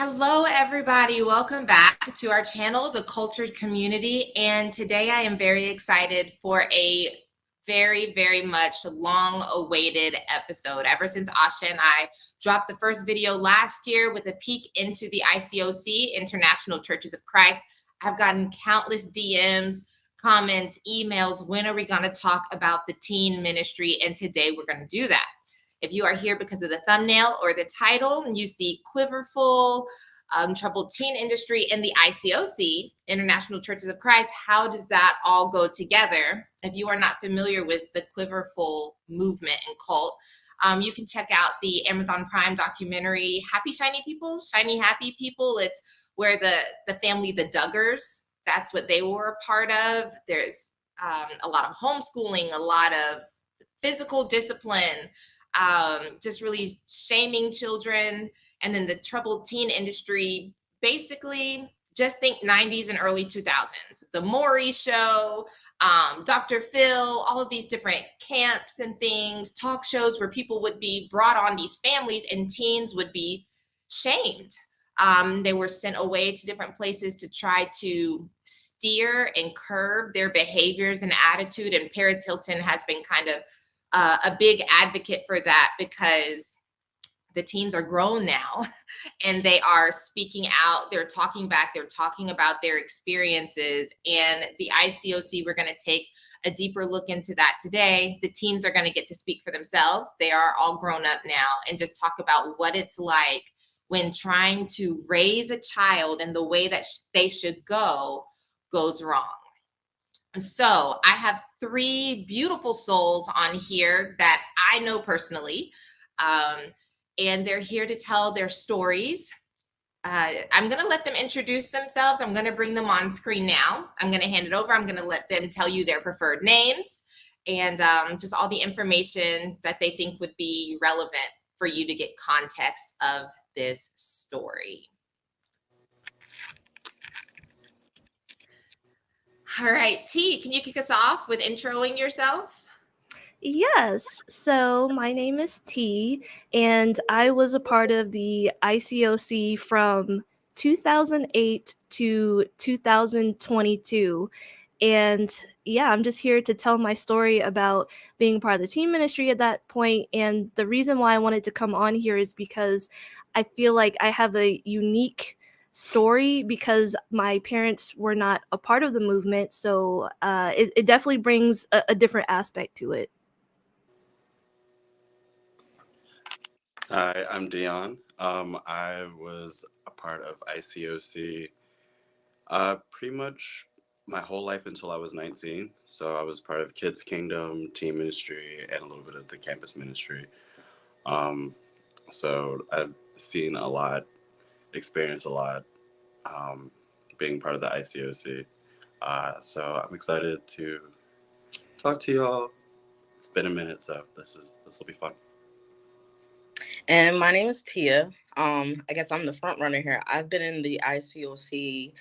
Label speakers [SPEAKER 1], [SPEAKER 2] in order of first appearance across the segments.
[SPEAKER 1] Hello, everybody. Welcome back to our channel, The Cultured Community. And today I am very excited for a very much long-awaited episode. Ever since Asha and I dropped the first video last year with a peek into the ICOC, International Churches of Christ, I've gotten countless DMs, comments, emails. When are we going to talk about the teen ministry? And today we're going to do that. If you are here because of the thumbnail or the title, and you see Quiverfull, troubled teen industry, and the ICOC, International Churches of Christ, how does that all go together? If you are not familiar with the Quiverfull movement and cult, you can check out the Amazon Prime documentary, Happy Shiny People, Shiny Happy People. It's where the family, the Duggars, that's what they were a part of. There's a lot of homeschooling, a lot of physical discipline, just really shaming children. And then the troubled teen industry, basically just think 90s and early 2000s. The Maury Show, Dr. Phil, all of these different camps and things, talk shows where people would be brought on these families and teens would be shamed. They were sent away to different places to try to steer and curb their behaviors and attitude. And Paris Hilton has been kind of a big advocate for that, because the teens are grown now and they are speaking out, they're talking back, they're talking about their experiences. And the ICOC, we're going to take a deeper look into that today. The teens are going to get to speak for themselves. They are all grown up now, and just talk about what it's like when trying to raise a child and the way that they should go goes wrong. So I have three beautiful souls on here that I know personally, and they're here to tell their stories. I'm going to let them introduce themselves. I'm going to bring them on screen now. I'm going to hand it over. I'm going to let them tell you their preferred names and just all the information that they think would be relevant for you to get context of this story. All right, T, can you kick us off with introing yourself?
[SPEAKER 2] Yes. So my name is T, and I was a part of the ICOC from 2008 to 2022. And yeah, I'm just here to tell my story about being part of the teen ministry at that point. And the reason why I wanted to come on here is because I feel like I have a unique story because my parents were not a part of the movement. So it definitely brings a different aspect to it.
[SPEAKER 3] Hi, I'm Dion. I was a part of ICOC pretty much my whole life until I was 19. So I was part of Kids Kingdom, Teen Ministry, and a little bit of the campus ministry. So I've seen a lot, experienced a lot, being part of the ICOC. So I'm excited to talk to y'all. It's been a minute, so this will be fun.
[SPEAKER 4] And my name is Tia. I guess I'm the front runner here. I've been in the ICOC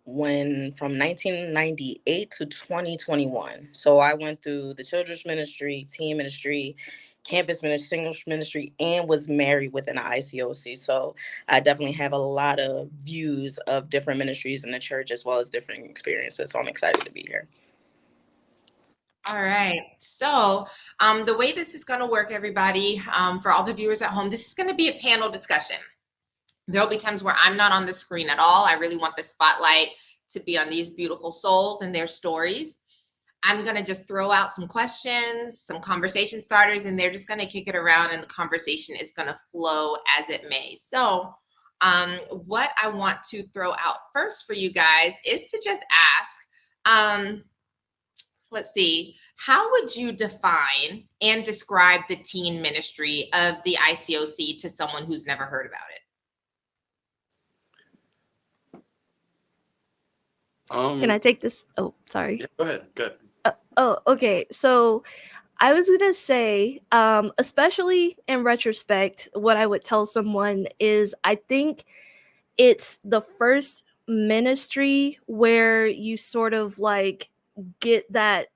[SPEAKER 4] from 1998 to 2021. So I went through the children's ministry, teen ministry, campus ministry, singles ministry, and was married within the ICOC. So I definitely have a lot of views of different ministries in the church as well as different experiences. So I'm excited to be here.
[SPEAKER 1] All right. So the way this is going to work, everybody, for all the viewers at home, this is going to be a panel discussion. There'll be times where I'm not on the screen at all. I really want the spotlight to be on these beautiful souls and their stories. I'm going to just throw out some questions, some conversation starters, and they're just going to kick it around, and the conversation is going to flow as it may. So what I want to throw out first for you guys is to just ask, let's see, how would you define and describe the teen ministry of the ICOC to someone who's never heard about it?
[SPEAKER 2] Can I take this? Oh, sorry.
[SPEAKER 3] Yeah, go ahead. Good.
[SPEAKER 2] Okay. So I was going to say, especially in retrospect, what I would tell someone is I think it's the first ministry where you sort of like get that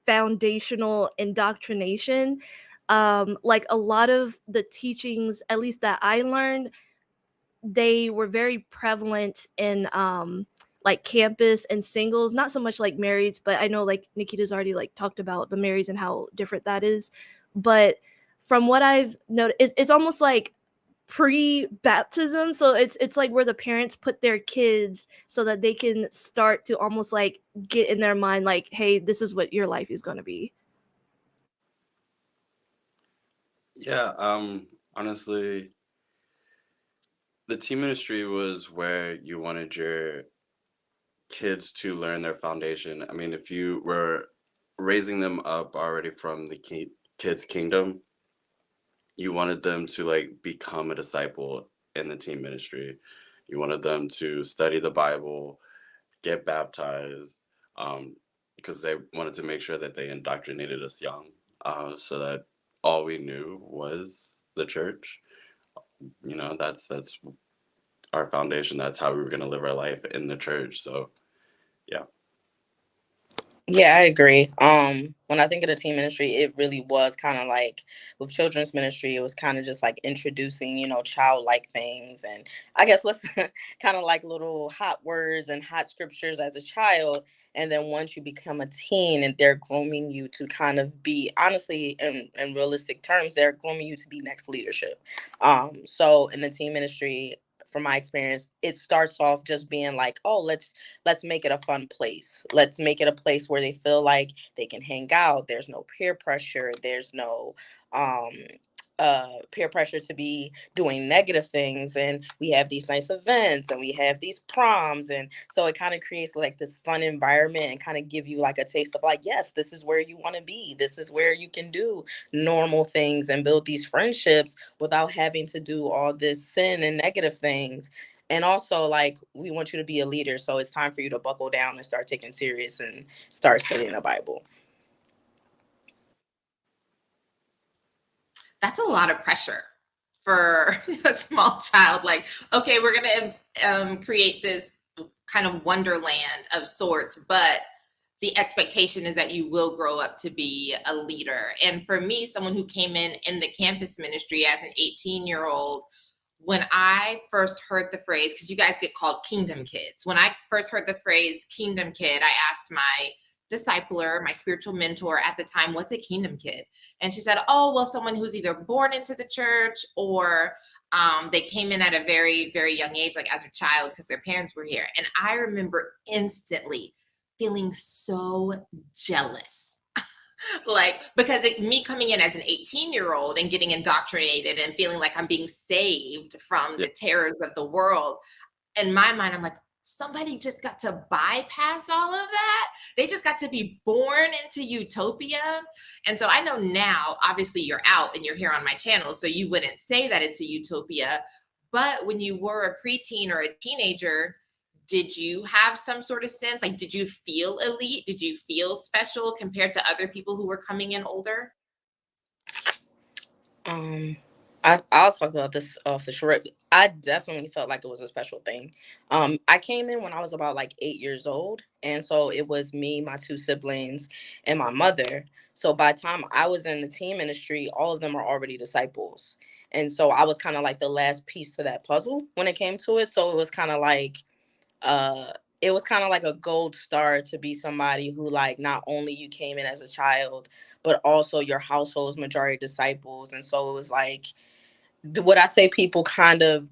[SPEAKER 2] foundational indoctrination. Like a lot of the teachings, at least that I learned, they were very prevalent in like campus and singles, not so much like marrieds, but I know like Nikita's already like talked about the marrieds and how different that is. But from what I've noticed, it's almost like pre-baptism, so it's like where the parents put their kids so that they can start to almost like get in their mind like, hey, this is what your life is going to be.
[SPEAKER 3] Yeah, honestly, the teen ministry was where you wanted your kids to learn their foundation. I mean, if you were raising them up already from the kids' kingdom, you wanted them to like become a disciple in the teen ministry. You wanted them to study the Bible, get baptized, um, because they wanted to make sure that they indoctrinated us young, so that all we knew was the church. You know, that's our foundation. That's how we were going to live our life in the church. So yeah.
[SPEAKER 4] Yeah, I agree. When I think of the teen ministry, it really was kind of like with children's ministry, it was kind of just like introducing, childlike things. And I guess let's kind of like little hot words and hot scriptures as a child. And then once you become a teen and they're grooming you to kind of be, honestly, in realistic terms, they're grooming you to be next leadership. So in the teen ministry, from my experience, it starts off just being like, oh, let's make it a fun place. Let's make it a place where they feel like they can hang out. There's no peer pressure. There's no um peer pressure to be doing negative things, and we have these nice events and we have these proms, and so it kind of creates like this fun environment and kind of give you like a taste of like, yes, this is where you want to be, this is where you can do normal things and build these friendships without having to do all this sin and negative things. And also, like, we want you to be a leader, so it's time for you to buckle down and start taking serious and start studying the Bible.
[SPEAKER 1] That's a lot of pressure for a small child. Like, okay, we're going to create this kind of wonderland of sorts, but the expectation is that you will grow up to be a leader. And for me, someone who came in the campus ministry as an 18-year-old, when I first heard the phrase, because you guys get called kingdom kids, when I first heard the phrase kingdom kid, I asked my discipler, my spiritual mentor at the time, what's a kingdom kid? And she said, oh, well, someone who's either born into the church or they came in at a very, very young age, like as a child, because their parents were here. And I remember instantly feeling so jealous. Like, because me coming in as an 18-year-old and getting indoctrinated and feeling like I'm being saved from
[SPEAKER 3] Yeah.
[SPEAKER 1] the terrors of the world, in my mind, I'm like, somebody just got to bypass all of that. They just got to be born into utopia. And so I know now, obviously, you're out and you're here on my channel, so you wouldn't say that it's a utopia. But when you were a preteen or a teenager, did you have some sort of sense? Like, did you feel elite? Did you feel special compared to other people who were coming in older?
[SPEAKER 4] Um, I'll talk about this off the short. I definitely felt like it was a special thing. I came in when I was about like 8 years old, and so it was me, my two siblings, and my mother. So by the time I was in the teen ministry, all of them are already disciples, and so I was kind of like the last piece to that puzzle when it came to it. So it was kind of like uh it was kind of like a gold star to be somebody who, like, not only you came in as a child, but also your household's majority disciples. And so it was like, would I say people kind of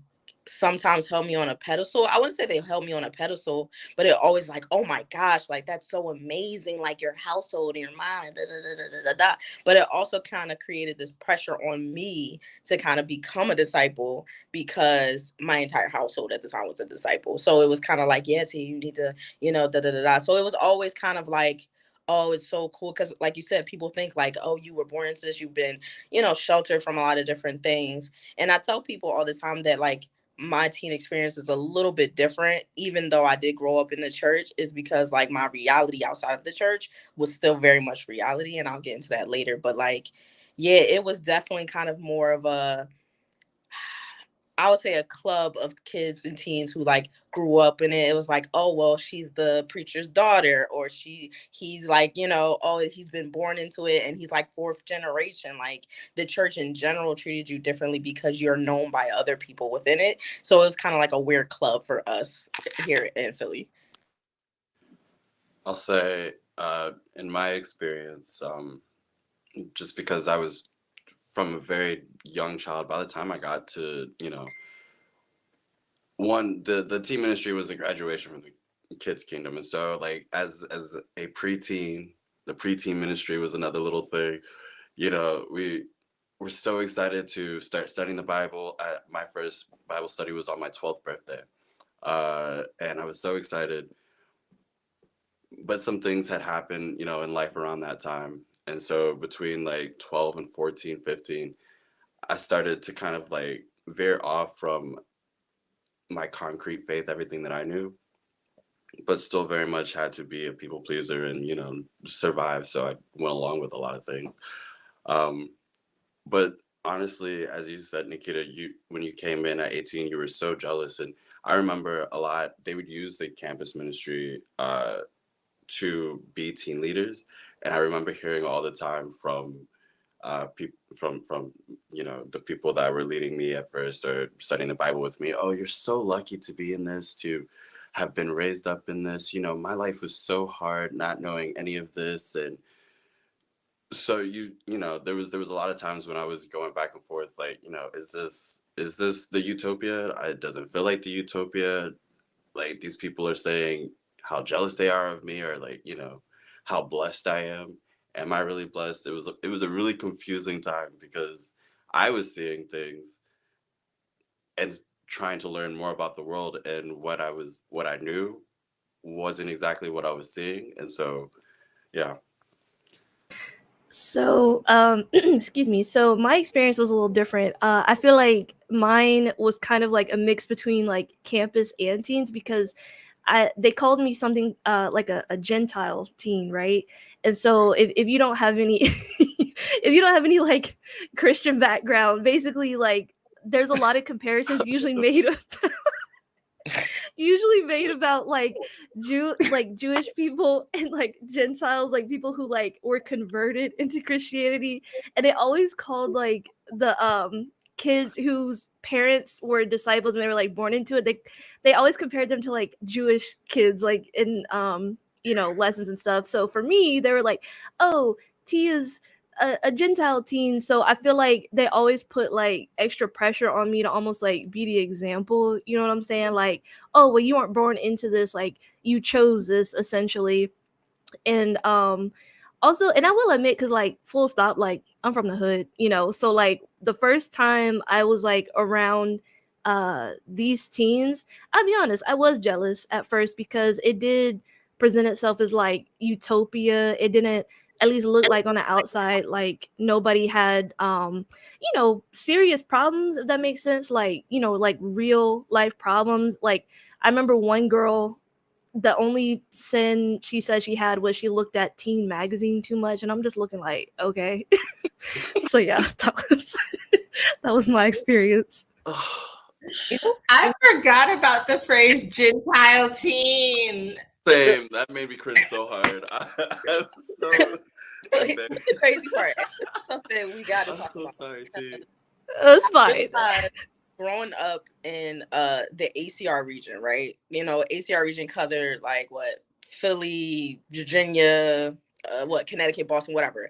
[SPEAKER 4] sometimes held me on a pedestal? I wouldn't say they held me on a pedestal, but it always like, oh my gosh, like that's so amazing, like your household and your mind, da, da, da, da, da, da. But it also kind of created this pressure on me to kind of become a disciple because my entire household at the time was a disciple. So it was kind of like, yes, you need to, da da da da. So it was always kind of like, oh, it's so cool because, like you said, people think like, oh, you were born into this, you've been, sheltered from a lot of different things. And I tell people all the time that, like, my teen experience is a little bit different, even though I did grow up in the church, is because like my reality outside of the church was still very much reality. And I'll get into that later. But like, yeah, it was definitely kind of more of a, I would say a club of kids and teens who like grew up in it. It was like, oh well, she's the preacher's daughter, or he's like, oh, he's been born into it and he's like fourth generation. Like the church in general treated you differently because you're known by other people within it. So it was kind of like a weird club for us here in Philly.
[SPEAKER 3] I'll say, in my experience, just because I was from a very young child, by the time I got to, the teen ministry was a graduation from the kids kingdom. And so like as a preteen, the preteen ministry was another little thing. We were so excited to start studying the Bible. My first Bible study was on my 12th birthday. And I was so excited. But some things had happened, in life around that time. And so between like 12 and 14, 15, I started to kind of like veer off from my concrete faith, everything that I knew, but still very much had to be a people pleaser and, survive. So I went along with a lot of things. But honestly, as you said, Nikita, when you came in at 18, you were so jealous. And I remember a lot, they would use the campus ministry to be teen leaders. And I remember hearing all the time from people from the people that were leading me at first or studying the Bible with me. Oh, you're so lucky to be in this, to have been raised up in this. My life was so hard not knowing any of this. And so there was a lot of times when I was going back and forth, like, is this the utopia? It doesn't feel like the utopia. Like these people are saying how jealous they are of me, or like, how blessed I am. Am I really blessed? It was a really confusing time because I was seeing things and trying to learn more about the world, and what I knew wasn't exactly what I was seeing. And so, yeah.
[SPEAKER 2] So, excuse me. So my experience was a little different. I feel like mine was kind of like a mix between like campus and teens, because they called me something like a Gentile teen, right? And so if you don't have any if you don't have any like Christian background, basically like there's a lot of comparisons usually made about like Jewish people and like Gentiles, like people who like were converted into Christianity, and they always called like the kids whose parents were disciples and they were like born into it. They always compared them to like Jewish kids, like in lessons and stuff. So for me, they were like, oh, T is a Gentile teen. So I feel like they always put like extra pressure on me to almost like be the example. You know what I'm saying? Like, oh, well, you weren't born into this. Like, you chose this essentially. And also, and I will admit, because like full stop, like I'm from the hood, so like the first time I was like around these teens, I'll be honest, I was jealous at first because it did present itself as like utopia. It didn't at least look like on the outside like nobody had serious problems, if that makes sense, like like real life problems. Like I remember one girl, the only sin she said she had was she looked at teen magazine too much, and I'm just looking like, okay. So yeah, that was my experience.
[SPEAKER 1] I forgot about the phrase Gentile teen.
[SPEAKER 3] Same. That made me cringe so hard. I'm so
[SPEAKER 4] the crazy part. Something we got to talk
[SPEAKER 3] so
[SPEAKER 4] about.
[SPEAKER 3] Sorry, T.
[SPEAKER 2] It's fine.
[SPEAKER 4] Growing up in the ACR region, right? ACR region covered like what, Philly, Virginia, Connecticut, Boston, whatever.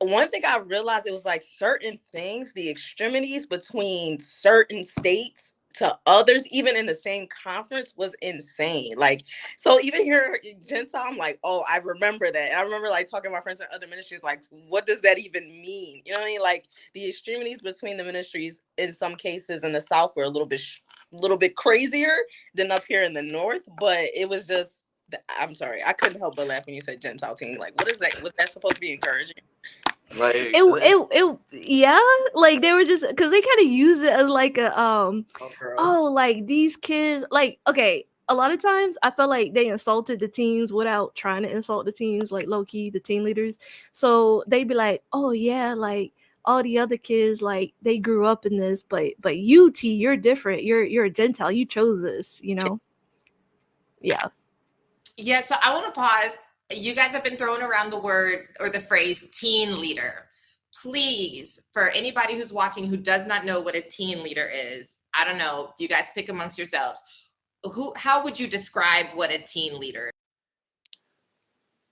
[SPEAKER 4] One thing I realized, it was like certain things, the extremities between certain states to others, even in the same conference, was insane. Like, so even here in Gentile, I'm like, oh, I remember that. And I remember like talking to my friends in other ministries, like, what does that even mean? You know what I mean? Like the extremities between the ministries in some cases in the South were a little bit crazier than up here in the North, but it was just, I'm sorry, I couldn't help but laugh when you said Gentile team. Like, what is that? Was that supposed to be encouraging?
[SPEAKER 3] Like
[SPEAKER 2] yeah, like they were just, because they kind of use it as like a like these kids, like, okay, a lot of times I felt like they insulted the teens without trying to insult the teens, like low key the teen leaders. So they'd be like, oh yeah, like, all the other kids, like, they grew up in this, but you, T, you're different. You're a Gentile. You chose this, you know? Yeah.
[SPEAKER 1] Yeah, so I want to pause. You guys have been throwing around the word or the phrase teen leader. Please, for anybody who's watching who does not know what a teen leader is, I don't know, you guys pick amongst yourselves. How would you describe what a teen leader is?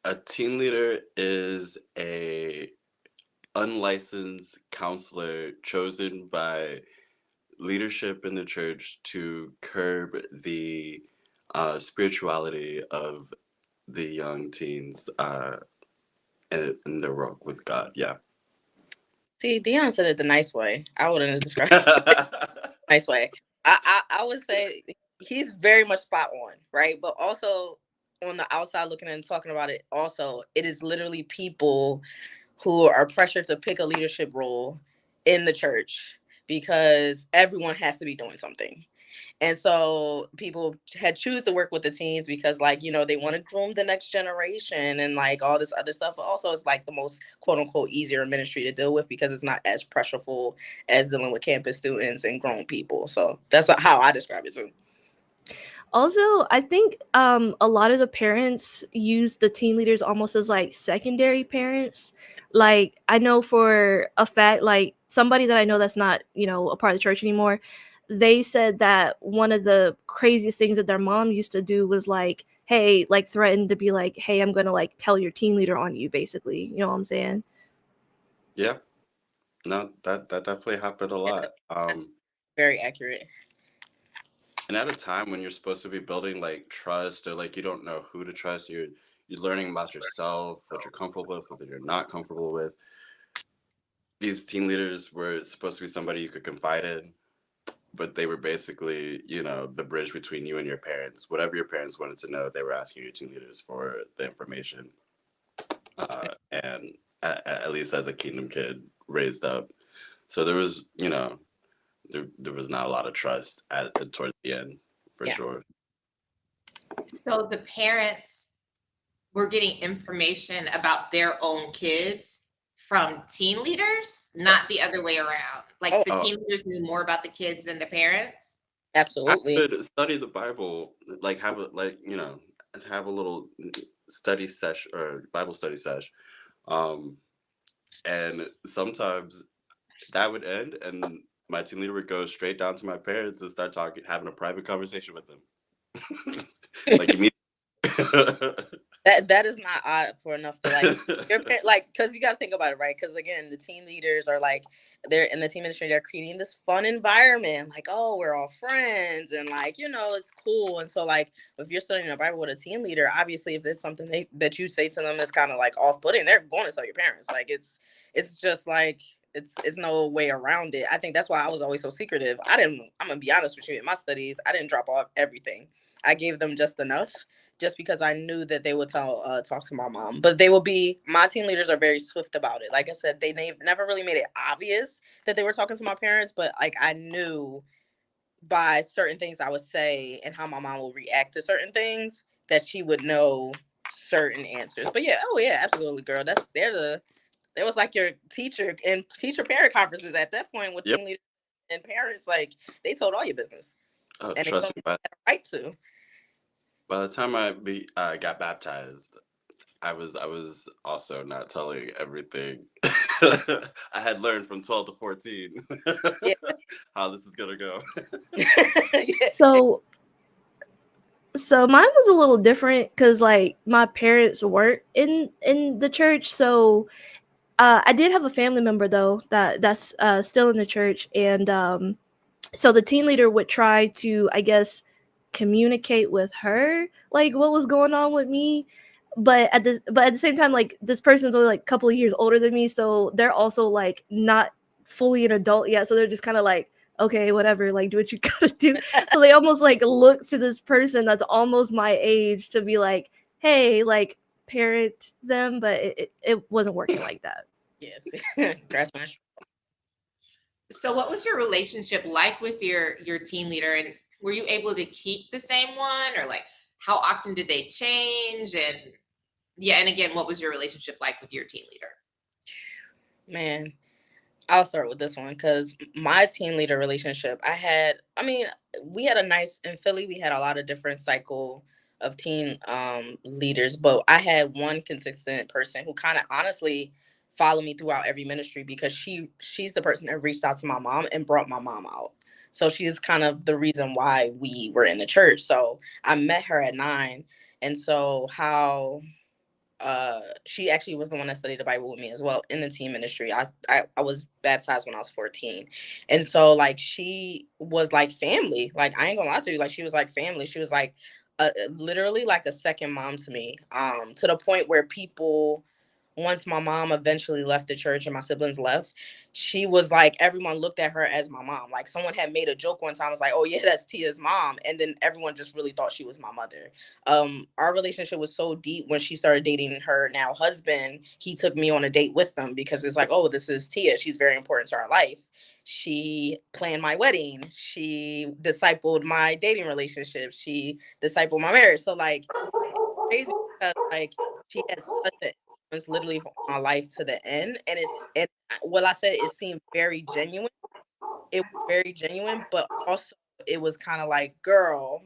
[SPEAKER 3] A teen leader is a unlicensed counselor chosen by leadership in the church to curb the spirituality of the young teens in their walk with God. Yeah.
[SPEAKER 4] See, Dion said it the nice way. I wouldn't have described it the nice way. I would say he's very much spot on, right? But also on the outside looking and talking about it, also, it is literally people who are pressured to pick a leadership role in the church because everyone has to be doing something. And so people had choose to work with the teens because, like, you know, they want to groom the next generation and like all this other stuff. But also it's like the most quote unquote easier ministry to deal with because it's not as pressureful as dealing with campus students and grown people. So that's how I describe it too.
[SPEAKER 2] Also, I think a lot of the parents use the teen leaders almost as like secondary parents. Like, I know for a fact, like somebody that I know that's not, you know, a part of the church anymore, they said that one of the craziest things that their mom used to do was like, hey, like threaten to be like, hey, I'm gonna like tell your teen leader on you, basically. You know what I'm saying?
[SPEAKER 3] Yeah. No, that definitely happened a lot.
[SPEAKER 4] That's very accurate.
[SPEAKER 3] And at a time when you're supposed to be building like trust, or like you don't know who to trust, you're learning about yourself, what you're comfortable with, what you're not comfortable with. These team leaders were supposed to be somebody you could confide in, but they were basically, you know, the bridge between you and your parents. Whatever your parents wanted to know, they were asking your team leaders for the information. And at least as a kingdom kid raised up, so there was, you know, there was not a lot of trust towards the end, for sure.
[SPEAKER 1] So the parents were getting information about their own kids from teen leaders, not the other way around. Like the teen leaders knew more about the kids than the parents.
[SPEAKER 4] Absolutely.
[SPEAKER 3] I could study the Bible, like have a you know, have a little study session or Bible study session, and sometimes that would end, and my team leader would go straight down to my parents and start having a private conversation with them, like immediately.
[SPEAKER 4] That is not odd for enough to like your like, because you got to think about it, right? Because again, the team leaders are like, they're in the team ministry, they're creating this fun environment, like, oh, we're all friends and like, you know, it's cool. And so like if you're studying the Bible with a team leader, obviously if there's something that you say to them that's kind of like off-putting, they're going to tell your parents. Like it's just like it's no way around it. I think that's why I was always so secretive. I'm gonna be honest with you, in my studies I didn't drop off everything. I gave them just enough, just because I knew that they would talk to my mom. But my team leaders are very swift about it. Like I said, they never really made it obvious that they were talking to my parents, but like I knew by certain things I would say and how my mom will react to certain things that she would know certain answers. But yeah, oh yeah, absolutely, girl. There was like your teacher and teacher parent conferences at that point with team leaders and parents. Like they told all your business. And
[SPEAKER 3] Trust me,
[SPEAKER 4] right to.
[SPEAKER 3] By the time I got baptized, I was also not telling everything I had learned from 12 to 14 how this is gonna go.
[SPEAKER 2] So mine was a little different because like my parents weren't in the church. So I did have a family member though that's still in the church, and so the team leader would try to, I guess, communicate with her like what was going on with me, but at the same time, like this person's only like a couple of years older than me, so they're also like not fully an adult yet, so they're just kind of like, okay, whatever, like do what you gotta do. So they almost like look to this person that's almost my age to be like, hey, like parent them, but it wasn't working like that.
[SPEAKER 4] Yes. Grass mash.
[SPEAKER 1] So what was your relationship like with your team leader, and were you able to keep the same one, or like how often did they change? And yeah, and again, what was your relationship like with your team leader?
[SPEAKER 4] Man, I'll start with this one because my team leader relationship, we had a nice, in Philly, we had a lot of different cycle of team leaders, but I had one consistent person who kind of honestly followed me throughout every ministry because she's the person that reached out to my mom and brought my mom out. So she is kind of the reason why we were in the church. So I met her at 9. And so how she actually was the one that studied the Bible with me as well in the teen ministry. I was baptized when I was 14. And so like she was like family. Like I ain't gonna lie to you, like she was like family. She was like literally like a second mom to me. To the point where people, once my mom eventually left the church and my siblings left, she was like, everyone looked at her as my mom. Like someone had made a joke one time, was like, oh yeah, that's Tia's mom. And then everyone just really thought she was my mother. Our relationship was so deep when she started dating her now husband. He took me on a date with them because it's like, oh, this is Tia. She's very important to our life. She planned my wedding. She discipled my dating relationship. She discipled my marriage. So like crazy because like she has such an influence literally for my life to the end. And what I said, it seemed very genuine. It was very genuine, but also it was kind of like, girl,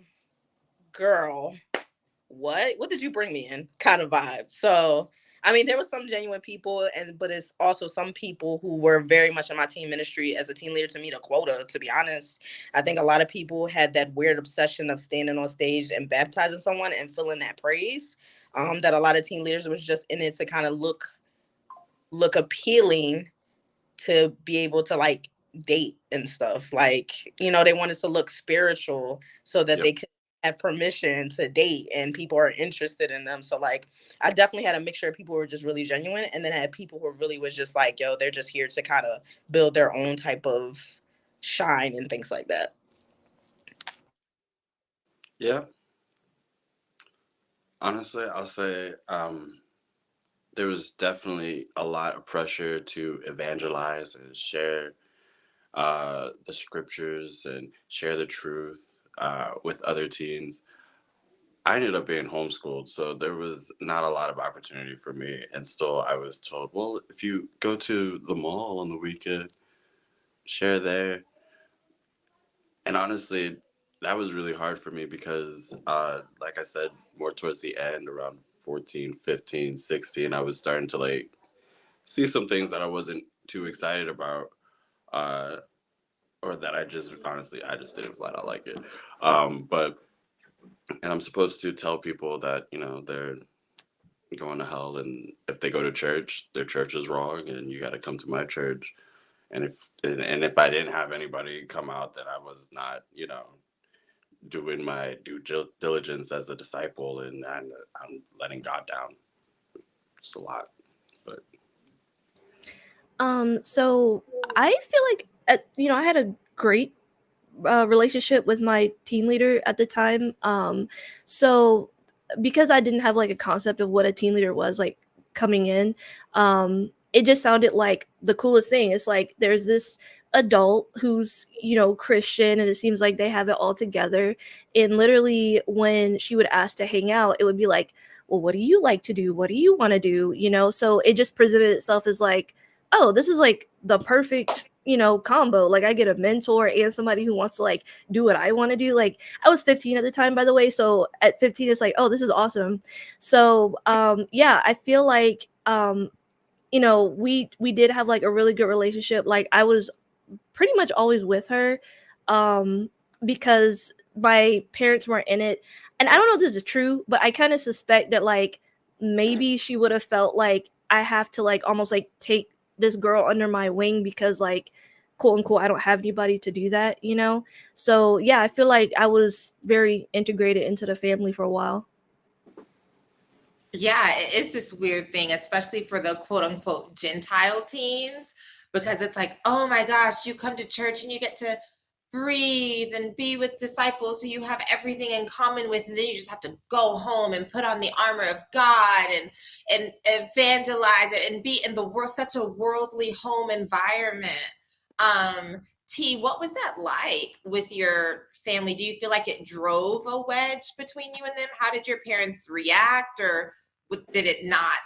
[SPEAKER 4] what did you bring me in kind of vibe. So I mean there was some genuine people, but it's also some people who were very much in my teen ministry as a teen leader to meet a quota, to be honest. I think a lot of people had that weird obsession of standing on stage and baptizing someone and feeling that praise, that a lot of teen leaders was just in it to kind of look appealing, to be able to like date and stuff. Like, they wanted to look spiritual so that
[SPEAKER 3] Yep.
[SPEAKER 4] they could have permission to date and people are interested in them. So like I definitely had a mixture of people who were just really genuine, and then I had people who really was just like, yo, they're just here to kind of build their own type of shine and things like that.
[SPEAKER 3] Yeah. Honestly, I'll say there was definitely a lot of pressure to evangelize and share the scriptures and share the truth with other teens. I ended up being homeschooled, so there was not a lot of opportunity for me. And still, I was told, well, if you go to the mall on the weekend, share there. And honestly, that was really hard for me because, like I said, more towards the end, around 14, 15, 16, I was starting to like see some things that I wasn't too excited about. Uh, or that I just honestly I just didn't flat out like it. But and I'm supposed to tell people that they're going to hell, and if they go to church, their church is wrong, and you got to come to my church. And if I didn't have anybody come out, then I was not doing my due diligence as a disciple, and I'm letting God down. It's a lot, but
[SPEAKER 2] So I feel like I had a great relationship with my team leader at the time. So because I didn't have like a concept of what a team leader was like coming in, it just sounded like the coolest thing. It's like there's this adult who's Christian, and it seems like they have it all together. And literally when she would ask to hang out, it would be like, well, what do you like to do, what do you want to do, so it just presented itself as like, oh, this is like the perfect combo. Like I get a mentor and somebody who wants to like do what I want to do. Like I was 15 at the time, by the way, so at 15 it's like, oh, this is awesome. So yeah, I feel like we did have like a really good relationship. Like I was pretty much always with her, because my parents weren't in it. And I don't know if this is true, but I kind of suspect that like maybe she would have felt like I have to like almost like take this girl under my wing because like quote unquote I don't have anybody to do that. So yeah, I feel like I was very integrated into the family for a while.
[SPEAKER 1] Yeah, it's this weird thing, especially for the quote unquote Gentile teens, because it's like, oh my gosh, you come to church and you get to breathe and be with disciples who you have everything in common with, and then you just have to go home and put on the armor of God and evangelize it and be in the world, such a worldly home environment. T, what was that like with your family? Do you feel like it drove a wedge between you and them? How did your parents react, or did it not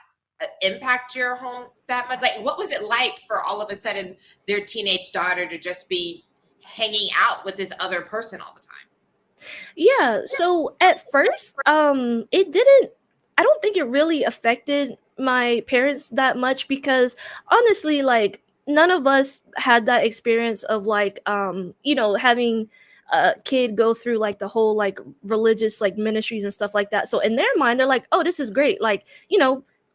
[SPEAKER 1] impact your home that much? Like, what was it like for all of a sudden their teenage daughter to just be hanging out with this other person all the time?
[SPEAKER 2] Yeah, so at first, it didn't, I don't think it really affected my parents that much because honestly, like none of us had that experience of like having a kid go through like the whole like religious like ministries and stuff like that. So in their mind, they're like, "Oh, this is great." Like,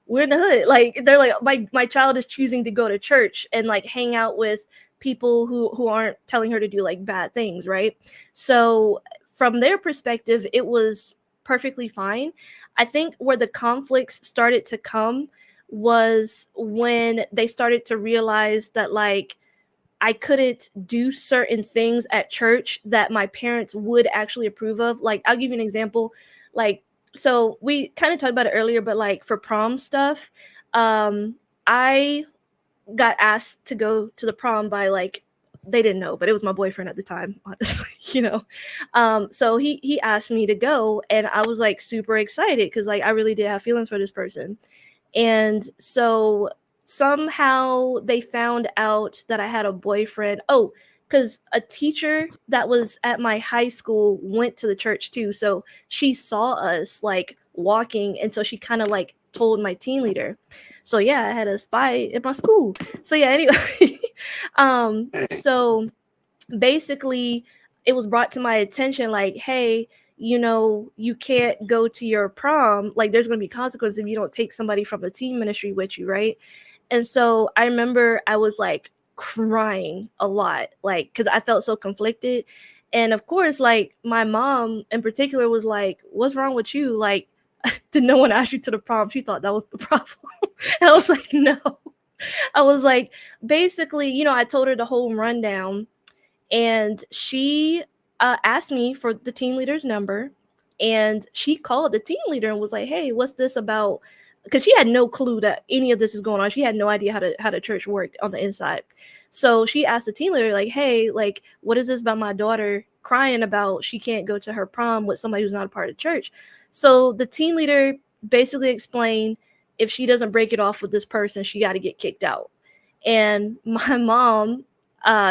[SPEAKER 2] we're in the hood. Like they're like my child is choosing to go to church and like hang out with people who aren't telling her to do like bad things, right? So from their perspective, it was perfectly fine. I think where the conflicts started to come was when they started to realize that like I couldn't do certain things at church that my parents would actually approve of. Like I'll give you an example. Like so we kind of talked about it earlier, but like for prom stuff, I got asked to go to the prom by like they didn't know, but it was my boyfriend at the time, honestly, so he asked me to go and I was like super excited because like I really did have feelings for this person. And so somehow they found out that I had a boyfriend. Oh, because a teacher that was at my high school went to the church too. So she saw us like walking. And so she kind of like told my team leader. So yeah, I had a spy at my school. So yeah, anyway. So basically it was brought to my attention like, hey, you can't go to your prom, like there's going to be consequences if you don't take somebody from the teen ministry with you, right? And so I remember I was like crying a lot, like because I felt so conflicted. And of course, like my mom in particular was like, what's wrong with you? Like, did no one ask you to the prom? She thought that was the problem. And I was like, no. I was like, basically, I told her the whole rundown and she asked me for the team leader's number and she called the team leader and was like, hey, what's this about? Because she had no clue that any of this is going on. She had no idea how the church worked on the inside. So she asked the team leader like, hey, like what is this about my daughter crying about she can't go to her prom with somebody who's not a part of church? So the team leader basically explained if she doesn't break it off with this person, she got to get kicked out. And my mom,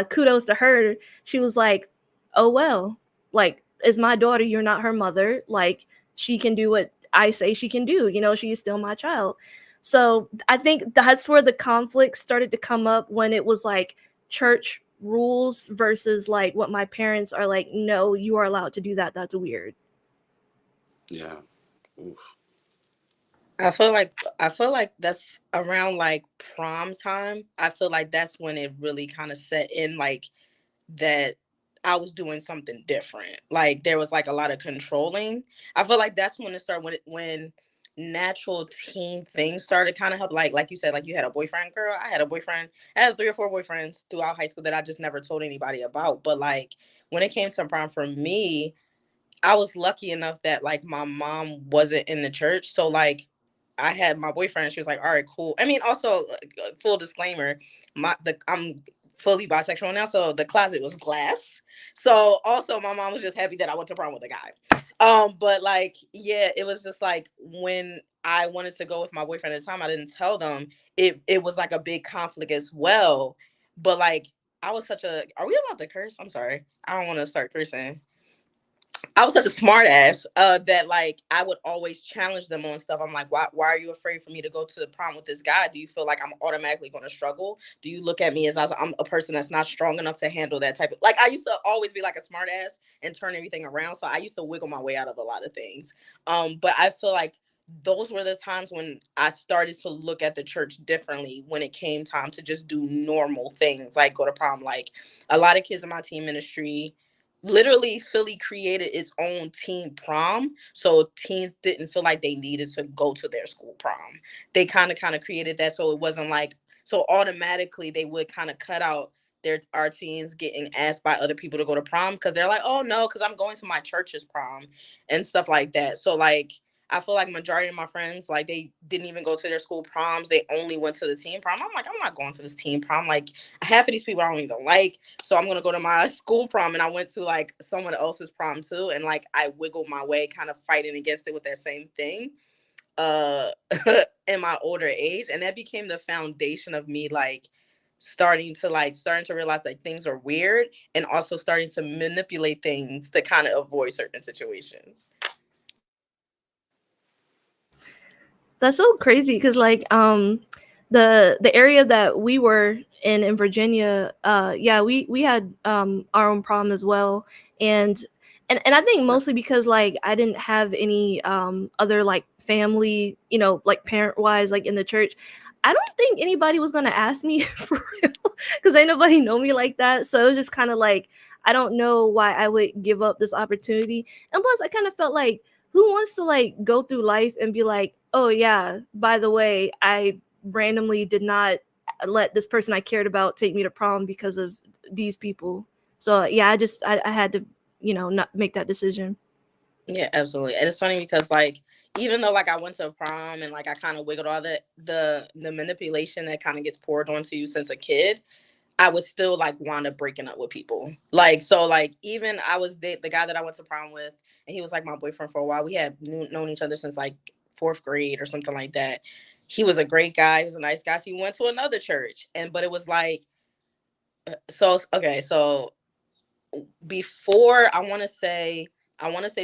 [SPEAKER 2] kudos to her, she was like, oh well, like is my daughter, you're not her mother, like she can do what I say she can do, she's still my child. So I think that's where the conflict started to come up, when it was like church rules versus like what my parents are like, no, you are allowed to do that, that's weird.
[SPEAKER 3] Yeah. Oof.
[SPEAKER 4] I feel like that's around like prom time. I feel like that's when it really kind of set in, like that I was doing something different. Like there was like a lot of controlling. I feel like that's when it started, when natural teen things started kind of help. Like you said, like you had a boyfriend, girl. I had a boyfriend. I had 3 or 4 boyfriends throughout high school that I just never told anybody about. But like when it came to prom for me, I was lucky enough that like my mom wasn't in the church. So like I had my boyfriend. She was like, "All right, cool." I mean, also full disclaimer, I'm fully bisexual now, so the closet was glass. So also my mom was just happy that I went to prom with a guy. But like yeah, it was just like when I wanted to go with my boyfriend at the time, I didn't tell them. It was like a big conflict as well. But like I was such a, are we allowed to curse? I'm sorry. I don't want to start cursing. I was such a smart ass that like I would always challenge them on stuff. I'm like, why are you afraid for me to go to the prom with this guy? Do you feel like I'm automatically going to struggle? Do you look at me as I'm a person that's not strong enough to handle that type of, like I used to always be like a smart ass and turn everything around. So I used to wiggle my way out of a lot of things. But I feel like those were the times when I started to look at the church differently when it came time to just do normal things like go to prom. Like a lot of kids in my teen ministry, literally Philly created its own teen prom, so teens didn't feel like they needed to go to their school prom. They kind of created that so it wasn't like, so automatically they would kind of cut out our teens getting asked by other people to go to prom because they're like, oh no, because I'm going to my church's prom and stuff like that. So like I feel like majority of my friends, like they didn't even go to their school proms. They only went to the teen prom. I'm like, I'm not going to this teen prom. Like half of these people I don't even like. So I'm gonna go to my school prom. And I went to like someone else's prom too. And like I wiggled my way, kind of fighting against it with that same thing. in my older age, and that became the foundation of me starting to realize that things are weird, and also starting to manipulate things to kind of avoid certain situations.
[SPEAKER 2] That's so crazy because the area that we were in Virginia, yeah, we had our own problem as well. And I think mostly because like I didn't have any other like family, like parent wise, like in the church. I don't think anybody was gonna ask me for real because ain't nobody know me like that. So it was just kind of like I don't know why I would give up this opportunity. And plus I kind of felt like who wants to like go through life and be like, oh yeah, by the way, I randomly did not let this person I cared about take me to prom because of these people. So yeah, I had to, not make that decision.
[SPEAKER 4] Yeah, absolutely. And it's funny because like even though like I went to prom and like I kind of wiggled all the manipulation that kind of gets poured onto you since a kid, I was still like wound up breaking up with people. Like so like even I was the guy that I went to prom with, and he was like my boyfriend for a while. We had known each other since like fourth grade or something like that. He was a great guy. He was a nice guy. So he went to another church, and but it was like so okay. So before I want to say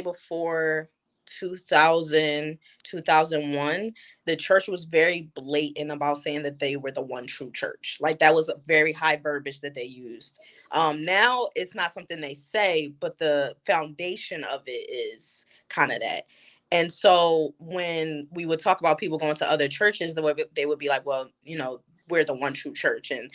[SPEAKER 4] before 2000 2001, the church was very blatant about saying that they were the one true church. Like that was a very high verbiage that they used. Now it's not something they say, but the foundation of it is kind of that. And so when we would talk about people going to other churches, they would be like, well, we're the one true church, and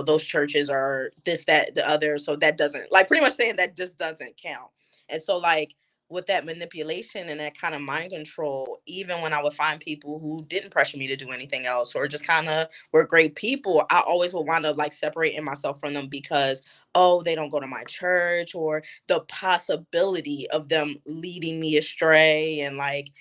[SPEAKER 4] those churches are this, that, the other. So that doesn't, like, pretty much saying that just doesn't count. And so like with that manipulation and that kind of mind control, even when I would find people who didn't pressure me to do anything else or just kind of were great people, I always would wind up like separating myself from them because, oh, they don't go to my church, or the possibility of them leading me astray. And like,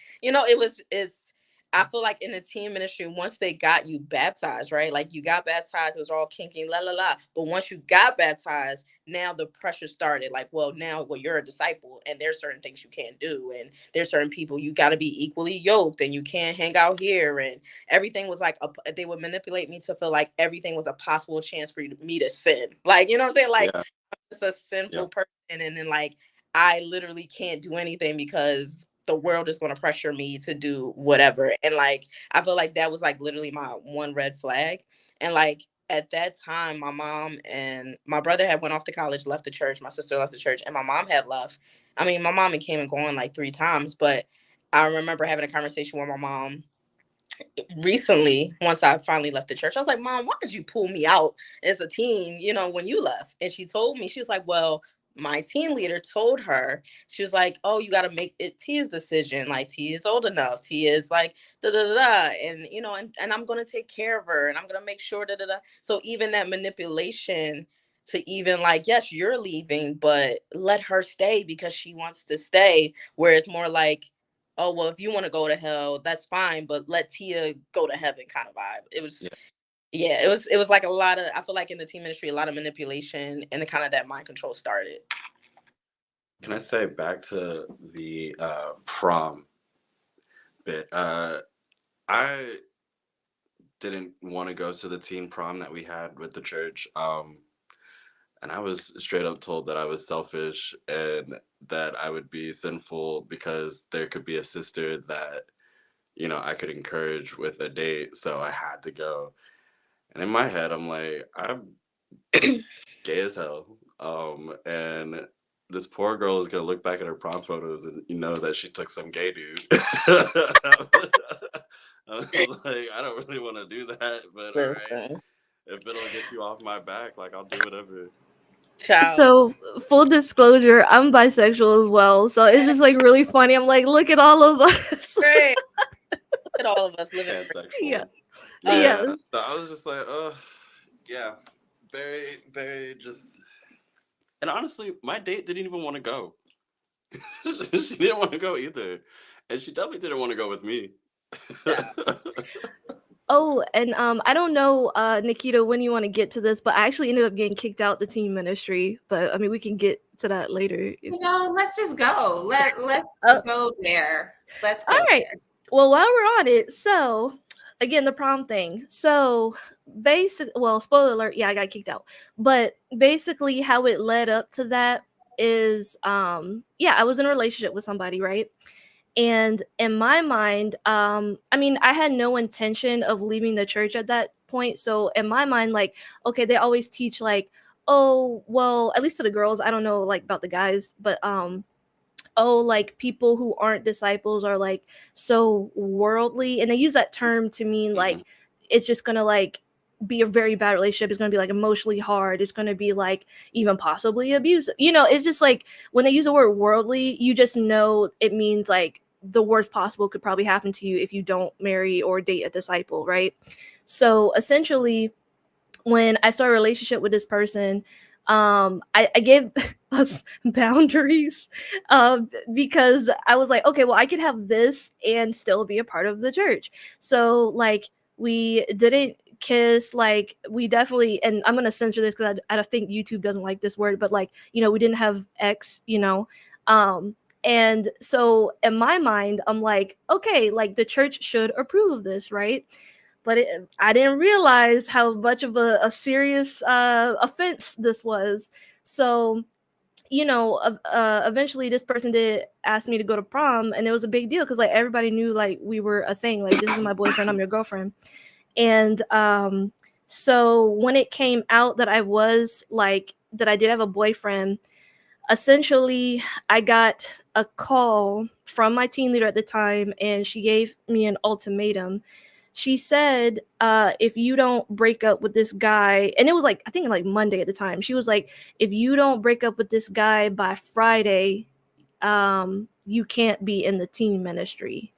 [SPEAKER 4] I feel like in the teen ministry, once they got you baptized, right? Like you got baptized, it was all kinky, la la la. But once you got baptized, now the pressure started. Like, well, you're a disciple, and there's certain things you can't do, and there's certain people you got to be equally yoked, and you can't hang out here, and everything was like they would manipulate me to feel like everything was a possible chance for me to sin. Like, you know what I'm saying? Like,
[SPEAKER 3] Yeah.
[SPEAKER 4] it's a sinful person, and then like I literally can't do anything because the world is going to pressure me to do whatever. And like I feel like that was like literally my one red flag. And like at that time, my mom and my brother had went off to college, left the church, my sister left the church, and my mom had left. I mean, my mom came and gone like 3 times, but I remember having a conversation with my mom recently. Once I finally left the church, I was like, Mom, why did you pull me out as a teen, when you left? And she told me, she was like, well, my team leader told her, she was like, oh, you got to make it Tia's decision. Like, Tia is old enough. Tia is like, da da da da. And, and I'm going to take care of her, and I'm going to make sure, da da da. So even that manipulation to even like, yes, you're leaving, but let her stay because she wants to stay. Where it's more like, oh, well, if you want to go to hell, that's fine, but let Tia go to heaven kind of vibe. It was, yeah, it was like a lot of, I feel like in the teen ministry, a lot of manipulation and the kind of that mind control started.
[SPEAKER 3] Can I say back to the prom bit? I didn't want to go to the teen prom that we had with the church. And I was straight up told that I was selfish and that I would be sinful because there could be a sister that, I could encourage with a date. So I had to go. And in my head, I'm like, I'm gay as hell. And this poor girl is going to look back at her prom photos and that she took some gay dude. I was like, I don't really want to do that, but all right. If it'll get you off my back, like, I'll do whatever.
[SPEAKER 4] Child.
[SPEAKER 2] So full disclosure, I'm bisexual as well. So it's just like really funny. I'm like, look at all of us.
[SPEAKER 4] Great. Look at all of us living.
[SPEAKER 3] Pansexual.
[SPEAKER 2] Yeah.
[SPEAKER 3] Yeah.
[SPEAKER 2] Yes.
[SPEAKER 3] So I was just like, oh, yeah. Very, very just. And honestly, my date didn't even want to go. She didn't want to go either. And she definitely didn't want to go with me.
[SPEAKER 4] Yeah.
[SPEAKER 2] Oh, and I don't know, Nikita, when you want to get to this, but I actually ended up getting kicked out the teen ministry. But I mean, we can get to that later.
[SPEAKER 1] Let's just go. Let's go there. Let's go
[SPEAKER 2] All right.
[SPEAKER 1] there.
[SPEAKER 2] Well, while we're on it, so again, the prom thing. So well, spoiler alert, yeah, I got kicked out. But basically how it led up to that is yeah, I was in a relationship with somebody, right? And in my mind, I mean, I had no intention of leaving the church at that point. So in my mind, like, okay, they always teach like, oh, well, at least to the girls, I don't know like about the guys, but oh, like people who aren't disciples are like so worldly, and they use that term to mean
[SPEAKER 3] Hmm.
[SPEAKER 2] like it's just gonna like be a very bad relationship. It's gonna be like emotionally hard. It's gonna be like even possibly abusive. It's just like when they use the word worldly, you just know it means like the worst possible could probably happen to you if you don't marry or date a disciple, right? So essentially, when I started a relationship with this person, I gave us boundaries because I was like, okay, well, I could have this and still be a part of the church. So, like, we didn't kiss, like, we definitely, and I'm going to censor this because I don't think YouTube doesn't like this word, but like, we didn't have X. And so in my mind, I'm like, okay, like the church should approve of this, right? But I didn't realize how much of a serious offense this was. So, eventually this person did ask me to go to prom, and it was a big deal because like everybody knew like we were a thing. Like, this is my boyfriend, I'm your girlfriend. And so when it came out that I did have a boyfriend, essentially I got a call from my team leader at the time, and she gave me an ultimatum. She said, if you don't break up with this guy, and it was like, I think like Monday at the time, she was like, if you don't break up with this guy by Friday, you can't be in the teen ministry.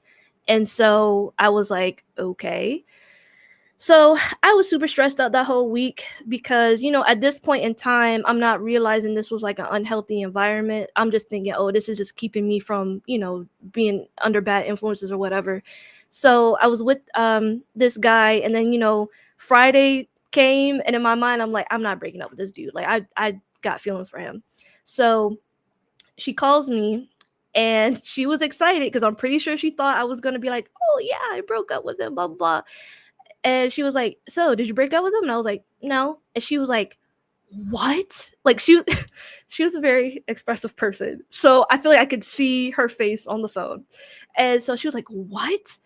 [SPEAKER 2] And so I was like, okay. So I was super stressed out that whole week because, at this point in time, I'm not realizing this was like an unhealthy environment. I'm just thinking, oh, this is just keeping me from, being under bad influences or whatever. So I was with this guy, and then, Friday came, and in my mind, I'm like, I'm not breaking up with this dude. Like, I got feelings for him. So she calls me, and she was excited because I'm pretty sure she thought I was going to be like, oh, yeah, I broke up with him, blah, blah, blah. And she was like, "So, did you break up with him?" And I was like, "No." And she was like, "What?" Like, she was a very expressive person. So I feel like I could see her face on the phone. And so she was like, "What?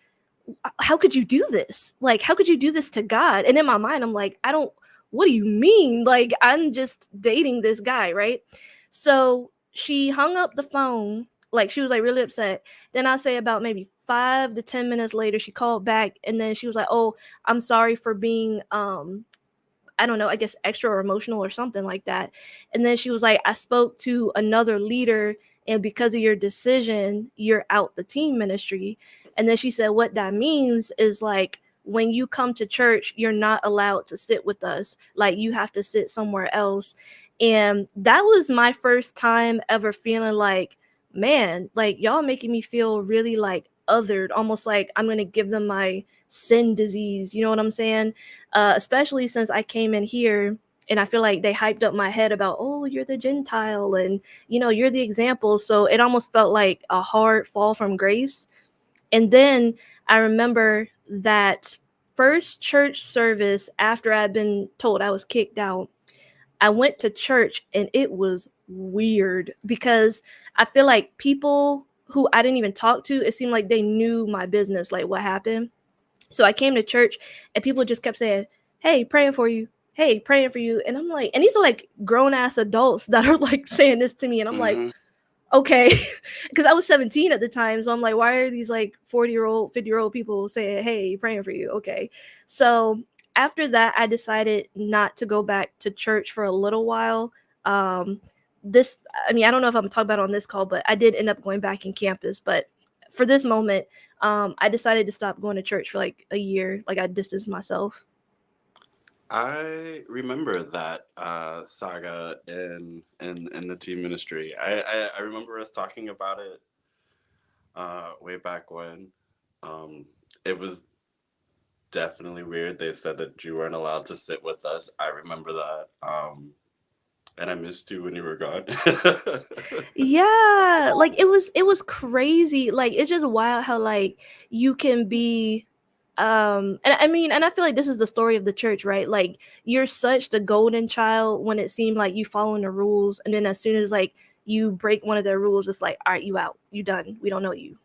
[SPEAKER 2] How could you do this? Like, how could you do this to God?" And in my mind, I'm like, I don't, what do you mean? Like, I'm just dating this guy, right? So she hung up the phone. Like, she was like really upset. Then I say about maybe 5 to 10 minutes later, she called back, and then she was like, "Oh, I'm sorry for being I don't know, I guess extra or emotional or something like that." And then she was like, "I spoke to another leader, and because of your decision, you're out the teen ministry." And then she said, "What that means is like, when you come to church, you're not allowed to sit with us. Like, you have to sit somewhere else." And that was my first time ever feeling like, man, like y'all making me feel really like othered, almost like I'm going to give them my sin disease. You know what I'm saying? Especially since I came in here and I feel like they hyped up my head about, oh, you're the Gentile and, you're the example. So it almost felt like a hard fall from grace. And then I remember that first church service after I'd been told I was kicked out, I went to church and it was weird because I feel like people who I didn't even talk to, it seemed like they knew my business, like what happened. So I came to church and people just kept saying, "Hey, praying for you. Hey, praying for you." And I'm like, and these are like grown ass adults that are like saying this to me. And I'm like,
[SPEAKER 3] Hmm.
[SPEAKER 2] okay, because I was 17 at the time. So I'm like, why are these like 40-year-old, 50-year-old people saying, "Hey, praying for you"? Okay. So after that, I decided not to go back to church for a little while. Um, this, I mean, I don't know if I'm talking about it on this call, but I did end up going back in campus. But for this moment, I decided to stop going to church for like a year. Like, I distanced myself.
[SPEAKER 3] I remember that saga in the teen ministry. I remember us talking about it way back when. Um, it was definitely weird. They said that you weren't allowed to sit with us. I remember that. And I missed you when you were gone.
[SPEAKER 2] Yeah, like it was crazy. Like it's just wild how like you can be and I mean and I feel like this is the story of the church, right? Like you're such the golden child when it seemed like you following the rules, and then as soon as like you break one of their rules, it's like, all right, you out, you done, we don't know you.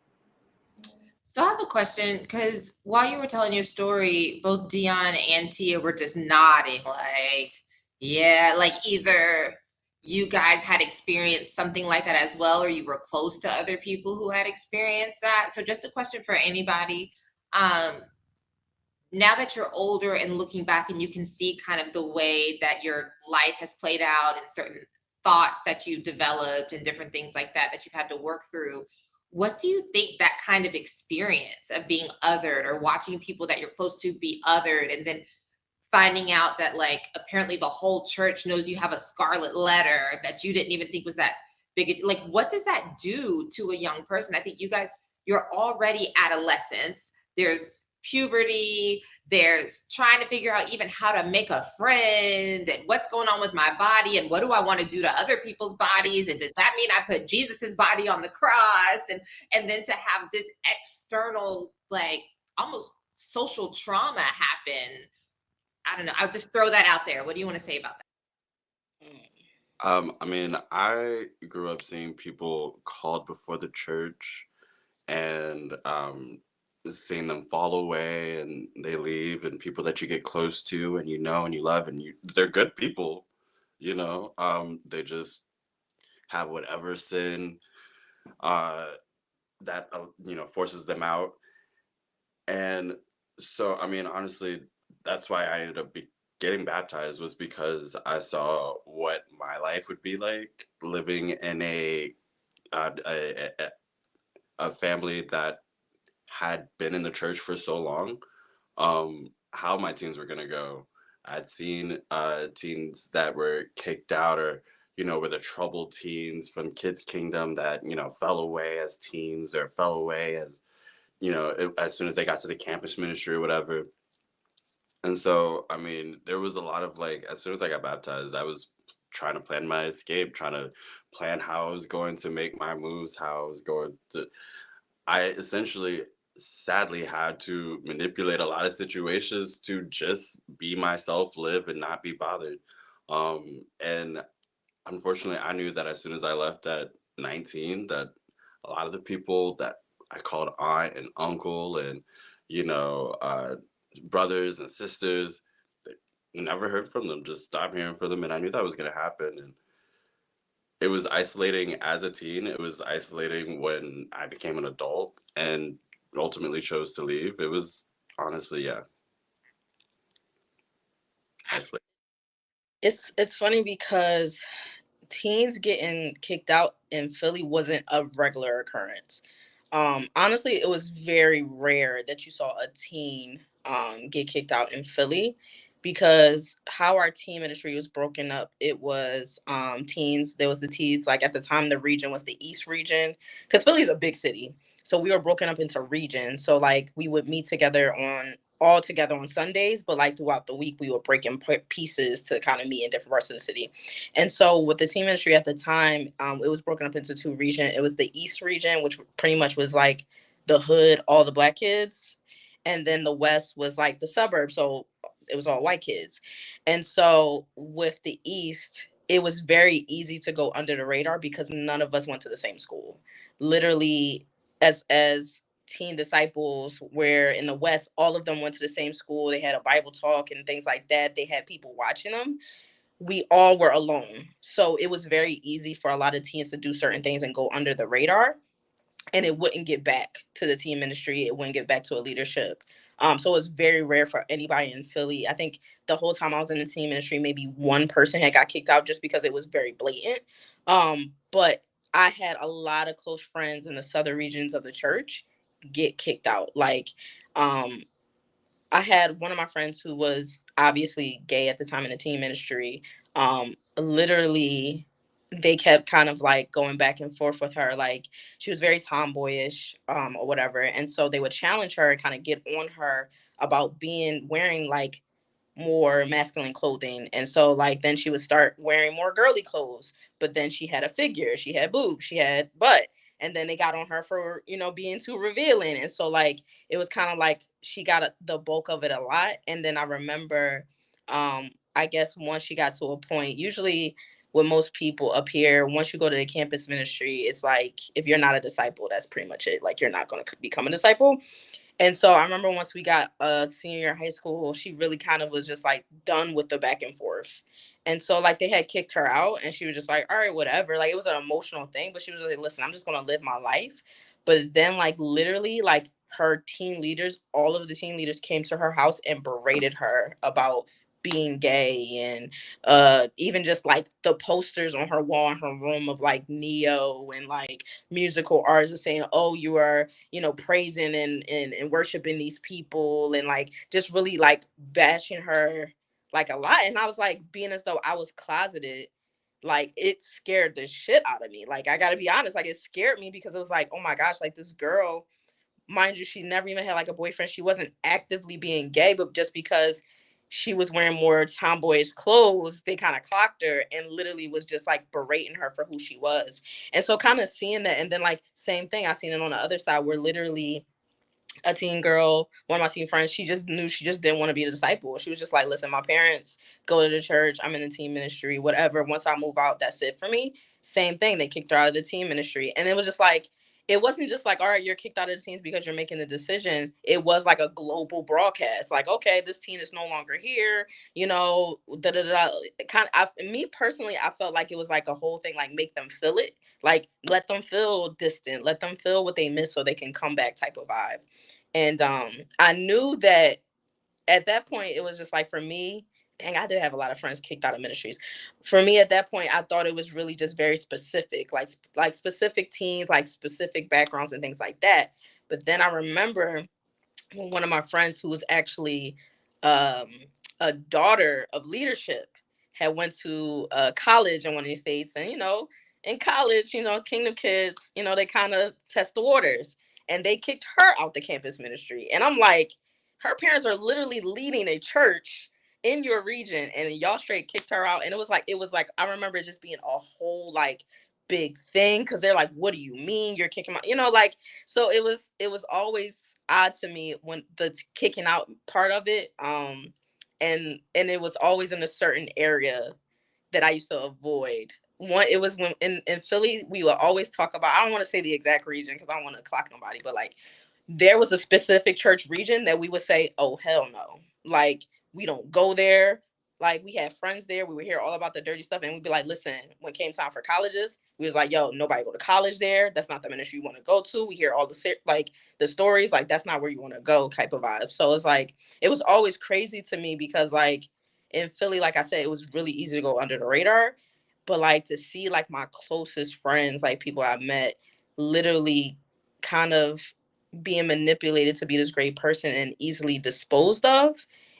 [SPEAKER 1] So I have a question because while you were telling your story, both Dion and Tia were just nodding, like, yeah, like either you guys had experienced something like that as well, or you were close to other people who had experienced that. So just a question for anybody. Um, Now that you're older and looking back and you can see kind of the way that your life has played out and certain thoughts that you developed and different things like that that you've had to work through, what do you think that kind of experience of being othered or watching people that you're close to be othered and then finding out that like apparently the whole church knows you have a scarlet letter that you didn't even think was that big, like what does that do to a young person? I think you guys, you're already adolescents, there's puberty, there's trying to figure out even how to make a friend and what's going on with my body and what do I want to do to other people's bodies, and does that mean I put Jesus's body on the cross, and then to have this external like almost social trauma happen. I don't know. I'll just throw that out there. What do you want to say about that?
[SPEAKER 3] I mean, I grew up seeing people called before the church and seeing them fall away and they leave, and people that you get close to and you know and you love and they're good people, they just have whatever sin uh, that forces them out. And so, I mean, honestly, that's why I ended up getting baptized, was because I saw what my life would be like living in uh, a, a, a family that had been in the church for so long. How my teens were gonna go. I'd seen teens that were kicked out, or were the troubled teens from Kids Kingdom that fell away as teens, or fell away as as soon as they got to the campus ministry or whatever. And so, I mean, there was a lot of like, as soon as I got baptized, I was trying to plan my escape, trying to plan how I was going to make my moves, how I was going to. I essentially, sadly, had to manipulate a lot of situations to just be myself, live, and not be bothered. And unfortunately, I knew that as soon as I left at 19, that a lot of the people that I called aunt and uncle and, you know, uh, brothers and sisters, they never heard from them, just stopped hearing from them. And I knew that was going to happen. And it was isolating as a teen. It was isolating when I became an adult and ultimately chose to leave. It was honestly, yeah, isolating.
[SPEAKER 4] It's funny because teens getting kicked out in Philly wasn't a regular occurrence. Honestly, it was very rare that you saw a teen get kicked out in Philly, because how our teen ministry was broken up, it was teens. There was the teens, like at the time the region was the East region, because Philly is a big city. So we were broken up into regions. So like we would meet together on all together on Sundays, but like throughout the week we would break in pieces to kind of meet in different parts of the city. And so with the teen ministry at the time, it was broken up into two regions. It was the East region, which pretty much was like the hood, all the black kids. And then the West was like the suburbs. So it was all white kids. And so with the East, it was very easy to go under the radar because none of us went to the same school. Literally, as teen disciples, where in the West, all of them went to the same school. They had a Bible talk and things like that. They had people watching them. We all were alone. So it was very easy for a lot of teens to do certain things and go under the radar, and it wouldn't get back to the teen ministry. It wouldn't get back to a leadership. So it's very rare for anybody in Philly. I think the whole time I was in the teen ministry, maybe one person had got kicked out just because it was very blatant. But I had a lot of close friends in the southern regions of the church get kicked out. Like, um, I had one of my friends who was obviously gay at the time in the teen ministry. Literally, they kept kind of like going back and forth with her. Like she was very tomboyish, or whatever. And so they would challenge her and kind of get on her about being wearing like more masculine clothing. And so like then she would start wearing more girly clothes, but then she had a figure, she had boobs, she had butt, and then they got on her for, you know, being too revealing. And so like it was kind of like she got the bulk of it a lot. And then I remember I guess once she got to a point, usually with most people up here, once you go to the campus ministry, it's like if you're not a disciple, that's pretty much it. Like you're not going to become a disciple. And so I remember once we got senior year of high school, she really kind of was just like done with the back and forth. And so like they had kicked her out and she was just like, all right, whatever. Like it was an emotional thing, but she was like, listen, I'm just gonna live my life. But then like literally like her team leaders, all of the team leaders came to her house and berated her about being gay, and even just like the posters on her wall in her room of like Neo and like musical artists saying, oh, you are, you know, praising and worshiping these people, and like just really like bashing her like a lot. And I was like being as though I was closeted. Like it scared the shit out of me. Like I gotta be honest, like it scared me because it was like, oh my gosh, like this girl, mind you, she never even had like a boyfriend. She wasn't actively being gay, but just because she was wearing more tomboyish clothes, they kind of clocked her and literally was just like berating her for who she was. And so kind of seeing that, and then like same thing, I seen it on the other side where literally a teen girl, one of my teen friends, she just knew she just didn't want to be a disciple. She was just like, listen, my parents go to the church, I'm in the teen ministry, whatever. Once I move out, that's it for me. Same thing. They kicked her out of the teen ministry. And it was just like, it wasn't just like, all right, you're kicked out of the teens because you're making the decision. It was like a global broadcast. Like, okay, this teen is no longer here, you know, da da da. Kind of, me personally, I felt like it was like a whole thing, like make them feel it, like let them feel distant, let them feel what they miss so they can come back type of vibe. And I knew that at that point, it was just like for me, dang, I did have a lot of friends kicked out of ministries. For me, at that point, I thought it was really just very specific, like specific teens, like specific backgrounds and things like that. But then I remember one of my friends who was actually um, a daughter of leadership had went to college in one of these states, and you know, in college, you know, kingdom kids, you know, they kind of test the waters, and they kicked her out the campus ministry. And I'm like, her parents are literally leading a church in your region, and y'all straight kicked her out. And it was like I remember it just being a whole like big thing because they're like, what do you mean you're kicking out, you know, like. So it was always odd to me when the kicking out part of it, and it was always in a certain area that I used to avoid. One, it was when in Philly, we would always talk about, I don't want to say the exact region because I don't want to clock nobody, but like there was a specific church region that we would say, oh hell no. Like we don't go there. Like we had friends there. We would hear all about the dirty stuff. And we'd be like, listen, when it came time for colleges, we was like, yo, nobody go to college there. That's not the ministry you want to go to. We hear all like the stories, like that's not where you want to go type of vibe. So it's like it was always crazy to me because like in Philly, like I said, it was really easy to go under the radar. But like to see like my closest friends, like people I met, literally kind of being manipulated to be this great person and easily disposed of,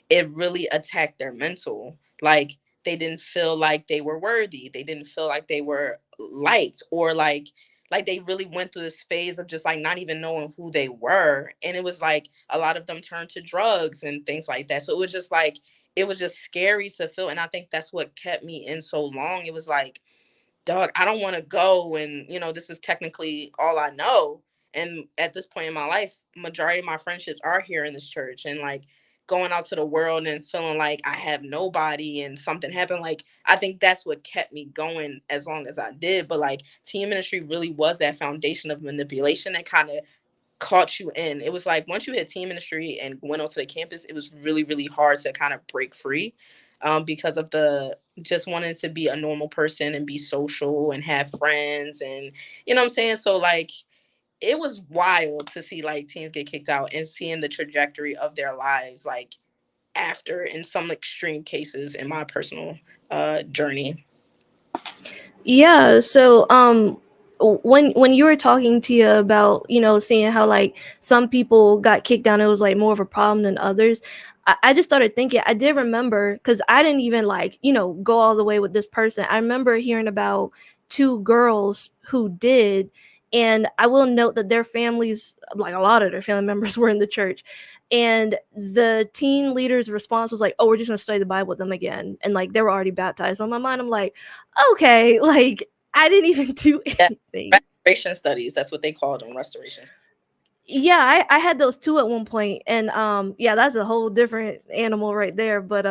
[SPEAKER 4] it really attacked their mental. Like they didn't feel like they were worthy. They didn't feel like they were liked, or like they really went through this phase of just like not even knowing who they were. And it was like a lot of them turned to drugs and things like that. So it was just like it was just scary to feel. And I think that's what kept me in so long. It was like, dog, I don't want to go. And, you know, this is technically all I know. And at this point in my life, majority of my friendships are here in this church. And like going out to the world and feeling like I have nobody and something happened. Like, I think that's what kept me going as long as I did. But like teen ministry really was that foundation of manipulation that kind of caught you in. It was like once you hit teen ministry and went onto the campus, it was really, really hard to kind of break free, because of the just wanting to be a normal person and be social and have friends, and you know what I'm saying? So like it was wild to see like teens get kicked out and seeing the trajectory of their lives like after, in some extreme cases in my personal journey.
[SPEAKER 2] Yeah, so when you were talking to you about, you know, seeing how like some people got kicked down, it was like more of a problem than others. I just started thinking, I did remember, because I didn't even like, you know, go all the way with this person. I remember hearing about two girls who did, And I will note that their families, like a lot of their family members, were in the church. And the teen leader's response was like, "Oh, we're just gonna study the Bible with them again." And like they were already baptized. So in my mind, I'm like, okay, like I didn't even do
[SPEAKER 4] Yeah,
[SPEAKER 2] anything.
[SPEAKER 4] restoration studies. That's what they called them, restoration.
[SPEAKER 2] Yeah, I had those too at one point, and yeah, that's a whole different animal right there. But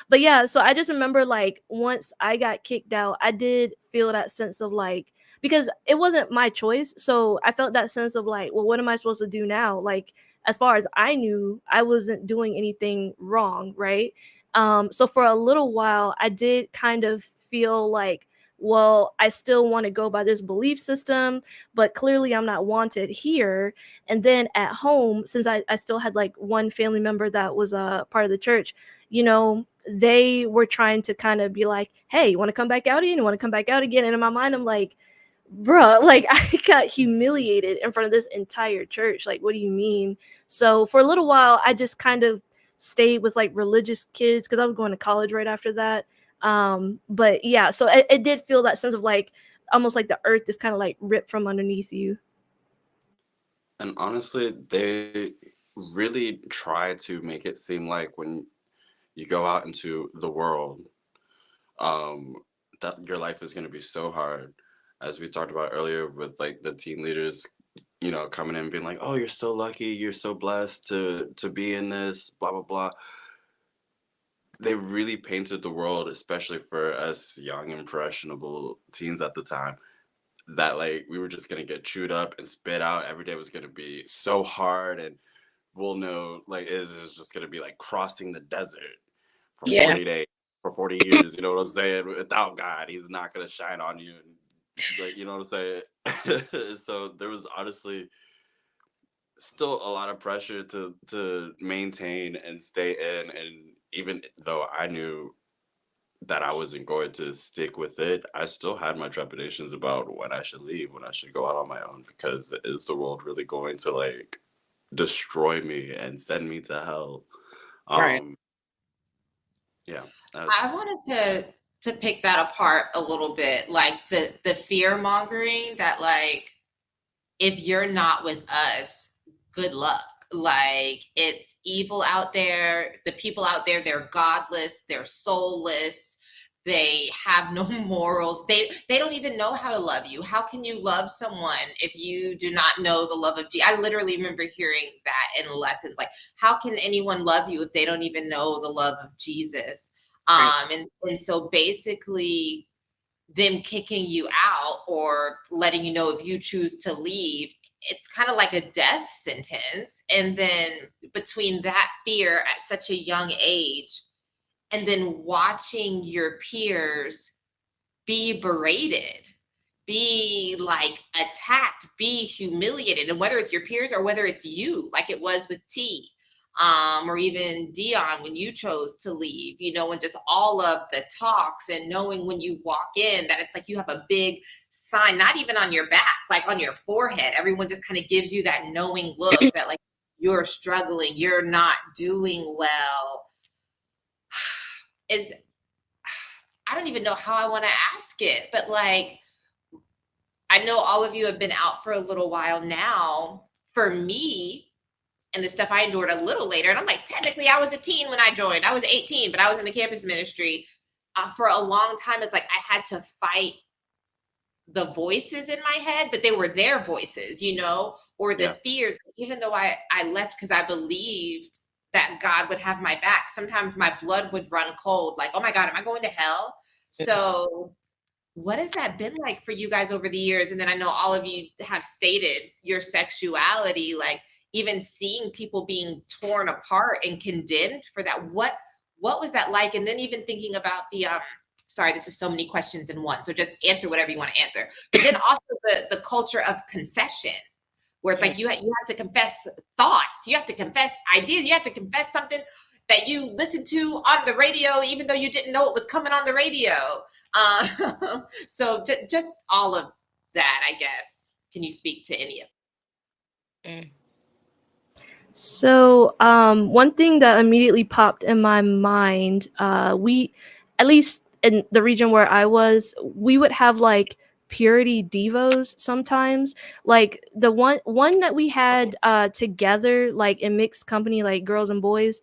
[SPEAKER 2] but yeah, so I just remember like once I got kicked out, I did feel that sense of like, because it wasn't my choice, so I felt that sense of like, well, what am I supposed to do now? Like, as far as I knew, I wasn't doing anything wrong, right? So for a little while, I did kind of feel like, well, I still want to go by this belief system, but clearly I'm not wanted here. And then at home, since I still had like one family member that was a part of the church, you know, they were trying to kind of be like, hey, you want to come back out again? You want to come back out again? And in my mind, I'm like, bruh, like I got humiliated in front of this entire church. Like, what do you mean? So for a little while, I just kind of stayed with like religious kids because I was going to college right after that. But yeah, so it did feel that sense of like almost like the earth is kind of like ripped from underneath you.
[SPEAKER 3] And honestly, they really try to make it seem like when you go out into the world, um, that your life is going to be so hard. As we talked about earlier, with like the teen leaders, you know, coming in and being like, "Oh, you're so lucky, you're so blessed to be in this," blah blah blah. They really painted the world, especially for us young impressionable teens at the time, that like we were just gonna get chewed up and spit out. Every day was gonna be so hard, and we'll know like is just gonna be like crossing the desert for
[SPEAKER 4] Yeah.
[SPEAKER 3] 40 days, for 40 years. You know what I'm saying? Without God, He's not gonna shine on you, and like you know what I'm saying. So there was honestly still a lot of pressure to maintain and stay in, and even though I knew that I wasn't going to stick with it, I still had my trepidations about when I should leave, when I should go out on my own, because is the world really going to like destroy me and send me to hell?
[SPEAKER 4] Right.
[SPEAKER 3] Um, yeah,
[SPEAKER 1] I wanted to pick that apart a little bit, like the fear mongering that like if you're not with us, good luck. Like it's evil out there. The people out there, they're godless, they're soulless. They have no morals. They don't even know how to love you. How can you love someone if you do not know the love of Jesus? I literally remember hearing that in lessons. Like, how can anyone love you if they don't even know the love of Jesus?
[SPEAKER 4] Right.
[SPEAKER 1] And so basically them kicking you out or letting you know if you choose to leave, it's kind of like a death sentence. And then between that fear at such a young age and then watching your peers be berated, be like attacked, be humiliated, and whether it's your peers or whether it's you, like it was with T, or even Dion when you chose to leave, you know, and just all of the talks and knowing when you walk in that it's like you have a big sign, not even on your back, like on your forehead. Everyone just kind of gives you that knowing look that like you're struggling, you're not doing well. Is I don't even know how I want to ask it, but like I know all of you have been out for a little while now. For me, and the stuff I endured a little later, and I'm like, technically, I was a teen when I joined. I was 18, but I was in the campus ministry. For a long time, it's like I had to fight the voices in my head, but they were their voices, you know, or the
[SPEAKER 3] yeah.
[SPEAKER 1] fears. Even though I left because I believed that God would have my back, sometimes my blood would run cold, like, oh my God, am I going to hell? So what has that been like for you guys over the years? And then I know all of you have stated your sexuality, like even seeing people being torn apart and condemned for that. What was that like? And then even thinking about the sorry, this is so many questions in one. So just answer whatever you want to answer. But then also the culture of confession, where it's like you have to confess thoughts, you have to confess ideas, you have to confess something that you listened to on the radio, even though you didn't know it was coming on the radio. So just all of that, I guess. Can you speak to any of
[SPEAKER 4] Mm.
[SPEAKER 2] So, one thing that immediately popped in my mind, we, at least in the region where I was, we would have like purity devos sometimes. Like the one that we had together, like in mixed company, like girls and boys,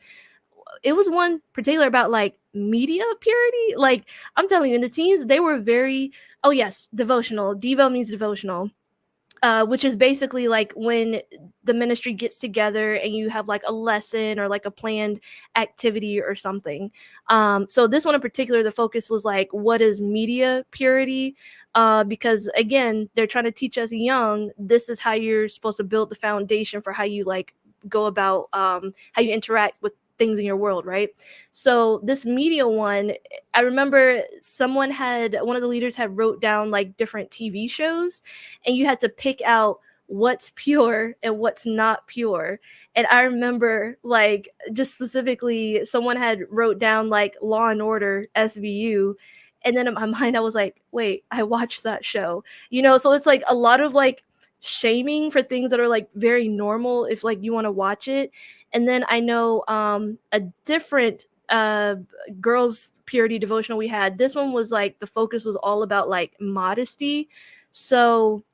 [SPEAKER 2] it was one particular about like media purity. Like I'm telling you, in the teens, they were very, oh yes, devotional. Devo means devotional. Which is basically like when the ministry gets together and you have like a lesson or like a planned activity or something. So this one in particular, the focus was like, what is media purity? Because again, they're trying to teach us young, this is how you're supposed to build the foundation for how you like go about how you interact with things in your world, right? So this media one, I remember one of the leaders had wrote down like different TV shows, and you had to pick out what's pure and what's not pure. And I remember like just specifically someone had wrote down like Law and Order SVU, and then in my mind I was like, wait, I watched that show. So it's like a lot of like shaming for things that are like very normal if like you want to watch it. And then I know a different girls purity devotional we had. This one was like the focus was all about like modesty. So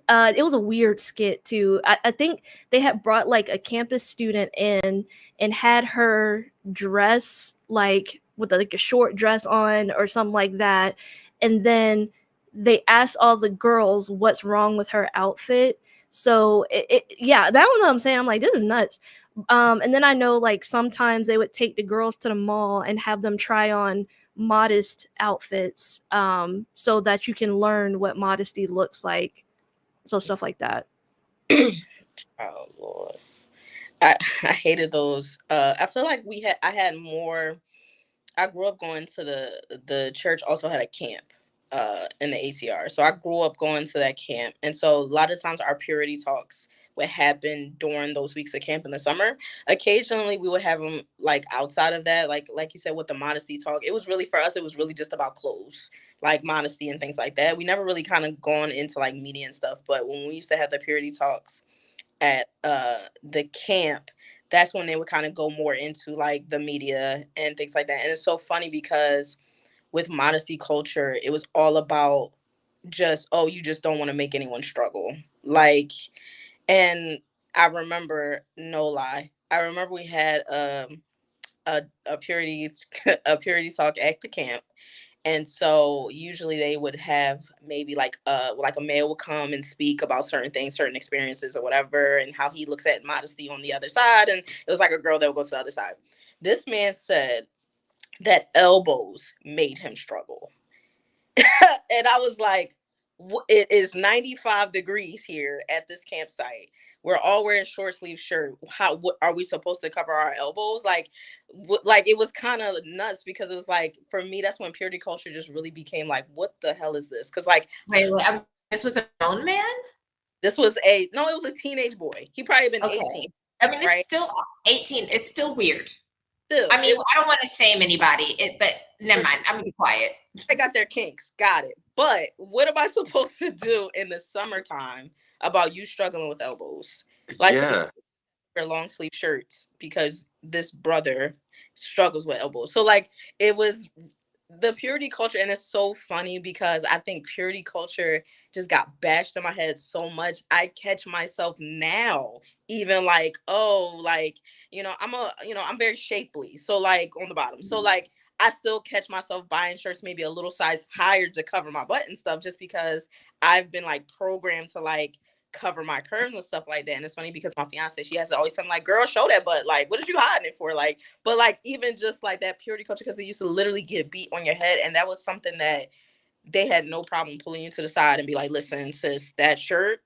[SPEAKER 2] it was a weird skit too. I think they had brought like a campus student in and had her dress like with like a short dress on or something like that. And then they asked all the girls what's wrong with her outfit. So yeah, that one I'm saying, I'm like, this is nuts. And then I know like sometimes they would take the girls to the mall and have them try on modest outfits so that you can learn what modesty looks like. So stuff like that.
[SPEAKER 4] Oh Lord, I hated those. I feel like I had more. I grew up going to the church. Also had a camp in the ACR, so I grew up going to that camp, and so a lot of times our purity talks would happen during those weeks of camp in the summer. Occasionally, we would have them like outside of that, like you said with the modesty talk. It was really for us. It was really just about clothes, like modesty and things like that. We never really kind of gone into like media and stuff, but when we used to have the purity talks at the camp, that's when they would kind of go more into like the media and things like that. And it's so funny because with modesty culture, it was all about just, oh, you just don't want to make anyone struggle. Like, and I remember, no lie, I remember we had a purity a purity talk at the camp. And so usually they would have maybe like a male would come and speak about certain things, certain experiences or whatever, and how he looks at modesty on the other side. And it was like a girl that would go to the other side. This man said that elbows made him struggle. And I was like, it is 95 degrees here at this campsite. We're all wearing short sleeve shirt. What are we supposed to cover our elbows? Like it was kind of nuts because it was like, for me, that's when purity culture just really became like, what the hell is this? Because like,
[SPEAKER 1] wait, this was a grown man?
[SPEAKER 4] this was no, it was a teenage boy. He probably been 18.
[SPEAKER 1] I mean, it's
[SPEAKER 4] right?
[SPEAKER 1] still 18. It's still weird.
[SPEAKER 4] Still,
[SPEAKER 1] I mean, I don't want to shame anybody, but never mind. I'm gonna be quiet.
[SPEAKER 4] I got their kinks. Got it. But what am I supposed to do in the summertime about you struggling with elbows? Like,
[SPEAKER 3] Yeah.
[SPEAKER 4] wear long sleeve shirts because this brother struggles with elbows. So like it was the purity culture, and it's so funny because I think purity culture just got bashed in my head so much. I catch myself now even like, oh, like, I'm very shapely. So like on the bottom. So like I still catch myself buying shirts maybe a little size higher to cover my butt and stuff just because I've been like programmed to like cover my curves and stuff like that. And it's funny because my fiance, she has to always tell me like, girl, show that butt. Like, what are you hiding it for? Like, but like even just like that purity culture, because they used to literally get beat on your head. And that was something that they had no problem pulling you to the side and be like, listen, sis, that shirt,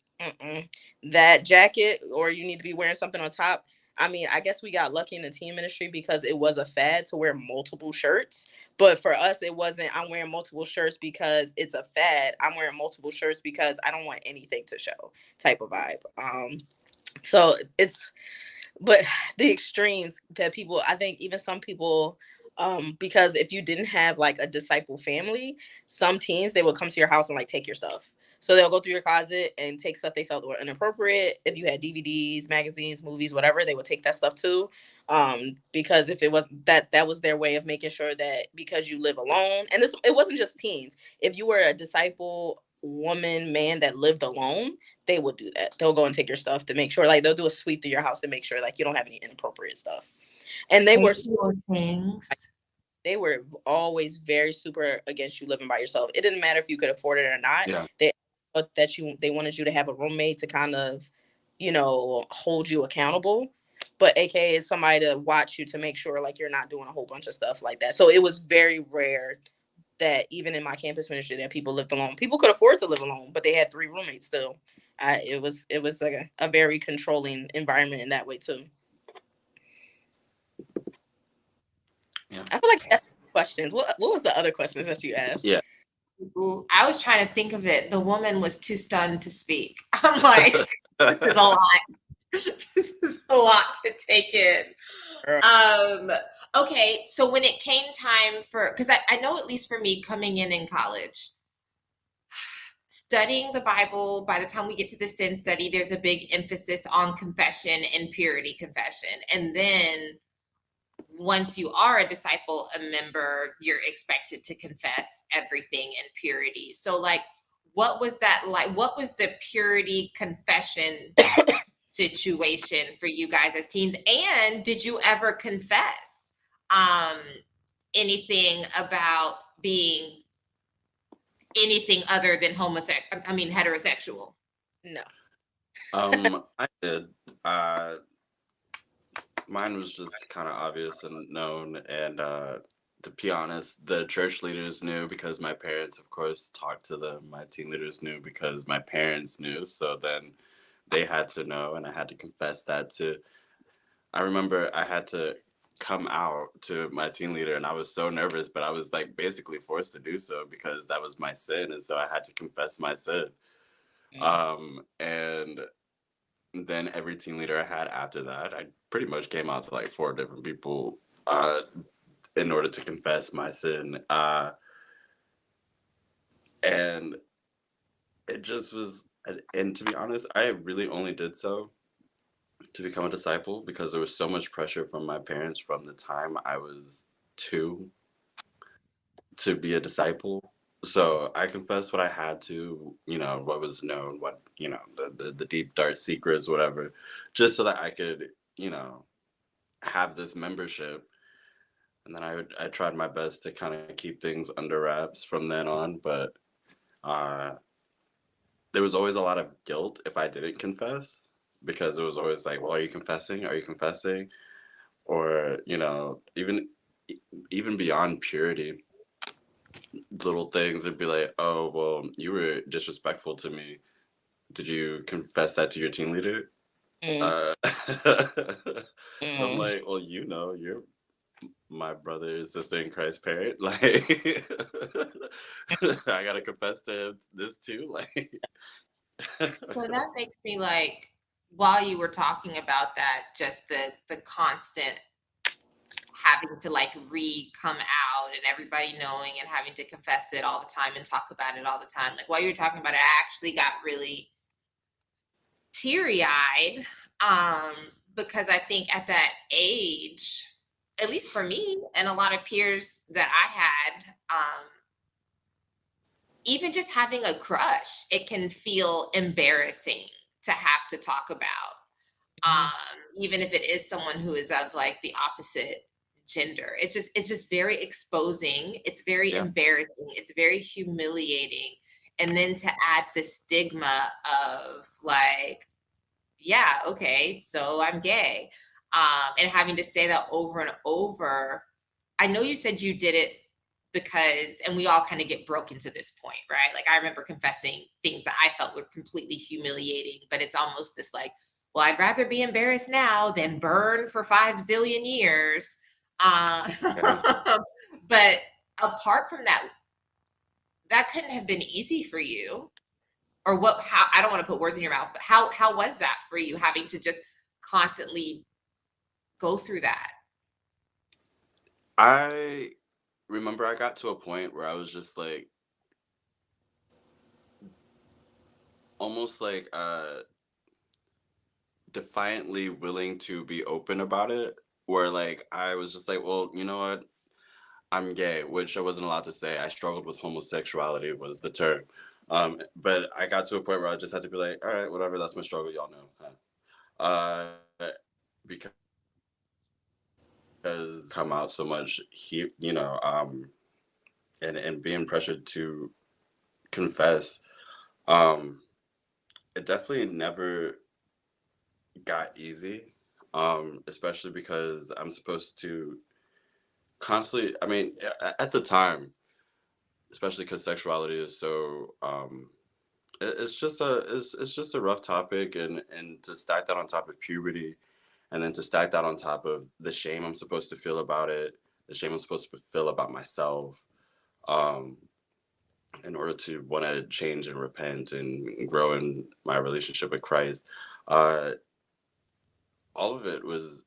[SPEAKER 4] that jacket, or you need to be wearing something on top. I mean, I guess we got lucky in the teen ministry because it was a fad to wear multiple shirts. But for us, it wasn't, I'm wearing multiple shirts because it's a fad. I'm wearing multiple shirts because I don't want anything to show type of vibe. So it's, but the extremes that people, I think even some people, because if you didn't have like a disciple family, some teens, they would come to your house and like take your stuff. So they'll go through your closet and take stuff they felt were inappropriate. If you had DVDs, magazines, movies, whatever, they would take that stuff too. Because if it was that was their way of making sure that because you live alone, and it wasn't just teens. If you were a disciple woman, man that lived alone, they would do that. They'll go and take your stuff to make sure, like, they'll do a sweep through your house to make sure, like, you don't have any inappropriate stuff. And they were
[SPEAKER 1] things.
[SPEAKER 4] they were always very super against you living by yourself. It didn't matter if you could afford it or not.
[SPEAKER 3] Yeah.
[SPEAKER 4] They wanted you to have a roommate to kind of, hold you accountable. But AKA is somebody to watch you to make sure like you're not doing a whole bunch of stuff like that. So it was very rare that even in my campus ministry that people lived alone. People could afford to live alone, but they had 3 roommates still. It was like a very controlling environment in that way too.
[SPEAKER 3] Yeah.
[SPEAKER 4] I feel like that's questions. What was the other questions that you asked?
[SPEAKER 3] Yeah.
[SPEAKER 1] I was trying to think of it. The woman was too stunned to speak. I'm like, this is a lot. This is a lot to take in. Okay, so when it came time for, because I know at least for me coming in college, studying the Bible, by the time we get to the sin study, there's a big emphasis on confession and purity confession. And then once you are a disciple, a member, you're expected to confess everything in purity. So like, what was that like? What was the purity confession situation for you guys as teens? And did you ever confess anything about being anything other than heterosexual?
[SPEAKER 4] No.
[SPEAKER 3] I did. Mine was just kind of obvious and known, and to be honest, the church leaders knew because my parents, of course, talked to them. My team leaders knew because my parents knew. So then they had to know, and I had to confess that to. I remember I had to come out to my team leader, and I was so nervous, but I was like basically forced to do so because that was my sin, and so I had to confess my sin. And then every team leader I had after that, I pretty much came out to like 4 different people in order to confess my sin. And it just was, and to be honest, I really only did so to become a disciple because there was so much pressure from my parents from the time I was 2 to be a disciple. So I confessed what I had to, what was known, what, the deep, dark secrets, whatever, just so that I could, have this membership. And then I tried my best to kind of keep things under wraps from then on. But there was always a lot of guilt if I didn't confess, because it was always like, well, are you confessing? Are you confessing? Or, even beyond purity, little things would be like, oh, well, you were disrespectful to me. Did you confess that to your team leader? I'm like, well, you're my brother and sister in Christ parent. Like, I gotta confess to this too. Like,
[SPEAKER 1] so that makes me like, while you were talking about that, just the constant having to like come out and everybody knowing and having to confess it all the time and talk about it all the time. Like while you were talking about it, I actually got really teary-eyed because I think at that age, at least for me and a lot of peers that I had, even just having a crush, it can feel embarrassing to have to talk about. Even if it is someone who is of like the opposite gender. It's just very exposing. It's very embarrassing. It's very humiliating. And then to add the stigma of like, yeah, okay, so I'm gay. And having to say that over and over. I know you said you did it because, and we all kind of get broken to this point, right? Like I remember confessing things that I felt were completely humiliating, but it's almost this like, well, I'd rather be embarrassed now than burn for 5 zillion years. But apart from that, that couldn't have been easy for you. Or how, I don't want to put words in your mouth, but how was that for you, having to just constantly go through that?
[SPEAKER 3] I remember I got to a point where I was just like, almost like defiantly willing to be open about it, where like I was just like, well, you know what, I'm gay, which I wasn't allowed to say. I struggled with homosexuality was the term. But I got to a point where I just had to be like, all right, whatever, that's my struggle, y'all know. Huh? Because come out so much, and being pressured to confess, um, it definitely never got easy. Especially because I'm supposed to constantly, I mean, at the time, especially because sexuality is so, it's just a rough topic, and to stack that on top of puberty, and then to stack that on top of the shame I'm supposed to feel about it, the shame I'm supposed to feel about myself, um, in order to want to change and repent and grow in my relationship with Christ. Uh, all of it was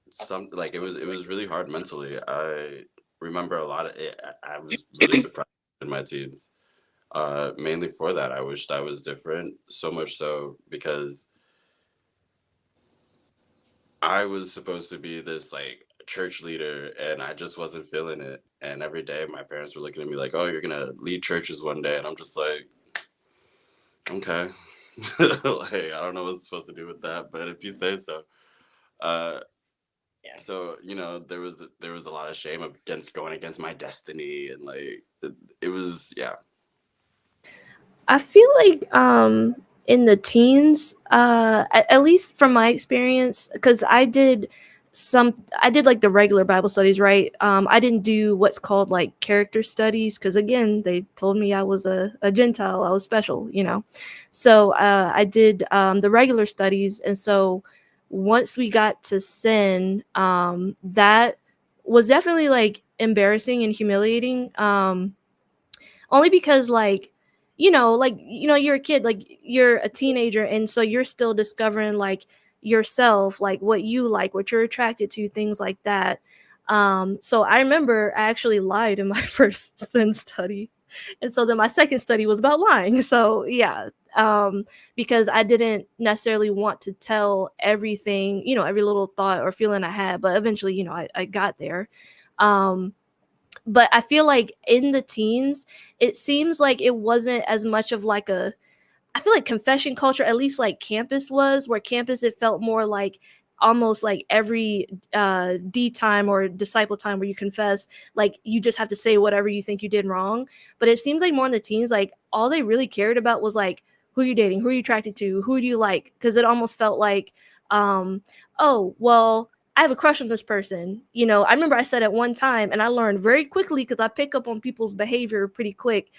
[SPEAKER 3] some like it was really hard mentally. I remember a lot of it. I was really depressed in my teens. Mainly for that, I wished I was different. So much so because I was supposed to be this like church leader, and I just wasn't feeling it. And every day, my parents were looking at me like, "Oh, you're gonna lead churches one day," and I'm just like, "Okay." Like I don't know what I'm supposed to do with that, but if you say so. Uh,
[SPEAKER 4] Yeah.
[SPEAKER 3] so there was a lot of shame against going against my destiny, and like it was, yeah.
[SPEAKER 2] I feel like in the teens, at least from my experience, because I did like the regular Bible studies, right? I didn't do what's called like character studies because again, they told me I was a Gentile, I was special, you know. So I did the regular studies, and so once we got to sin, that was definitely like embarrassing and humiliating. Only because you're a kid, like you're a teenager, and so you're still discovering like yourself, like what you like, what you're attracted to, things like that. So I remember I actually lied in my first sin study, and so then my second study was about lying. So yeah, because I didn't necessarily want to tell everything, every little thought or feeling I had, but eventually, I got there. um but I feel like in the teens, it seems like it wasn't as much of like I feel like confession culture, at least like campus was, where campus it felt more like almost like every D time or disciple time where you confess, like you just have to say whatever you think you did wrong. But it seems like more in the teens, like all they really cared about was like who you dating, who are you attracted to, who do you like? Because it almost felt like, um, oh, well, I have a crush on this person. I remember I said at one time, and I learned very quickly because I pick up on people's behavior pretty quick.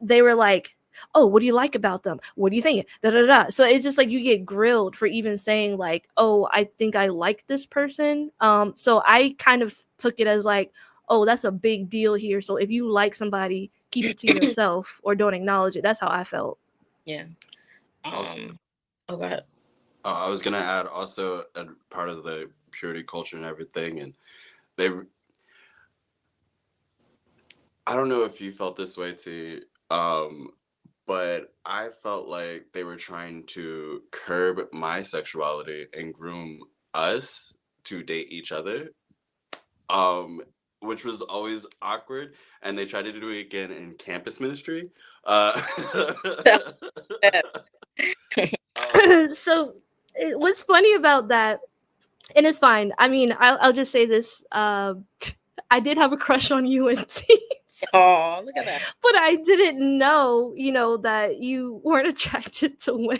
[SPEAKER 2] They were like, "Oh, what do you like about them? What do you think?" Da da da. So it's just like you get grilled for even saying like, "Oh, I think I like this person." So I kind of took it as like, "Oh, that's a big deal here. So if you like somebody, keep it to yourself or don't acknowledge it." That's how I felt.
[SPEAKER 4] Yeah.
[SPEAKER 3] Also,
[SPEAKER 4] Oh god.
[SPEAKER 3] I was gonna add also a part of the purity culture and everything, and they. I don't know if you felt this way too, but I felt like they were trying to curb my sexuality and groom us to date each other, um, which was always awkward. And they tried to do it again in campus ministry. Uh,
[SPEAKER 2] So what's funny about that, and it's fine. I mean, I'll just say this. I did have a crush on you and T.
[SPEAKER 4] Oh, look at that.
[SPEAKER 2] But I didn't know, that you weren't attracted to women.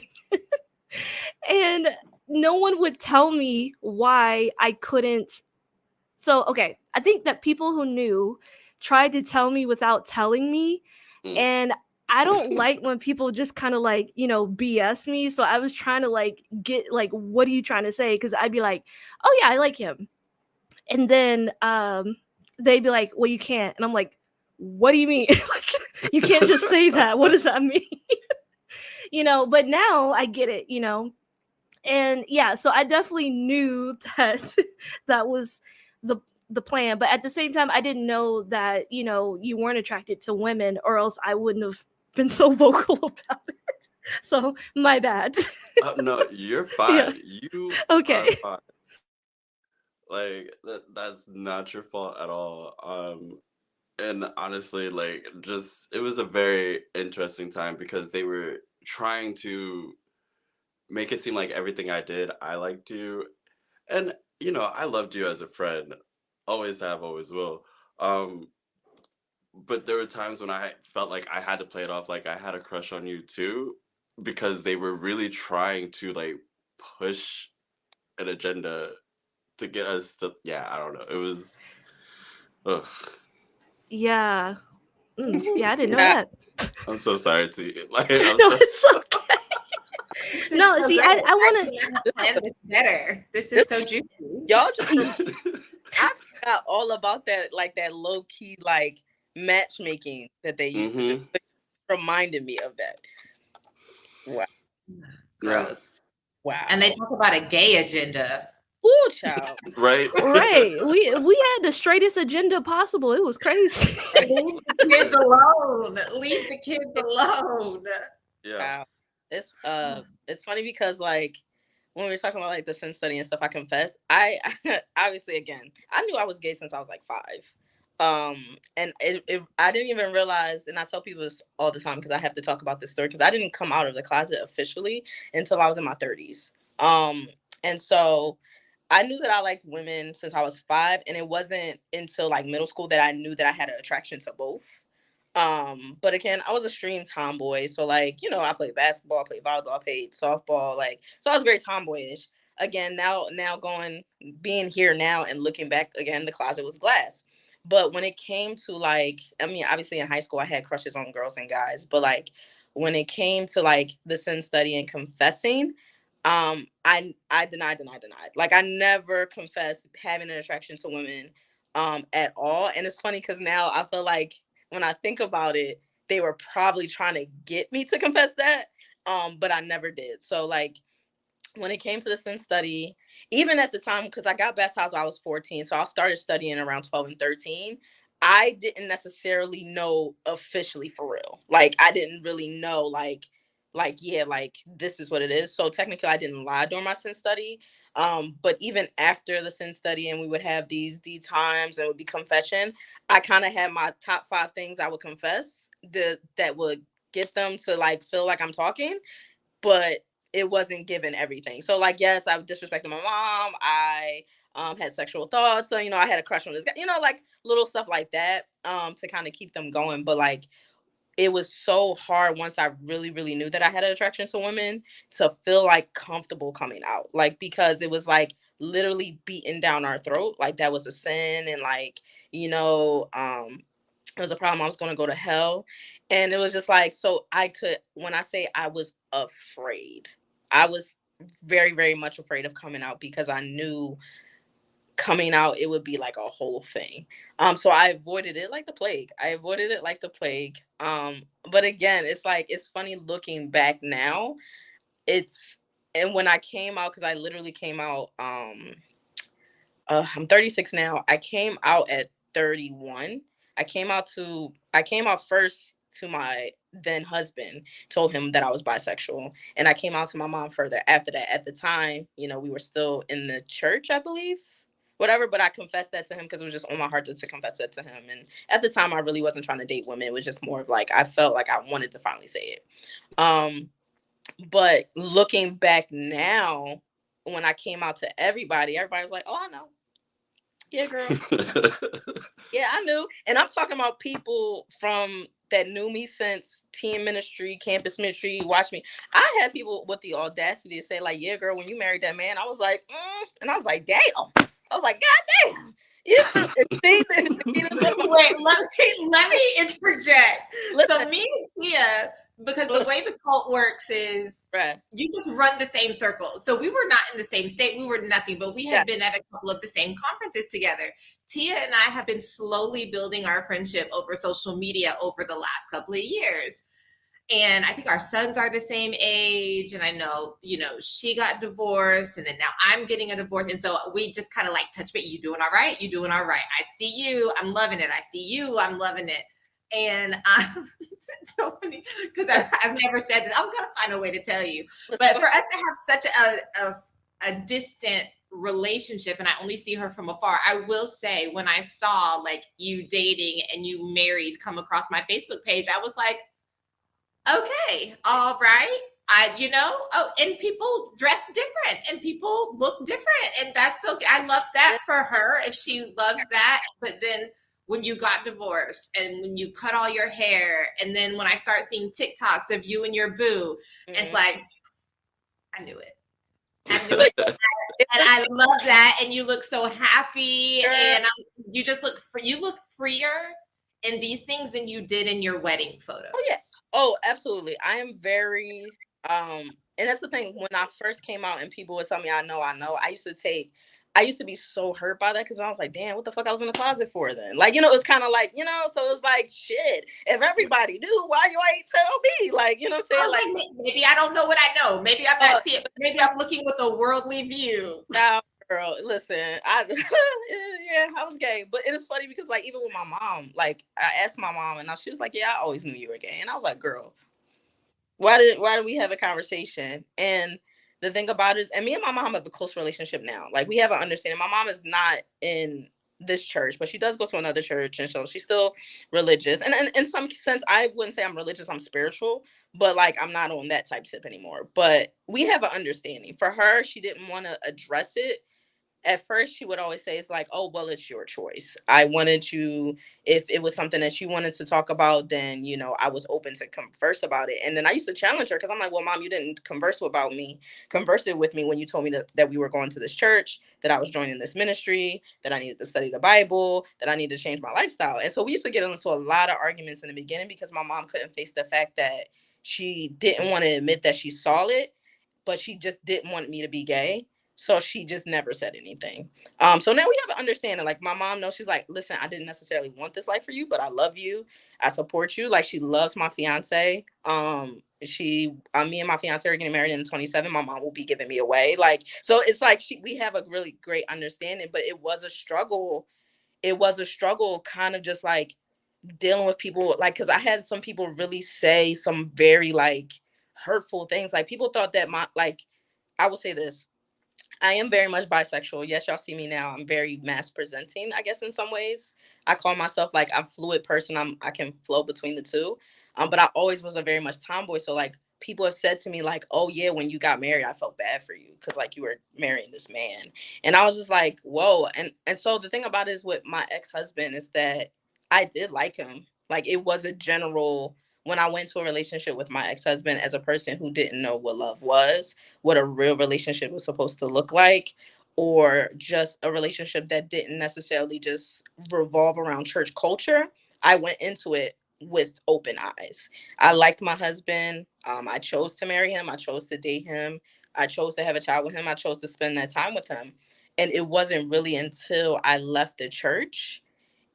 [SPEAKER 2] And no one would tell me why I couldn't. So, okay, I think that people who knew tried to tell me without telling me.
[SPEAKER 3] mm,
[SPEAKER 2] And I don't like when people just kind of like, BS me. So I was trying to like get like, what are you trying to say? Because I'd be like, oh, yeah, I like him. And then they'd be like, well, you can't. And I'm like, what do you mean? Like, you can't just say that. What does that mean? But now I get it, and yeah, so I definitely knew that that was the the plan, but at the same time I didn't know that you weren't attracted to women, or else I wouldn't have been so vocal about it. So my bad.
[SPEAKER 3] no, you're
[SPEAKER 2] Yeah.
[SPEAKER 3] fine. You
[SPEAKER 2] Okay.
[SPEAKER 3] are fine. Like that's not your fault at all. And honestly, like, just it was a very interesting time because they were trying to make it seem like everything I did, I liked you. And, I loved you as a friend. Always have, always will. Um, but there were times when I felt like I had to play it off like I had a crush on you too, because they were really trying to like push an agenda to get us to, yeah, I don't know. It was, ugh.
[SPEAKER 2] Yeah. Yeah, I didn't know
[SPEAKER 4] Yeah.
[SPEAKER 2] that.
[SPEAKER 3] I'm so sorry to you. Like,
[SPEAKER 2] No, it's okay.
[SPEAKER 1] This is
[SPEAKER 2] No,
[SPEAKER 1] so
[SPEAKER 2] see,
[SPEAKER 1] great.
[SPEAKER 2] I
[SPEAKER 1] I
[SPEAKER 2] want
[SPEAKER 1] cannot have planned this better. This is
[SPEAKER 4] This,
[SPEAKER 1] so juicy.
[SPEAKER 4] y'all just
[SPEAKER 2] to.
[SPEAKER 4] I forgot all about that, like that low key like matchmaking that they used to do.
[SPEAKER 3] Mm-hmm.
[SPEAKER 4] It reminded me of that. Wow.
[SPEAKER 3] Yeah.
[SPEAKER 1] Gross. And they
[SPEAKER 4] Wow.
[SPEAKER 1] talk about a gay agenda.
[SPEAKER 4] Ooh, child.
[SPEAKER 3] Right.
[SPEAKER 2] Right. We had the straightest agenda possible. It was crazy.
[SPEAKER 1] Leave the kids alone. Leave the kids alone.
[SPEAKER 3] Yeah.
[SPEAKER 4] Wow. It's funny because like when we were talking about like the sin study and stuff, I confess, I obviously again, I knew I was gay since I was like 5. And I didn't even realize, and I tell people this all the time because I have to talk about this story because I didn't come out of the closet officially until I was in my 30s. And so I knew that I liked women since I was 5, and it wasn't until like middle school that I knew that I had an attraction to both. But again, I was a stream tomboy, so like, I played basketball, I played volleyball, I played softball, like, so I was very tomboyish. Again, now going being here now and looking back again, the closet was glass. But when it came to like, I mean, obviously in high school I had crushes on girls and guys, but like when it came to like the sin study and confessing, I denied. Like I never confessed having an attraction to women at all. And it's funny because now I feel like when I think about it, they were probably trying to get me to confess that. But I never did. So like when it came to the sin study, even at the time, because I got baptized when I was 14, so I started studying around 12 and 13. I didn't necessarily know officially for real. Like I didn't really know yeah, like this is what it is. So technically I didn't lie during my sin study. But even after the sin study and we would have these D times and it would be confession, I kind of had my top 5 things I would confess that would get them to like feel like I'm talking, but it wasn't given everything. So like, yes, I disrespected my mom. I had sexual thoughts. So, I had a crush on this guy, like little stuff like that to kind of keep them going. But like, it was so hard once I really, really knew that I had an attraction to women to feel like comfortable coming out. Like, because it was like literally beating down our throat. Like that was a sin. And like, it was a problem. I was going to go to hell. And it was just like, so when I say I was afraid, I was very, very much afraid of coming out because I knew coming out, it would be like a whole thing. So I avoided it like the plague. But again, it's like, it's funny looking back now. And when I came out, because I literally came out, I'm 36 now. I came out at 31. I came out first to my then husband, told him that I was bisexual, and I came out to my mom further after that. At the time, we were still in the church, I believe, whatever, but I confessed that to him because it was just on my heart to confess that to him. And at the time I really wasn't trying to date women. It was just more of like I felt like I wanted to finally say it. But looking back now, when I came out to everybody was like, "Oh, I know. Yeah, girl. Yeah, I knew." And I'm talking about people from that knew me since teen ministry, campus ministry, watch me. I had people with the audacity to say, like, "Yeah, girl, when you married that man," I was like, and I was like, damn. I was like, God damn. You know, see,
[SPEAKER 1] Wait, let me interject.
[SPEAKER 4] Listen,
[SPEAKER 1] So me and Tia, because the way the cult works is
[SPEAKER 4] right.
[SPEAKER 1] you just run the same circles. So we were not in the same state. We were nothing, but we had been at a couple of the same conferences together. Tia and I have been slowly building our friendship over social media over the last couple of years. And I think our sons are the same age. And I know, she got divorced and then now I'm getting a divorce. And so we just kind of like touch base. You doing all right? You doing all right? I see you. I'm loving it. I see you. I'm loving it. And it's so funny because I've never said this. I was going to find a way to tell you. But for us to have such a distant relationship and I only see her from afar, I will say when I saw like you dating and you married come across my Facebook page, I was like, okay, all right. And people dress different and people look different, and that's okay. I love that for her if she loves that. But then when you got divorced and when you cut all your hair, and then when I start seeing TikToks of you and your boo, it's like, I knew it. I knew it. And I love that. And you look so happy, and you look freer in these things than you did in your wedding photos.
[SPEAKER 4] Oh, yes. Oh, absolutely. I am very, and that's the thing. When I first came out and people would tell me, I know, I used to be so hurt by that because I was like, damn, what the fuck I was in the closet for then? Like, it's kind of like, so it was like, shit, if everybody knew, why you ain't tell me? Like, you know what I'm saying?
[SPEAKER 1] I was like, maybe I don't know what I know. Maybe I'm not seeing, maybe I'm looking with a worldly view.
[SPEAKER 4] Now, girl, listen, yeah, I was gay. But it is funny because, like, even with my mom, like, I asked my mom and she was like, yeah, I always knew you were gay. And I was like, girl, why did we have a conversation? And the thing about it is, and me and my mom have a close relationship now. Like, we have an understanding. My mom is not in this church, but she does go to another church, and so she's still religious. And in some sense, I wouldn't say I'm religious, I'm spiritual, but like I'm not on that type tip anymore. But we have an understanding. For her, she didn't want to address it. At first she would always say, it's like, oh, well, it's your choice. I wanted you, if it was something that you wanted to talk about, then I was open to converse about it. And then I used to challenge her because I'm like, well, mom, you didn't converse it with me when you told me that we were going to this church, that I was joining this ministry, that I needed to study the Bible, that I needed to change my lifestyle. And so we used to get into a lot of arguments in the beginning because my mom couldn't face the fact that she didn't want to admit that she saw it, but she just didn't want me to be gay. So she just never said anything. So now we have an understanding. Like, my mom knows, she's like, listen, I didn't necessarily want this life for you, but I love you. I support you. Like, she loves my fiance. Me and my fiance are getting married in 27. My mom will be giving me away. Like, so it's like we have a really great understanding, but it was a struggle. It was a struggle kind of just like dealing with people, like, because I had some people really say some very like hurtful things. Like, people thought that I will say this, I am very much bisexual. Yes, y'all see me now. I'm very mass presenting, I guess, in some ways. I call myself like I'm a fluid person. I can flow between the two. But I always was a very much tomboy. So like people have said to me like, oh yeah, when you got married, I felt bad for you because like you were marrying this man. And I was just like, whoa. And so the thing about it is with my ex-husband is that I did like him. Like, it was a general, when I went to a relationship with my ex-husband as a person who didn't know what love was, what a real relationship was supposed to look like, or just a relationship that didn't necessarily just revolve around church culture, I went into it with open eyes. I liked my husband. I chose to marry him. I chose to date him. I chose to have a child with him. I chose to spend that time with him. And it wasn't really until I left the church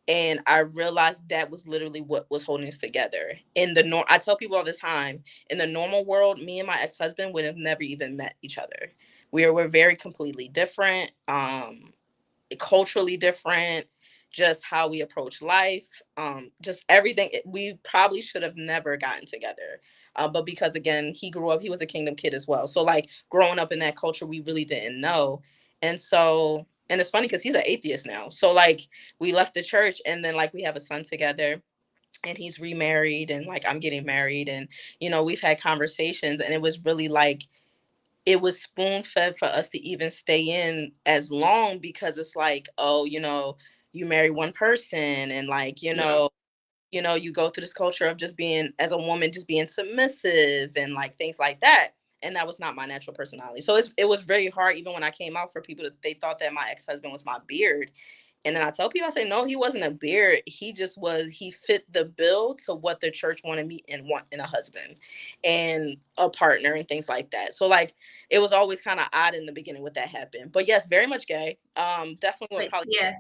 [SPEAKER 4] and I realized that was literally what was holding us together. I tell people all the time, in the normal world, me and my ex-husband would have never even met each other. We're very completely different, culturally different, just how we approach life, just everything. We probably should have never gotten together. But because again, he was a kingdom kid as well. So like growing up in that culture, we really didn't know. And it's funny because he's an atheist now. So like we left the church and then like we have a son together and he's remarried and like I'm getting married and we've had conversations and it was really like it was spoon fed for us to even stay in as long because it's like, oh, you marry one person and like, you go through this culture of just being, as a woman, just being submissive and like things like that. And that was not my natural personality. So it was very hard, even when I came out, for people they thought that my ex-husband was my beard. And then I tell people, I say, no, he wasn't a beard. He fit the bill to what the church wanted me and want in a husband and a partner and things like that. So like, it was always kind of odd in the beginning when that happened. But yes, very much gay. Definitely would probably.
[SPEAKER 1] Yeah.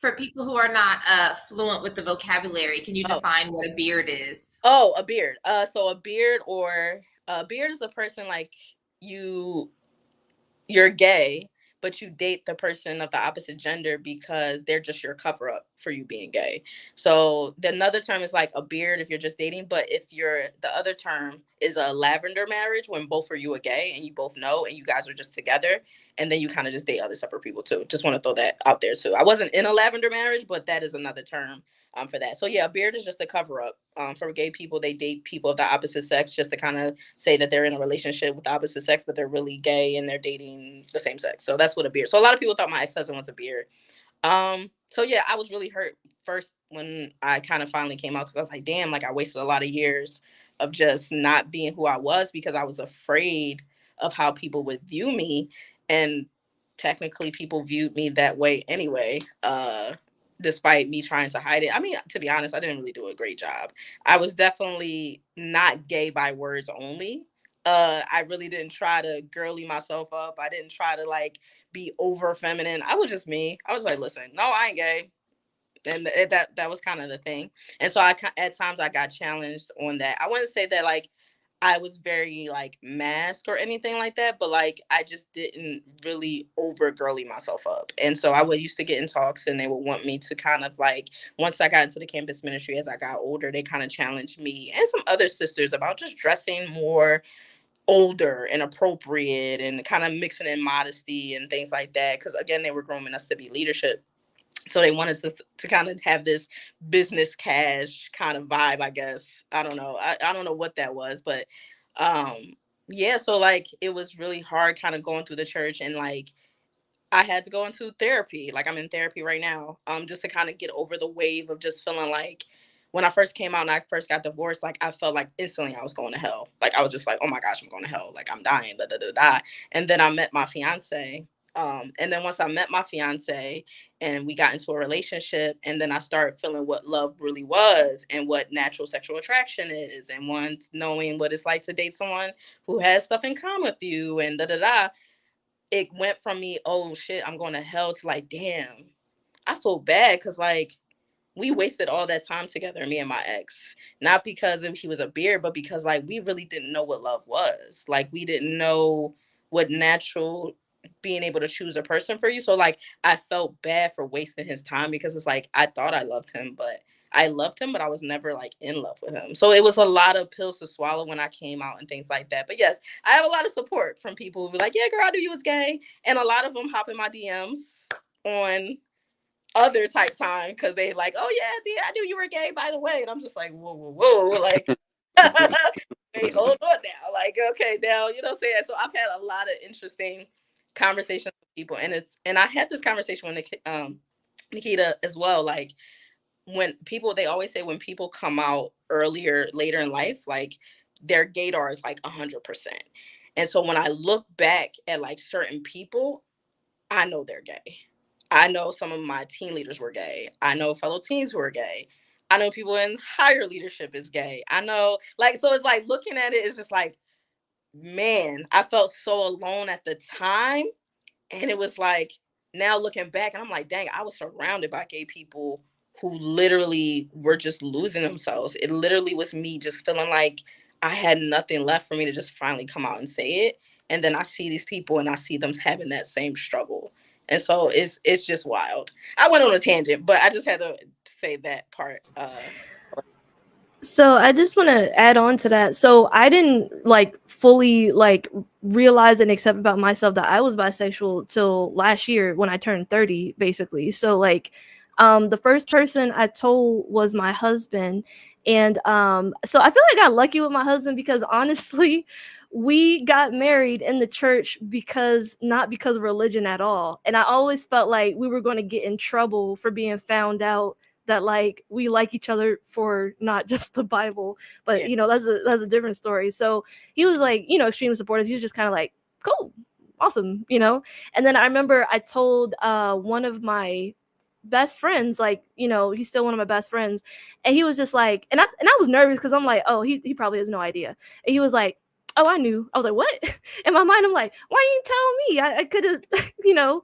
[SPEAKER 1] For people who are not fluent with the vocabulary, can you define what a beard is?
[SPEAKER 4] Oh, a beard. So a beard is a person like you're gay, but you date the person of the opposite gender because they're just your cover up for you being gay. So the another term is like a beard if you're just dating, but if you're the other term is a lavender marriage when both of you are gay and you both know and you guys are just together and then you kind of just date other separate people too. Just want to throw that out there too. I wasn't in a lavender marriage, but that is another term for that. So yeah, a beard is just a cover up. For gay people, they date people of the opposite sex just to kind of say that they're in a relationship with the opposite sex, but they're really gay and they're dating the same sex. So that's what a beard. So a lot of people thought my ex-husband was a beard. So yeah, I was really hurt first when I kind of finally came out because I was like, damn, like I wasted a lot of years of just not being who I was because I was afraid of how people would view me. And technically people viewed me that way anyway. Despite me trying to hide it. I mean, to be honest, I didn't really do a great job. I was definitely not gay by words only. I really didn't try to girly myself up. I didn't try to like be over feminine. I was just me. I was like, listen, no, I ain't gay. And that was kind of the thing. And so at times I got challenged on that. I wouldn't say that like I was very like masked or anything like that, but like I just didn't really over girly myself up. And so I would used to get in talks and they would want me to kind of like once I got into the campus ministry as I got older, they kind of challenged me and some other sisters about just dressing more older and appropriate and kind of mixing in modesty and things like that. Cause again, they were grooming us to be leadership, so they wanted to kind of have this business cash kind of vibe, I guess. I don't know. I don't know what that was, but yeah, so like it was really hard kind of going through the church and like I had to go into therapy. Like I'm in therapy right now, just to kind of get over the wave of just feeling like when I first came out and I first got divorced, like I felt like instantly I was going to hell. Like I was just like, oh my gosh, I'm going to hell. Like I'm dying, da da da da. And then I met my fiance. And then once I met my fiance and we got into a relationship, and then I started feeling what love really was and what natural sexual attraction is, and once knowing what it's like to date someone who has stuff in common with you and da da da, it went from me, oh shit, I'm going to hell to like, damn, I feel bad because like we wasted all that time together, me and my ex. Not because he was a beard, but because like we really didn't know what love was. Like we didn't know what natural being able to choose a person for you. So like I felt bad for wasting his time because it's like I thought I loved him, but I loved him, but I was never like in love with him. So it was a lot of pills to swallow when I came out and things like that. But yes, I have a lot of support from people who be like, yeah, girl, I knew you was gay. And a lot of them hop in my DMs on other type time because they like, oh yeah, I knew you were gay, by the way. And I'm just like, whoa, whoa, whoa. Like, wait, hold on now. Like, okay, now, you know what I'm saying? So I've had a lot of interesting conversations with people. And I had this conversation with Nikita as well. Like, when people, they always say when people come out later in life, like their gaydar is like 100%. And so when I look back at like certain people, I know they're gay. I know some of my team leaders were gay. I know fellow teens who are gay. I know people in higher leadership is gay. I know, like, so it's like looking at it, it's just like, man, I felt so alone at the time. And it was like, now looking back, and I'm like, dang, I was surrounded by gay people who literally were just losing themselves. It literally was me just feeling like I had nothing left for me to just finally come out and say it. And then I see these people and I see them having that same struggle. And so it's just wild. I went on a tangent, but I just had to say that part.
[SPEAKER 2] So I just want to add on to that. So I didn't like fully like realize and accept about myself that I was bisexual till last year when I turned 30, basically. So like the first person I told was my husband. And so I feel like I got lucky with my husband because honestly, we got married in the church because not because of religion at all. And I always felt like we were going to get in trouble for being found out that like we like each other for not just the Bible, but
[SPEAKER 4] Yeah.
[SPEAKER 2] you know, that's a different story. So he was like, you know, extremely supportive. He was just kind of like, cool, awesome, you know. And then I remember I told one of my best friends, like, you know, he's still one of my best friends, and he was just like, and I was nervous because I'm like, oh, he probably has no idea. And he was like, oh, I knew. I was like, what? In my mind, I'm like, why didn't you tell me? I could have, you know,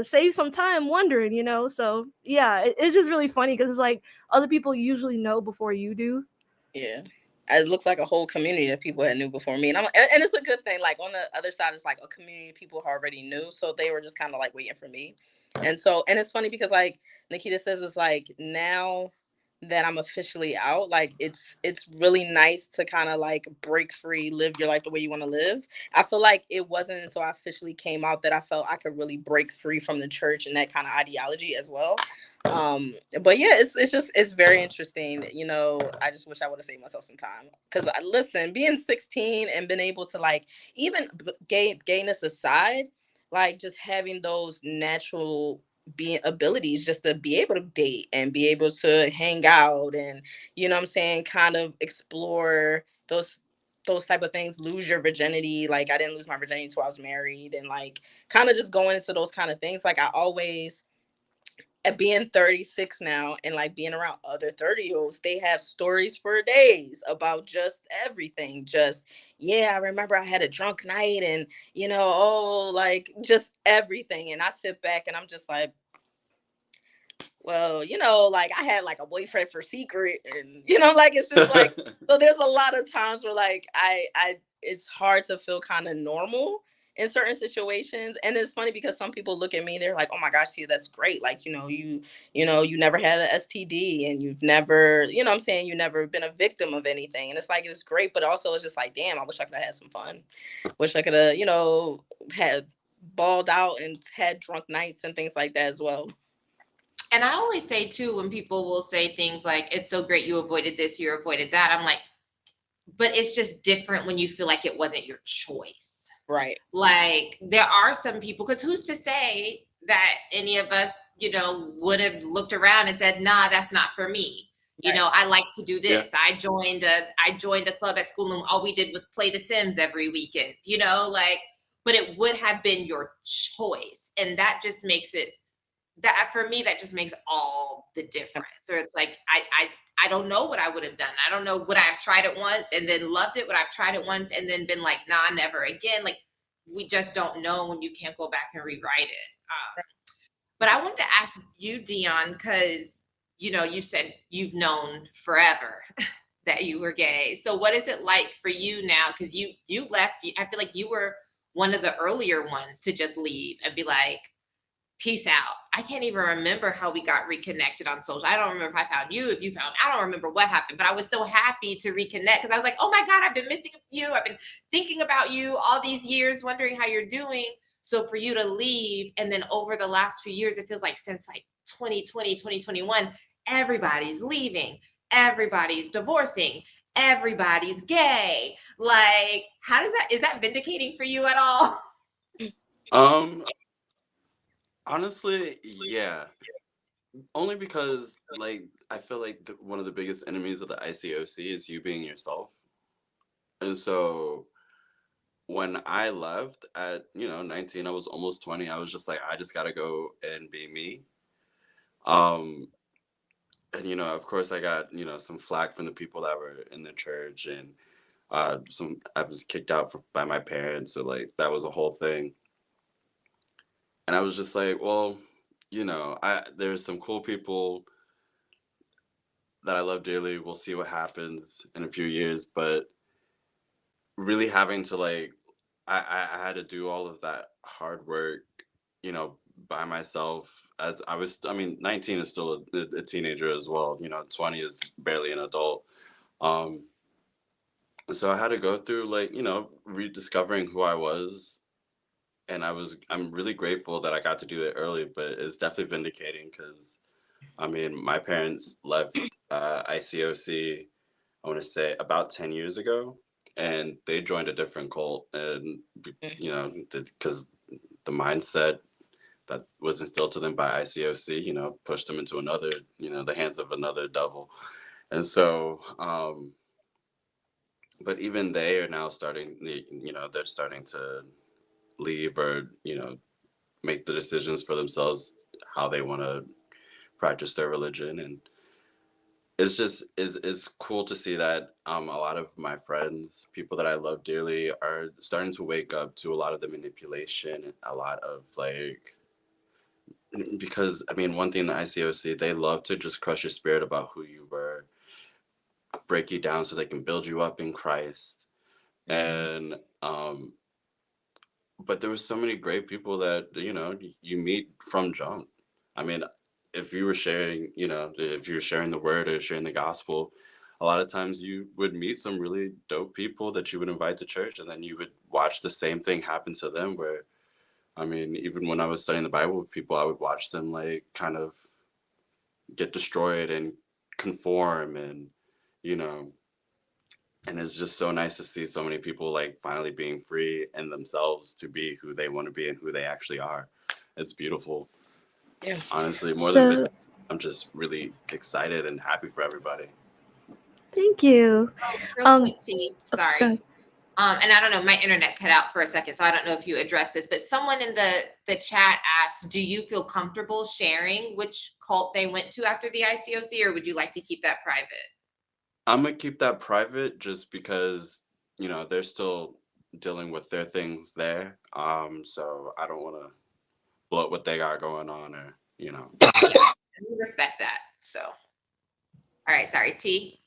[SPEAKER 2] save some time wondering, you know. So yeah, it's just really funny because it's like other people usually know before you do.
[SPEAKER 4] Yeah. it looks like a whole community of people that knew before me, and it's a good thing. Like on the other side, it's like a community of people who already knew, so they were just kind of like waiting for me. And it's funny because like Nikita says, it's like now that I'm officially out, like it's really nice to kind of like break free, live your life the way you want to live. I feel like it wasn't until I officially came out that I felt I could really break free from the church and that kind of ideology as well. But yeah, it's just it's very interesting. I just wish I would have saved myself some time, because I listen, being 16 and been able to like, even gayness aside, like just having those natural being abilities just to be able to date and be able to hang out, and what I'm saying, kind of explore those type of things, lose your virginity. Like I didn't lose my virginity until I was married, and like kind of just going into those kind of things. Like I always, at being 36 now and like being around other 30-year-olds, they have stories for days about just everything. Just, yeah, I remember I had a drunk night, and oh, like just everything. And I sit back and I'm just like, well, like I had like a boyfriend for secret, and like it's just like, so there's a lot of times where like I it's hard to feel kind of normal in certain situations. And it's funny because some people look at me, they're like, oh my gosh, Tia, that's great. Like, you never had an STD, and you've never, I'm saying, you never been a victim of anything. And it's like, it's great, but also it's just like, damn, I wish I could have had some fun. Wish I could have, had balled out and had drunk nights and things like that as well.
[SPEAKER 1] And I always say too, when people will say things like, it's so great you avoided this, you avoided that, I'm like, but it's just different when you feel like it wasn't your choice.
[SPEAKER 4] Right.
[SPEAKER 1] Like there are some people, because who's to say that any of us, would have looked around and said, nah, that's not for me.
[SPEAKER 4] Right.
[SPEAKER 1] I like to do this.
[SPEAKER 3] Yeah.
[SPEAKER 1] I joined a club at school, and all we did was play The Sims every weekend, like, but it would have been your choice. And that just makes it, that for me, that just makes all the difference. Or it's like, I don't know what I would have done. I don't know, would I have tried it once and then loved it? Would I have tried it once and then been like, nah, never again? Like, we just don't know when you can't go back and rewrite it. But I wanted to ask you, Dion, because, you said you've known forever that you were gay. So what is it like for you now? Because you left, I feel like you were one of the earlier ones to just leave and be like, peace out. I can't even remember how we got reconnected on social. I don't remember if I found you, if you found, I don't remember what happened, but I was so happy to reconnect because I was like, oh my God, I've been missing you. I've been thinking about you all these years, wondering how you're doing. So for you to leave, and then over the last few years, it feels like since like 2020, 2021, everybody's leaving, everybody's divorcing, everybody's gay. Like, is that vindicating for you at all?
[SPEAKER 3] Um, Honestly, yeah. Only because, like, I feel like one of the biggest enemies of the ICOC is you being yourself. And so when I left at, 19, I was almost 20. I was just like, I just got to go and be me. Um, and, of course, I got, some flack from the people that were in the church, and I was kicked out by my parents. So, like, that was a whole thing. And I was just like, well, there's some cool people that I love dearly. We'll see what happens in a few years, but really having to like, I had to do all of that hard work, by myself. As I mean, 19 is still a teenager as well. 20 is barely an adult. Um, so I had to go through like, rediscovering who I was. And I'm really grateful that I got to do it early, but it's definitely vindicating because I mean, my parents left ICOC, I want to say about 10 years ago, and they joined a different cult. And, because the mindset that was instilled to them by ICOC, pushed them into another, the hands of another devil. And so, but even they are now starting, they're starting to leave or, make the decisions for themselves how they want to practice their religion. And it's just is cool to see that a lot of my friends, people that I love dearly, are starting to wake up to a lot of the manipulation, a lot of like, because I mean, one thing, the ICOC, they love to just crush your spirit about who you were, break you down so they can build you up in Christ. And but there were so many great people that you meet from jump. I mean, if you were sharing, if you were sharing the word or sharing the gospel, a lot of times you would meet some really dope people that you would invite to church, and then you would watch the same thing happen to them. Where, I mean, even when I was studying the Bible with people, I would watch them like kind of get destroyed and conform, and you know and it's just so nice to see so many people like finally being free in themselves to be who they want to be and who they actually are. It's beautiful.
[SPEAKER 4] Yeah.
[SPEAKER 3] Honestly, more than
[SPEAKER 2] So,
[SPEAKER 3] video, I'm just really excited and happy for everybody.
[SPEAKER 2] thank you.
[SPEAKER 1] Real quick, T,
[SPEAKER 2] Go
[SPEAKER 1] sorry.
[SPEAKER 2] ahead.
[SPEAKER 1] And I don't know, my internet cut out for a second, so I don't know if you addressed this, but someone in the chat asked, do you feel comfortable sharing which cult they went to after the ICOC, or would you like to keep that private?
[SPEAKER 3] I'm gonna keep that private just because they're still dealing with their things there. So I don't want to blow up what they got going on, or
[SPEAKER 1] Yeah, we respect that. So, all right, sorry, T.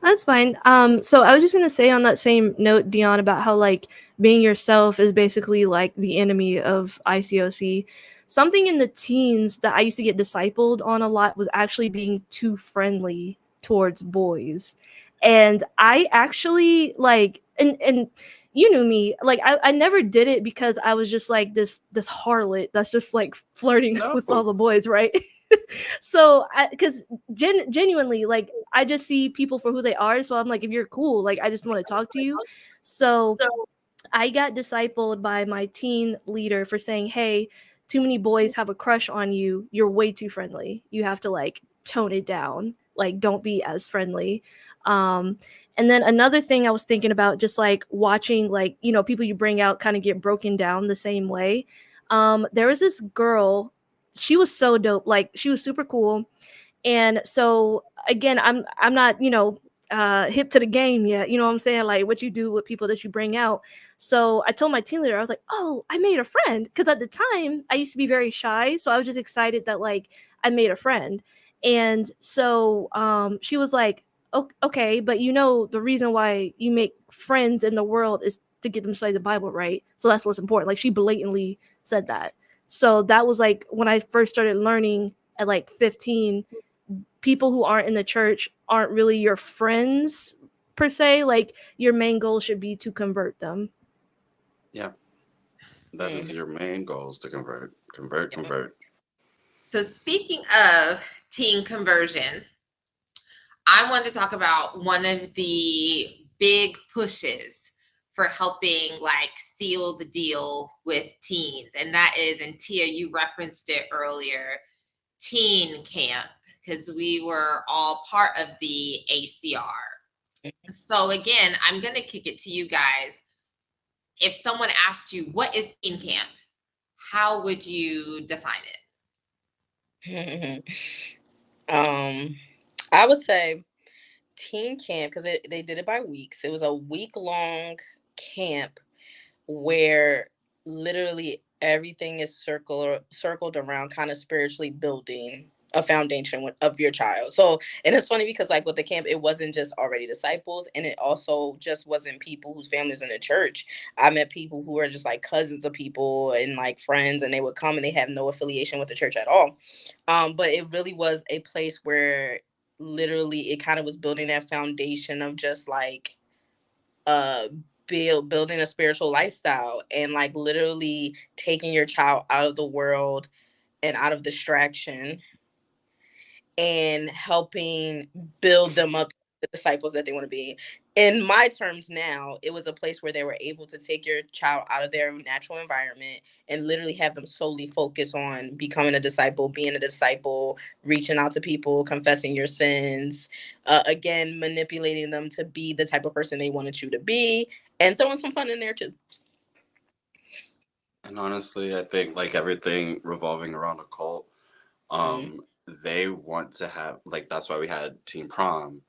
[SPEAKER 2] That's fine. So I was just gonna say on that same note, Dion, about how like being yourself is basically like the enemy of ICOC. Something in the teens that I used to get discipled on a lot was actually being too friendly towards boys. And I actually like and you knew me, like I never did it because I was just like this harlot that's just like flirting
[SPEAKER 3] no.
[SPEAKER 2] with all the boys, right? So because genuinely, like I just see people for who they are, so I'm like, if you're cool, like I just want to talk to you. So I got discipled by my teen leader for saying, hey, too many boys have a crush on you, you're way too friendly, you have to like tone it down, like don't be as friendly. And then another thing I was thinking about, just like watching, like, people you bring out kind of get broken down the same way. There was this girl, she was so dope, like she was super cool. And so again, I'm not, hip to the game yet. You know what I'm saying? Like what you do with people that you bring out. So I told my team leader, I was like, oh, I made a friend. Because at the time I used to be very shy. So I was just excited that like I made a friend. And so she was like, okay, but the reason why you make friends in the world is to get them to study the Bible, right? So that's what's important. Like she blatantly said that. So that was like when I first started learning at like 15, people who aren't in the church aren't really your friends per se. Like your main goal should be to convert them.
[SPEAKER 3] Yeah, that is your main goal, is to convert.
[SPEAKER 1] So speaking of teen conversion, I wanted to talk about one of the big pushes for helping like seal the deal with teens. And that is, and Tia, you referenced it earlier, teen camp, because we were all part of the ACR. So again, I'm going to kick it to you guys. If someone asked you, what is teen camp? How would you define
[SPEAKER 4] it? I would say teen camp, because they did it by weeks. It was a week-long camp where literally everything is circled around kind of spiritually building a foundation of your child. So, and it's funny because like with the camp, it wasn't just already disciples, and it also just wasn't people whose families in the church. I met people who were just like cousins of people and like friends, and they would come and they have no affiliation with the church at all. But it really was a place where literally it kind of was building that foundation of just like uh building a spiritual lifestyle, and like literally taking your child out of the world and out of distraction and helping build them up to the disciples that they want to be. In my terms now, it was a place where they were able to take your child out of their natural environment and literally have them solely focus on becoming a disciple, being a disciple, reaching out to people, confessing your sins, again, manipulating them to be the type of person they wanted you to be, and throwing some fun in there too.
[SPEAKER 3] And honestly, I think like everything revolving around a cult, they want to have, like, that's why we had teen prom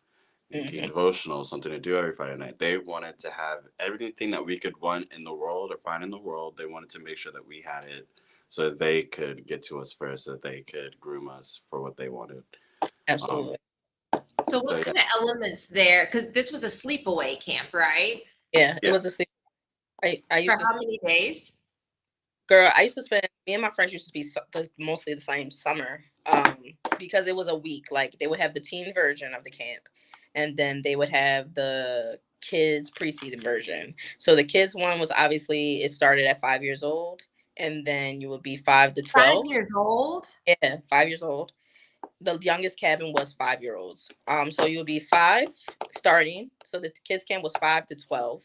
[SPEAKER 3] and teen devotional, something to do every Friday night. They wanted to have everything that we could want in the world or find in the world. They wanted to make sure that we had it so that they could get to us first, so that they could groom us for what they wanted.
[SPEAKER 4] Absolutely.
[SPEAKER 1] So what
[SPEAKER 3] So yeah,
[SPEAKER 1] kind of elements there? Because this was a sleepaway camp, right?
[SPEAKER 4] Yeah, it
[SPEAKER 3] yeah,
[SPEAKER 4] was a sleep. I
[SPEAKER 1] For
[SPEAKER 4] used to
[SPEAKER 1] how many days?
[SPEAKER 4] Girl, I used to spend me and my friends used to be mostly the same summer. Because it was a week. Like they would have the teen version of the camp, and then they would have the kids preseason version. So the kids one was obviously it started at 5 years old, and then you would be 5 to 12.
[SPEAKER 1] 5 years old?
[SPEAKER 4] Yeah, 5 years old. The youngest cabin was 5 year olds. So you would be five starting. So the kids camp was 5 to 12,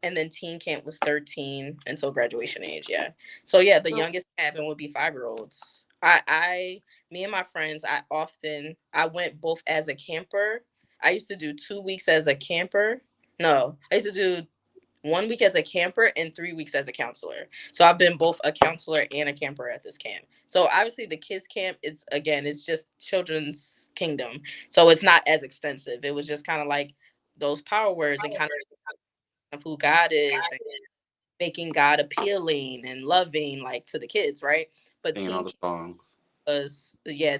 [SPEAKER 4] and then teen camp was 13 until graduation age. Yeah. So yeah, the
[SPEAKER 1] So
[SPEAKER 4] youngest cabin would be 5 year olds. Me and my friends, I went both as a camper. I used to do 2 weeks as a camper. No, I used to do 1 week as a camper and 3 weeks as a counselor. So I've been both a counselor and a camper at this camp. So obviously the kids camp, it's just children's kingdom. So it's not as extensive. It was just kind of like those power words and kind of who God is and making God appealing and loving like to the kids, right? But
[SPEAKER 3] singing all the songs.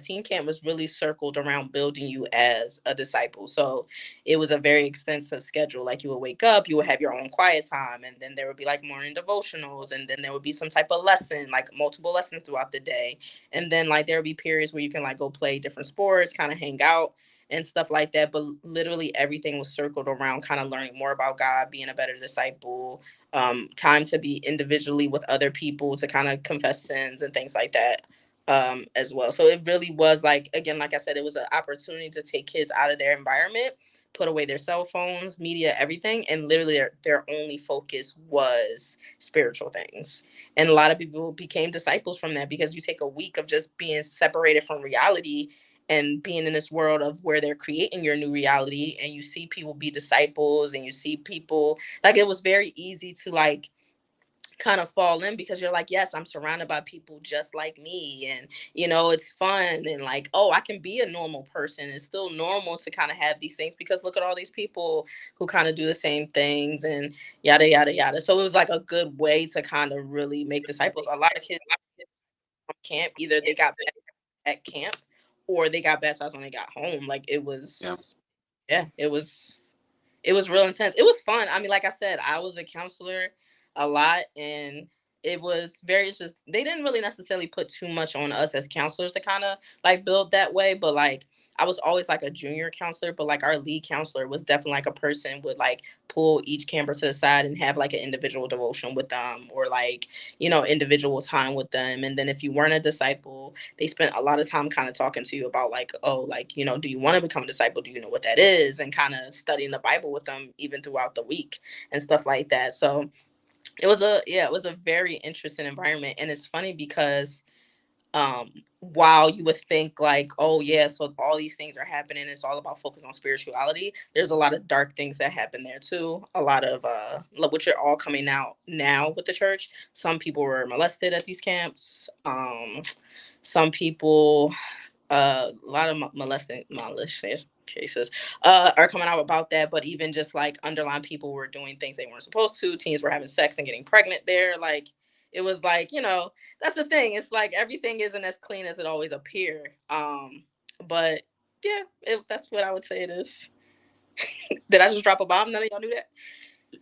[SPEAKER 4] teen camp was really circled around building you as a disciple. So it was a very extensive schedule. Like you would wake up, you would have your own quiet time, and then there would be like morning devotionals, and then there would be some type of lesson, like multiple lessons throughout the day. And then like there would be periods where you can like go play different sports, kind of hang out and stuff like that. But literally everything was circled around kind of learning more about God, being a better disciple, time to be individually with other people to kind of confess sins and things like that, as well. So it really was like, again, like I said, it was an opportunity to take kids out of their environment, put away their cell phones, media, everything, and literally their only focus was spiritual things. And a lot of people became disciples from that, because you take a week of just being separated from reality and being in this world of where they're creating your new reality, and you see people be disciples, and you see people like, it was very easy to like kind of fall in, because you're like, yes, I'm surrounded by people just like me, and it's fun, and like, oh, I can be a normal person. It's still normal to kind of have these things, because look at all these people who kind of do the same things, and yada yada yada. So it was like a good way to kind of really make disciples. A lot of kids from camp, either they got baptized at camp or they got baptized when they got home. Like it
[SPEAKER 3] Yeah.
[SPEAKER 4] was, yeah, it was real intense. It was fun. I mean, like I said, I was a counselor a lot, and it was very just, they didn't really necessarily put too much on us as counselors to kind of like build that way, but like I was always like a junior counselor, but like our lead counselor was definitely like a person would like pull each camper to the side and have like an individual devotion with them, or like, individual time with them. And then if you weren't a disciple, they spent a lot of time kind of talking to you about like, oh, like, do you want to become a disciple? Do you know what that is? And kind of studying the Bible with them even throughout the week and stuff like that. So it was a very interesting environment. And it's funny because while you would think like, oh yeah, so all these things are happening, it's all about focus on spirituality, there's a lot of dark things that happen there too. A lot of which are all coming out now with the church. Some people were molested at these camps. Some people, a lot of molestation cases are coming out about that. But even just like underlying, people were doing things they weren't supposed to. Teens were having sex and getting pregnant there. Like it was like, that's the thing. It's like everything isn't as clean as it always appear. But yeah, that's what I would say it is. Did I just drop a bomb? None of y'all knew that?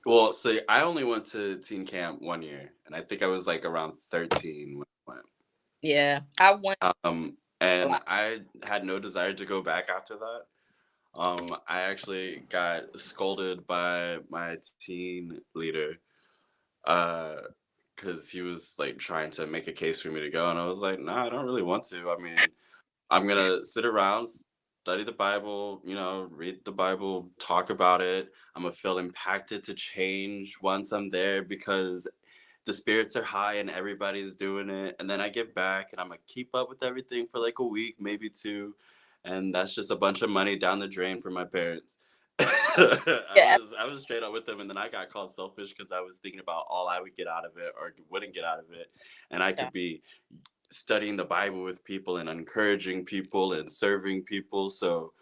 [SPEAKER 3] Well, so I only went to teen camp 1 year, and I think I was like around 13 when I went.
[SPEAKER 4] Yeah, I went a
[SPEAKER 3] And
[SPEAKER 4] lot.
[SPEAKER 3] I had no desire to go back after that. I actually got scolded by my teen leader, because he was like trying to make a case for me to go, and I was like, nah, I don't really want to. I mean, I'm gonna sit around, study the Bible, read the Bible, talk about it. I'm gonna feel impacted to change once I'm there, because the spirits are high and everybody's doing it. And then I get back and I'm gonna keep up with everything for like a week, maybe two. And that's just a bunch of money down the drain for my parents. I
[SPEAKER 4] Yeah,
[SPEAKER 3] was I was straight up with them, and then I got called selfish because I was thinking about all I would get out of it or wouldn't get out of it. And I
[SPEAKER 4] yeah,
[SPEAKER 3] could be studying the Bible with people and encouraging people and serving people. So,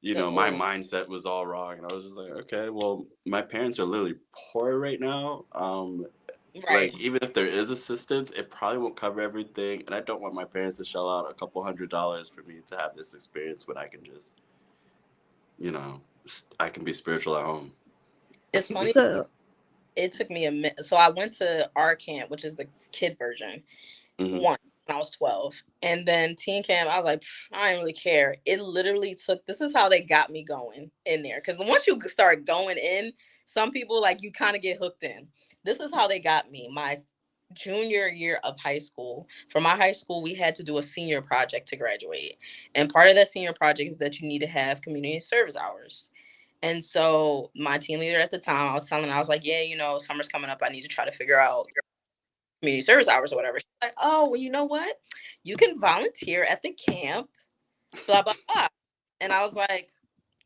[SPEAKER 3] my
[SPEAKER 4] mm-mm.
[SPEAKER 3] mindset was all wrong. And I was just like, okay, well, my parents are literally poor right now.
[SPEAKER 4] Right.
[SPEAKER 3] Like, even if there is assistance, it probably won't cover everything. And I don't want my parents to shell out a couple $100s for me to have this experience when I can just you know, I can be spiritual at home.
[SPEAKER 4] It's funny.
[SPEAKER 2] So,
[SPEAKER 4] It took me a minute. So I went to our camp, which is the kid version,
[SPEAKER 3] Hmm.
[SPEAKER 4] once when I was 12. And then teen camp, I was like, I didn't really care. It literally took, this is how they got me going in there. Because once you start going in, some people, like, you kind of get hooked in. This is how they got me. My junior year of high school, for my high school, we had to do a senior project to graduate. And part of that senior project is that you need to have community service hours. And so my team leader at the time, I was telling her, I was like, yeah, summer's coming up. I need to try to figure out community service hours or whatever. She's like, oh, well, you know what? You can volunteer at the camp, blah, blah, blah. And I was like,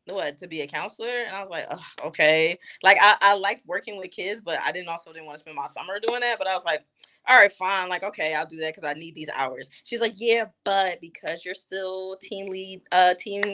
[SPEAKER 4] what, to be a counselor? And I was like, oh, okay. Like I liked working with kids, but I didn't want to spend my summer doing that. But I was like, all right, fine. Like, okay, I'll do that because I need these hours. She's like, yeah, but because you're still teen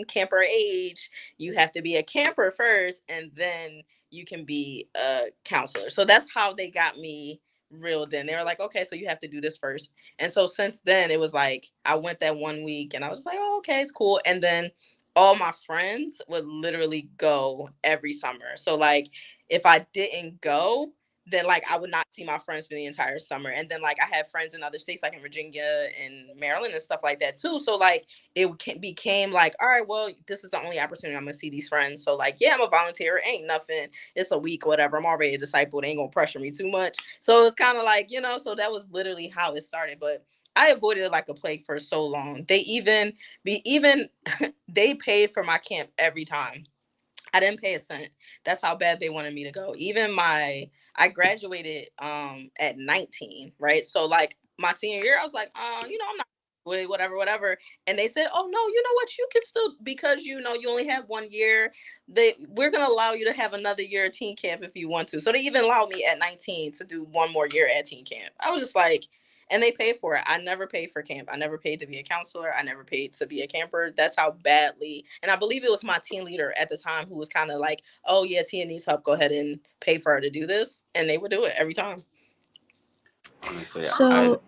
[SPEAKER 4] camper age, you have to be a camper first, and then you can be a counselor. So that's how they got me reeled in. They were like, okay, so you have to do this first. And so since then, it was like I went that 1 week, and I was like, oh, okay, it's cool. And then all my friends would literally go every summer. So like if I didn't go, then like I would not see my friends for the entire summer. And then like I had friends in other states, like in Virginia and Maryland and stuff like that too. So like it became like, all right, well, this is the only opportunity I'm gonna see these friends. So like, yeah, I'm a volunteer. It ain't nothing. It's a week, whatever. I'm already a disciple. They ain't gonna pressure me too much. So it's kind of like, so that was literally how it started. But I avoided it like a plague for so long. Even they paid for my camp every time. I didn't pay a cent. That's how bad they wanted me to go. I graduated at 19, right? So like my senior year, I was like, I'm not whatever. And they said, oh no, you know what? You can still, because you only have 1 year. We're gonna allow you to have another year at teen camp if you want to. So they even allowed me at 19 to do one more year at teen camp. I was just like, and they paid for it. I never paid for camp. I never paid to be a counselor. I never paid to be a camper. That's how badly. And I believe it was my team leader at the time who was kind of like, "Oh yeah, Tia needs help. Go ahead and pay for her to do this," and they would do it every time.
[SPEAKER 3] Honestly,
[SPEAKER 2] so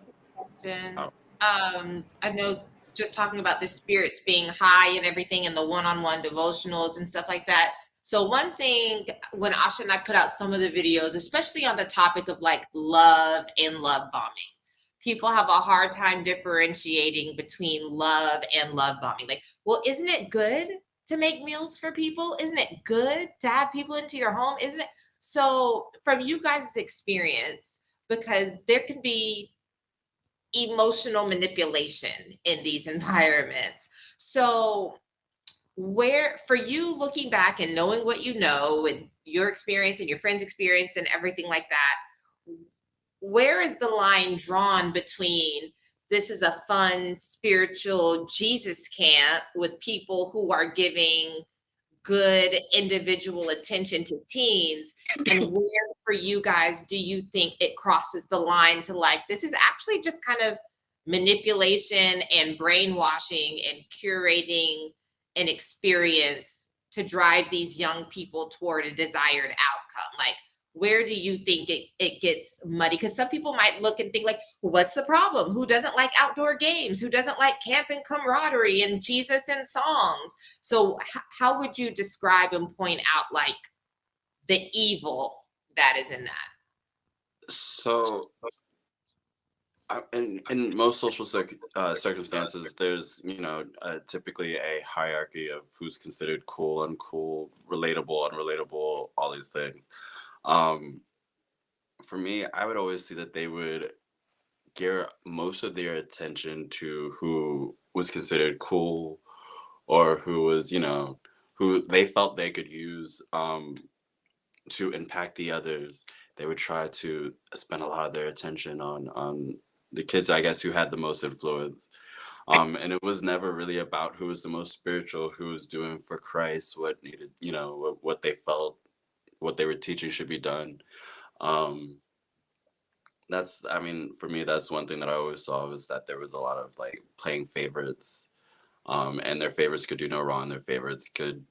[SPEAKER 3] oh,
[SPEAKER 1] I know just talking about the spirits being high and everything and the one-on-one devotionals and stuff like that. So one thing when Asha and I put out some of the videos, especially on the topic of like love and love bombing, people have a hard time differentiating between love and love bombing. Like, well, isn't it good to make meals for people? Isn't it good to have people into your home? Isn't it? So from you guys' experience, because there can be emotional manipulation in these environments. So, where for you looking back and knowing what you know and your experience and your friends' experience and everything like that, where is the line drawn between this is a fun spiritual Jesus camp with people who are giving good individual attention to teens, and where for you guys do you think it crosses the line to like this is actually just kind of manipulation and brainwashing and curating an experience to drive these young people toward a desired outcome? Like, where do you think it gets muddy? Because some people might look and think like, well, what's the problem? Who doesn't like outdoor games? Who doesn't like camp and camaraderie and Jesus and songs? So how would you describe and point out like the evil that is in that?
[SPEAKER 3] so in most social circumstances, there's typically a hierarchy of who's considered cool, uncool, relatable, unrelatable, all these things. Um, for me, I would always see that they would gear most of their attention to who was considered cool or who was, who they felt they could use to impact the others. They would try to spend a lot of their attention on the kids, I guess, who had the most influence. And it was never really about who was the most spiritual, who was doing for Christ, what needed, what they felt, what they were teaching should be done. Um, I mean, for me, that's one thing that I always saw was that there was a lot of like playing favorites, and their favorites could do no wrong. Their favorites could,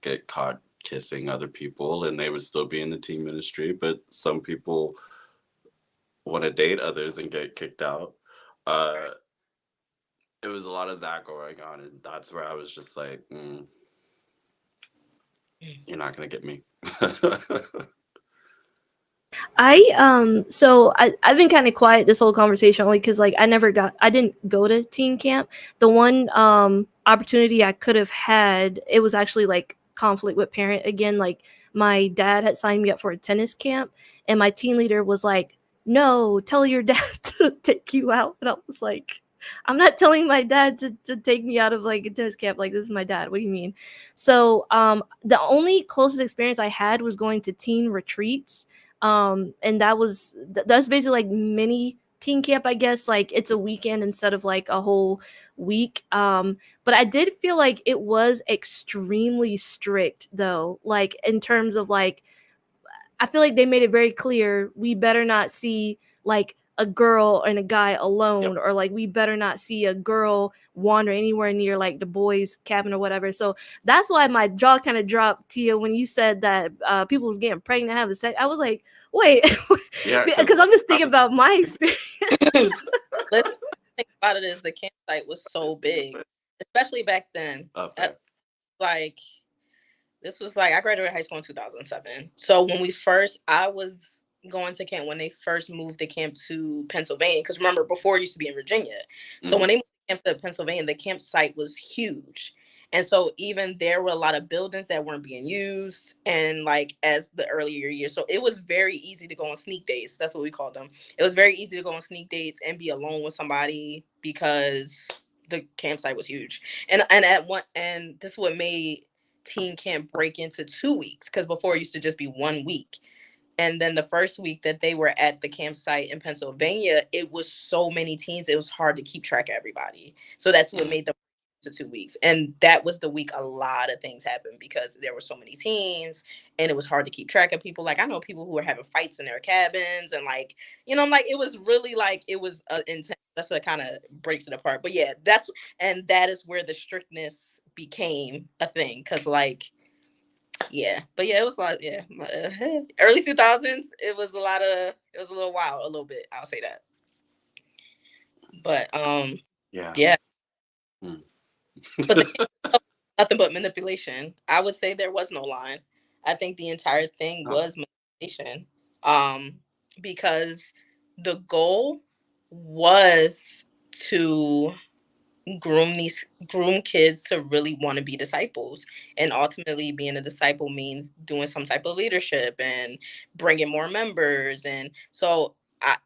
[SPEAKER 3] get caught kissing other people, and they would still be in the team ministry. But some people want to date others and get kicked out. Uh, it was a lot of that going on, and that's where I was just like, You're not gonna get me.
[SPEAKER 2] I've been kind of quiet this whole conversation only because like I didn't go to teen camp. The one opportunity I could have had, it was actually like conflict with parent again. Like my dad had signed me up for a tennis camp, and my team leader was like, "No, tell your dad to take you out," and I was like, "I'm not telling my dad to take me out of like a tennis camp. Like this is my dad. What do you mean?" So the only closest experience I had was going to teen retreats, and that's basically like mini teen camp, I guess. Like it's a weekend instead of like a whole week. But I did feel like it was extremely strict though, like in terms of like I feel like they made it very clear we better not see like a girl and a guy
[SPEAKER 3] Yep.
[SPEAKER 2] alone, or like we better not see a girl wander anywhere near like the boys' cabin or whatever. So that's why my jaw kind of dropped, Tia, when you said that people was getting pregnant having sex. I was like, wait,
[SPEAKER 3] Yeah,
[SPEAKER 2] because I'm just thinking about my experience.
[SPEAKER 4] Let's think about it is the campsite was so big, especially back then.
[SPEAKER 3] okay.
[SPEAKER 4] Like this was like I graduated high school in 2007. So when I was going to camp when they first moved the camp to Pennsylvania. Because remember, before it used to be in Virginia. So when they moved the camp to Pennsylvania, the campsite was huge. And so even there were a lot of buildings that weren't being used, and like as the earlier years, so it was very easy to go on sneak dates. That's what we called them. It was very easy to go on sneak dates and be alone with somebody because the campsite was huge. And this is what made teen camp break into 2 weeks, because before it used to just be 1 week. And then the first week that they were at the campsite in Pennsylvania, it was so many teens, it was hard to keep track of everybody. So that's what made them to 2 weeks. And that was the week a lot of things happened because there were so many teens and it was hard to keep track of people. Like I know people who were having fights in their cabins and like, like it was really like it was intense. That's what kind of breaks it apart. But yeah, that is where the strictness became a thing. Cause like, yeah, but yeah, it was a lot. Yeah, early 2000s. It was a little wild, a little bit. I'll say that. But
[SPEAKER 3] Yeah.
[SPEAKER 4] yeah.
[SPEAKER 3] Mm.
[SPEAKER 4] But nothing but manipulation. I would say there was no line. I think the entire thing
[SPEAKER 3] Oh,
[SPEAKER 4] was manipulation. Um, because the goal was to groom kids to really want to be disciples, and ultimately being a disciple means doing some type of leadership and bringing more members. And so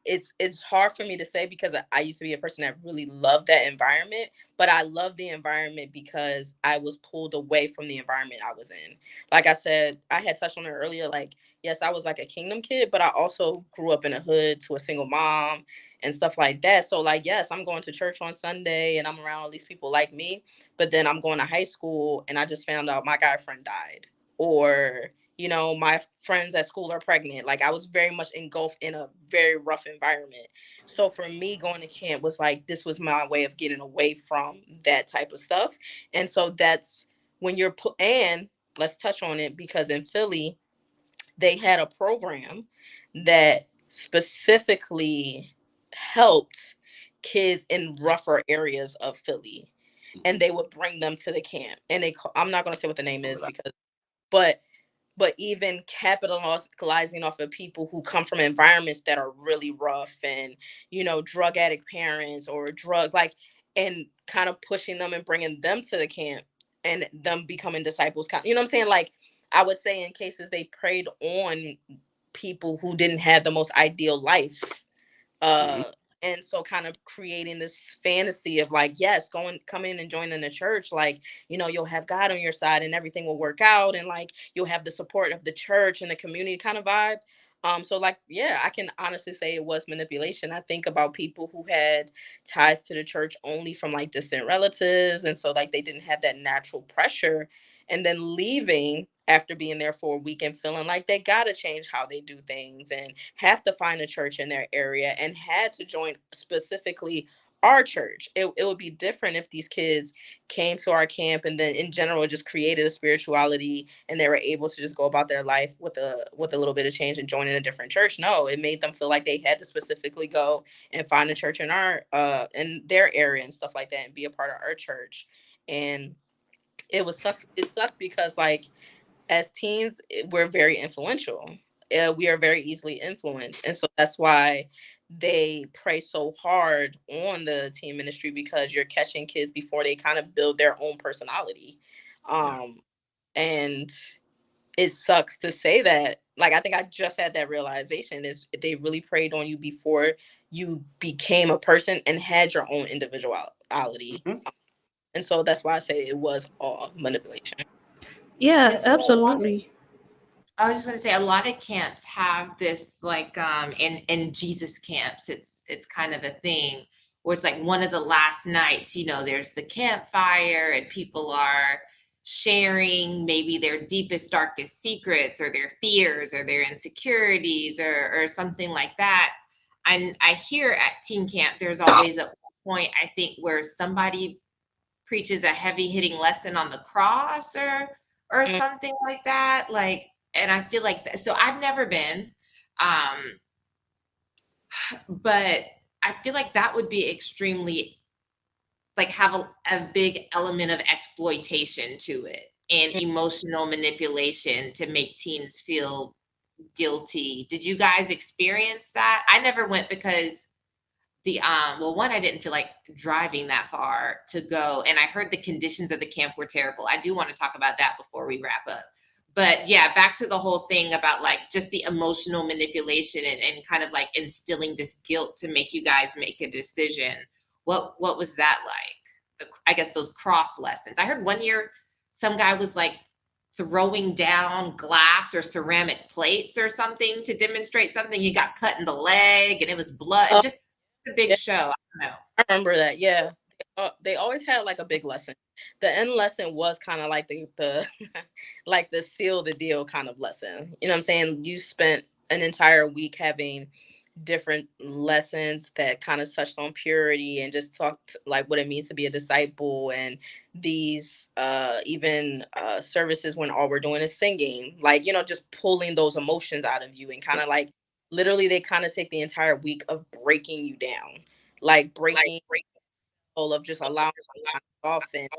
[SPEAKER 4] it's hard for me to say because I used to be a person that really loved that environment, but I love the environment because I was pulled away from the environment I was in. Like I said, I had touched on it earlier, like yes, I was like a kingdom kid, but I also grew up in a hood to a single mom and stuff like that. So like, yes, I'm going to church on Sunday and I'm around all these people like me, but then I'm going to high school and I just found out my guy friend died, or my friends at school are pregnant. Like I was very much engulfed in a very rough environment. So for me, going to camp was like this was my way of getting away from that type of stuff. And so that's when you're put and let's touch on it because in Philly they had a program that specifically helped kids in rougher areas of Philly, and they would bring them to the camp. And I'm not going to say what the name is because, but even capitalizing off of people who come from environments that are really rough and drug addict parents or drug like, and kind of pushing them and bringing them to the camp and them becoming disciples, you know what I'm saying? Like I would say in cases they preyed on people who didn't have the most ideal life,
[SPEAKER 3] mhm.
[SPEAKER 4] uh and so kind of creating this fantasy of like, yes, come in and join in the church, like you'll have God on your side and everything will work out, and like you'll have the support of the church and the community kind of vibe. So like, yeah, I can honestly say it was manipulation. I think about people who had ties to the church only from like distant relatives, and so like they didn't have that natural pressure, and then leaving after being there for a week and feeling like they got to change how they do things and have to find a church in their area and had to join specifically our church. It would be different if these kids came to our camp and then in general just created a spirituality and they were able to just go about their life with a little bit of change and joining a different church. No, it made them feel like they had to specifically go and find a church in our in their area and stuff like that and be a part of our church. And it sucked because like as teens, we're very influential. We are very easily influenced, and so that's why they prey so hard on the teen ministry, because you're catching kids before they kind of build their own personality.
[SPEAKER 3] Yeah.
[SPEAKER 4] And it sucks to say that. Like, I think I just had that realization, is they really preyed on you before you became a person and had your own individuality.
[SPEAKER 3] Mhm.
[SPEAKER 4] And so that's why I say it was all manipulation.
[SPEAKER 2] Yeah,
[SPEAKER 1] And so a lot of,
[SPEAKER 2] absolutely.
[SPEAKER 1] I was just gonna say a lot of camps have this like in Jesus camps, it's kind of a thing where it's like one of the last nights, you know, there's the campfire and people are sharing maybe their deepest, darkest secrets or their fears or their insecurities or something like that. And I hear at teen camp there's always a point I think where somebody preaches a heavy hitting lesson on the cross or
[SPEAKER 4] Mm,
[SPEAKER 1] something like that, like, and I feel like that, so I've never been, um but I feel like that would be extremely, like, have a big element of exploitation to it and
[SPEAKER 4] mm,
[SPEAKER 1] emotional manipulation to make teens feel guilty. Did you guys experience that? I never went because well, one, I didn't feel like driving that far to go, and I heard the conditions of the camp were terrible. I do want to talk about that before we wrap up. But yeah, back to the whole thing about like just the emotional manipulation and kind of like instilling this guilt to make you guys make a decision. What was that like? I guess those cross lessons. I heard one year some guy was like throwing down glass or ceramic plates or something to demonstrate something. He got cut in the leg and it was blood.
[SPEAKER 4] oh,
[SPEAKER 1] Just a big
[SPEAKER 4] yeah,
[SPEAKER 1] show. I don't know.
[SPEAKER 4] I remember that. Yeah, they always had like a big lesson. The end lesson was kind of like the like the seal the deal kind of lesson. You know what I'm saying? You spent an entire week having different lessons that kind of touched on purity and just talked like what it means to be a disciple, and these even services when all we're doing is singing, like, you know, just pulling those emotions out of you, and kind of like literally they kind of take the entire week of breaking you down, like breaking all of just allowing off and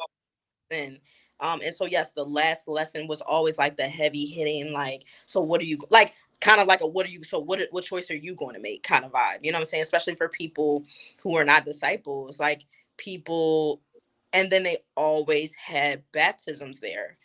[SPEAKER 4] and so yes, the last lesson was always like the heavy hitting, like, so what are you like, kind of like a what are you, so what choice are you going to make kind of vibe, you know what I'm saying, especially for people who are not disciples, like people. And then they always had baptisms there,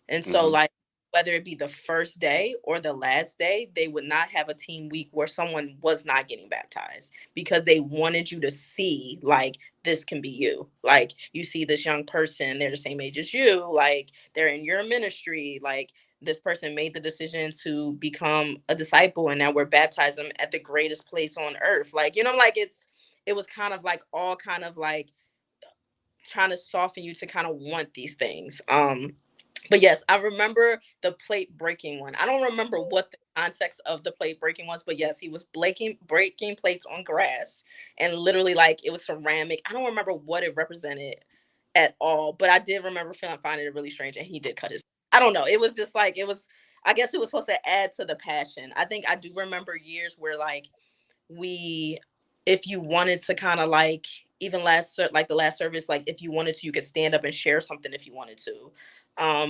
[SPEAKER 4] and so
[SPEAKER 3] Mhm.
[SPEAKER 4] like whether it be the first day or the last day, they would not have a team week where someone was not getting baptized, because they wanted you to see like this can be you. Like, you see this young person, they're the same age as you, like they're in your ministry, like this person made the decision to become a disciple, and now we're baptizing them at the greatest place on earth. Like, you know, like it was kind of like all kind of like trying to soften you to kind of want these things. But yes, I remember the plate breaking one. I don't remember what the context of the plate breaking was, but yes, he was breaking plates on grass, and literally like it was ceramic. I don't remember what it represented at all, but I did remember finding it really strange, and he did cut his. I don't know. It was just like it was. I guess it was supposed to add to the passion. I think I do remember years where like we, if you wanted to kind of like, even like the last service, like if you wanted to, you could stand up and share something if you wanted to.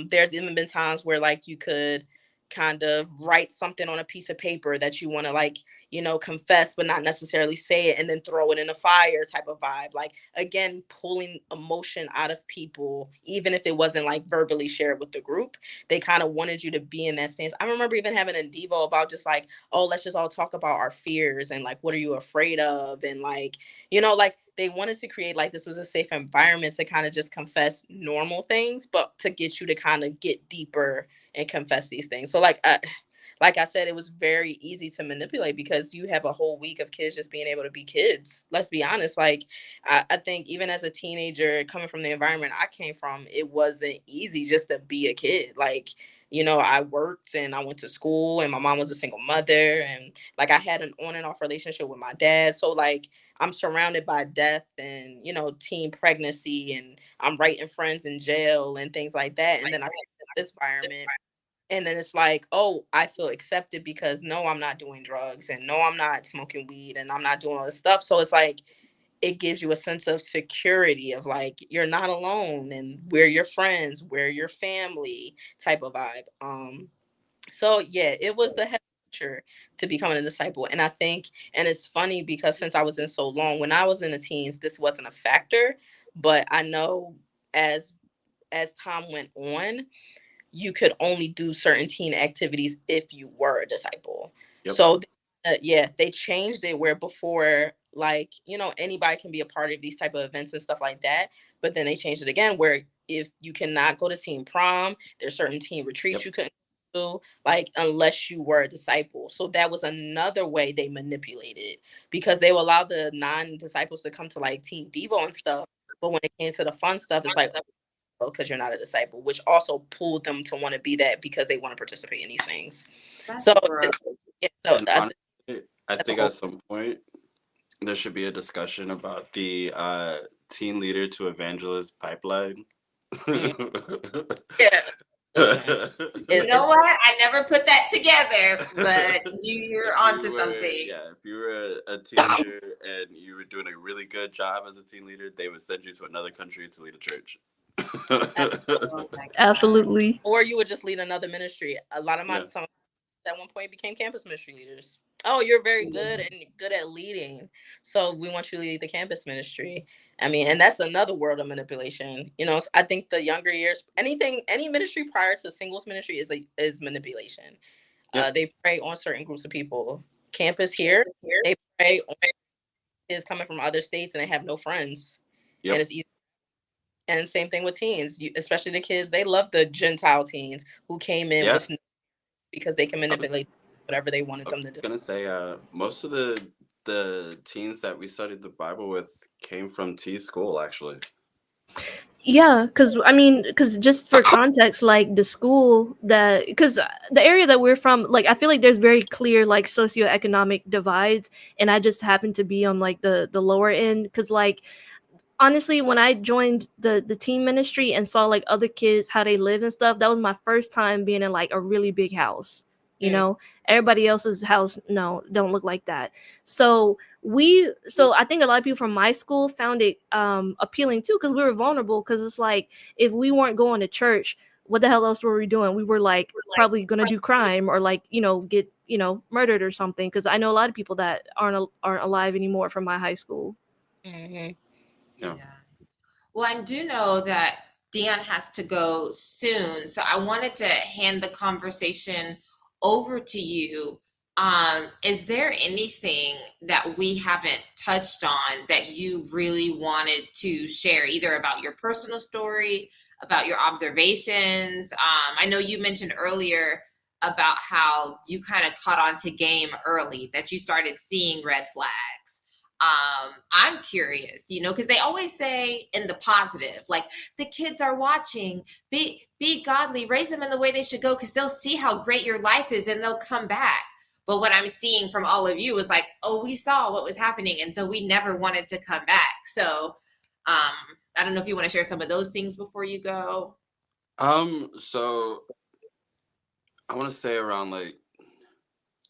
[SPEAKER 4] There's even been times where like you could kind of write something on a piece of paper that you want to like, you know, confess but not necessarily say it, and then throw it in a fire type of vibe, like again pulling emotion out of people, even if it wasn't like verbally shared with the group. They kind of wanted you to be in that stance. I remember even having a devo about just like, oh, let's just all talk about our fears and like what are you afraid of, and like, you know, like they wanted to create like this was a safe environment to kind of just confess normal things, but to get you to kind of get deeper and confess these things. So like I said, it was very easy to manipulate because you have a whole week of kids just being able to be kids. Let's be honest. Like, I think even as a teenager coming from the environment I came from, it wasn't easy just to be a kid. Like, you know, I worked and I went to school, and my mom was a single mother, and like I had an on and off relationship with my dad. So like I'm surrounded by death and, you know, teen pregnancy, and I'm writing friends in jail and things like that. And then I this environment, and then it's like, oh, I feel accepted because no, I'm not doing drugs, and no, I'm not smoking weed, and I'm not doing all this stuff. So it's like it gives you a sense of security of like you're not alone and we're your friends, we're your family type of vibe. So yeah, it was the head teacher to becoming a disciple. And I think, and it's funny because since I was in so long, when I was in the teens, this wasn't a factor. But I know as time went on, you could only do certain teen activities if you were a disciple.
[SPEAKER 3] Yep.
[SPEAKER 4] So yeah, they changed it where before, like, anybody can be a part of these type of events and stuff like that. But then they changed it again where if you cannot go to teen prom, there's certain teen retreats
[SPEAKER 3] Yep.
[SPEAKER 4] you couldn't do, like, unless you were a disciple. So that was another way they manipulated, because they will allow the non-disciples to come to like Teen Devo and stuff. But when it came to the fun stuff, it's like, because you're not a disciple, which also pulled them to want to be that because they want to participate in these things.
[SPEAKER 1] That's
[SPEAKER 4] So,
[SPEAKER 1] gross.
[SPEAKER 4] yeah, so
[SPEAKER 3] And honestly, I think at some point there should be a discussion about the teen leader to evangelist pipeline.
[SPEAKER 4] yeah.
[SPEAKER 1] You know what? I never put that together, but you're onto something.
[SPEAKER 3] Yeah, if you were a teenager and you were doing a really good job as a teen leader, they would send you to another country to lead a church.
[SPEAKER 1] Oh my God.
[SPEAKER 2] Absolutely.
[SPEAKER 4] Or you would just lead another ministry. A lot of my some at one point became campus ministry leaders. Oh, you're very good and good at leading, so we want you to lead the campus ministry. I mean, and that's another world of manipulation. I think the younger years, any ministry prior to singles ministry is manipulation.
[SPEAKER 3] Yep.
[SPEAKER 4] They prey on certain groups of people. Campus here, they prey on kids coming from other states and they have no friends,
[SPEAKER 3] Yep.
[SPEAKER 4] and it's easy. And same thing with teens, especially the kids. They love the Gentile teens who came in with, because they can manipulate whatever they wanted them to do.
[SPEAKER 3] I was gonna say, most of the teens that we studied the Bible with came from T school, actually.
[SPEAKER 2] Yeah, because just for context, like the school because the area that we're from, like I feel like there's very clear like socioeconomic divides, and I just happen to be on like the lower end, because like honestly, when I joined the teen ministry and saw like other kids how they live and stuff, that was my first time being in like a really big house. Everybody else's house don't look like that. So I think a lot of people from my school found it appealing too, because we were vulnerable, because it's like if we weren't going to church, what the hell else were we doing? We were like probably gonna do crime or like get murdered or something, because I know a lot of people that aren't alive anymore from my high school.
[SPEAKER 4] Mm-hmm.
[SPEAKER 3] Yeah.
[SPEAKER 1] Well, I do know that Dion has to go soon, so I wanted to hand the conversation over to you. Is there anything that we haven't touched on that you really wanted to share, either about your personal story, about your observations? I know you mentioned earlier about how you kind of caught on to game early, that you started seeing red flags. I'm curious, because they always say in the positive, like the kids are watching, be godly, raise them in the way they should go, because they'll see how great your life is and they'll come back. But what I'm seeing from all of you is like, oh, we saw what was happening, and so we never wanted to come back. So I don't know if you want to share some of those things before you go.
[SPEAKER 3] So I want to say around like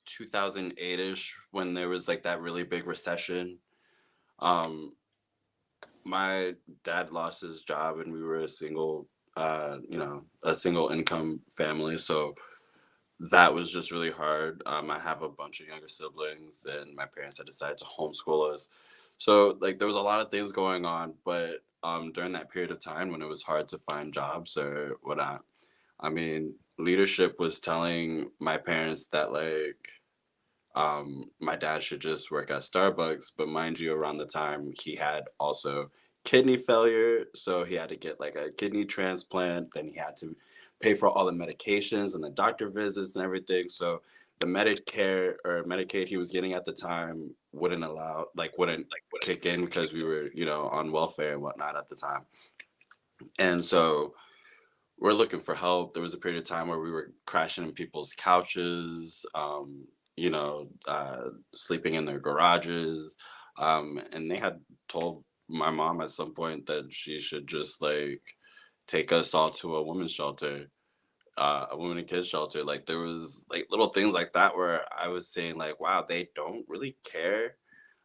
[SPEAKER 3] 2008-ish, when there was like that really big recession. My dad lost his job and we were a single income family, so that was just really hard. I have a bunch of younger siblings and my parents had decided to homeschool us, so like there was a lot of things going on. But during that period of time when it was hard to find jobs or whatnot, I mean, leadership was telling my parents that like my dad should just work at Starbucks. But mind you, around the time he had also kidney failure, so he had to get like a kidney transplant. Then he had to pay for all the medications and the doctor visits and everything. So the Medicare or Medicaid he was getting at the time wouldn't kick in because we were, on welfare and whatnot at the time. And so we're looking for help. There was a period of time where we were crashing in people's couches, sleeping in their garages. And they had told my mom at some point that she should just like take us all to a women's shelter, a women and kids shelter. Like there was like little things like that where I was saying like, wow, they don't really care.